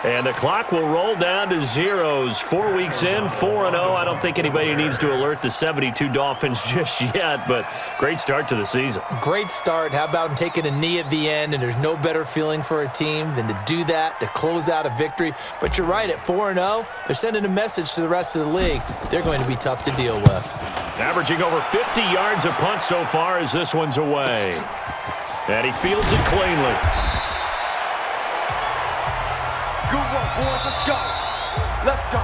Speaker 2: And the clock will roll down to zeros. 4 weeks in, 4-0. I don't think anybody needs to alert the 72 Dolphins just yet, but great start to the season.
Speaker 3: Great start. How about him taking a knee at the end? And there's no better feeling for a team than to do that, to close out a victory. But you're right, at 4-0, they're sending a message to the rest of the league. They're going to be tough to deal with.
Speaker 2: Averaging over 50 yards a punt so far as this one's away. And he fields it cleanly.
Speaker 4: Good work, boys. Let's go.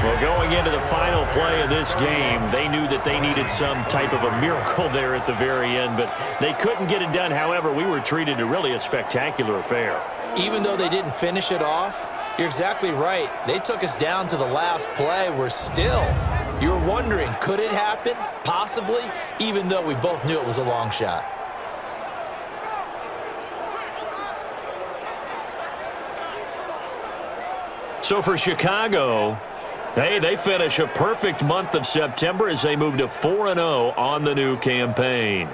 Speaker 2: Well, going into the final play of this game, they knew that they needed some type of a miracle there at the very end, but they couldn't get it done. However, we were treated to really a spectacular affair.
Speaker 3: Even though they didn't finish it off, you're exactly right. They took us down to the last play. We're still, you were wondering, could it happen? Possibly, even though we both knew it was a long shot.
Speaker 2: So for Chicago, hey, they finish a perfect month of September as they move to 4-0 on the new campaign.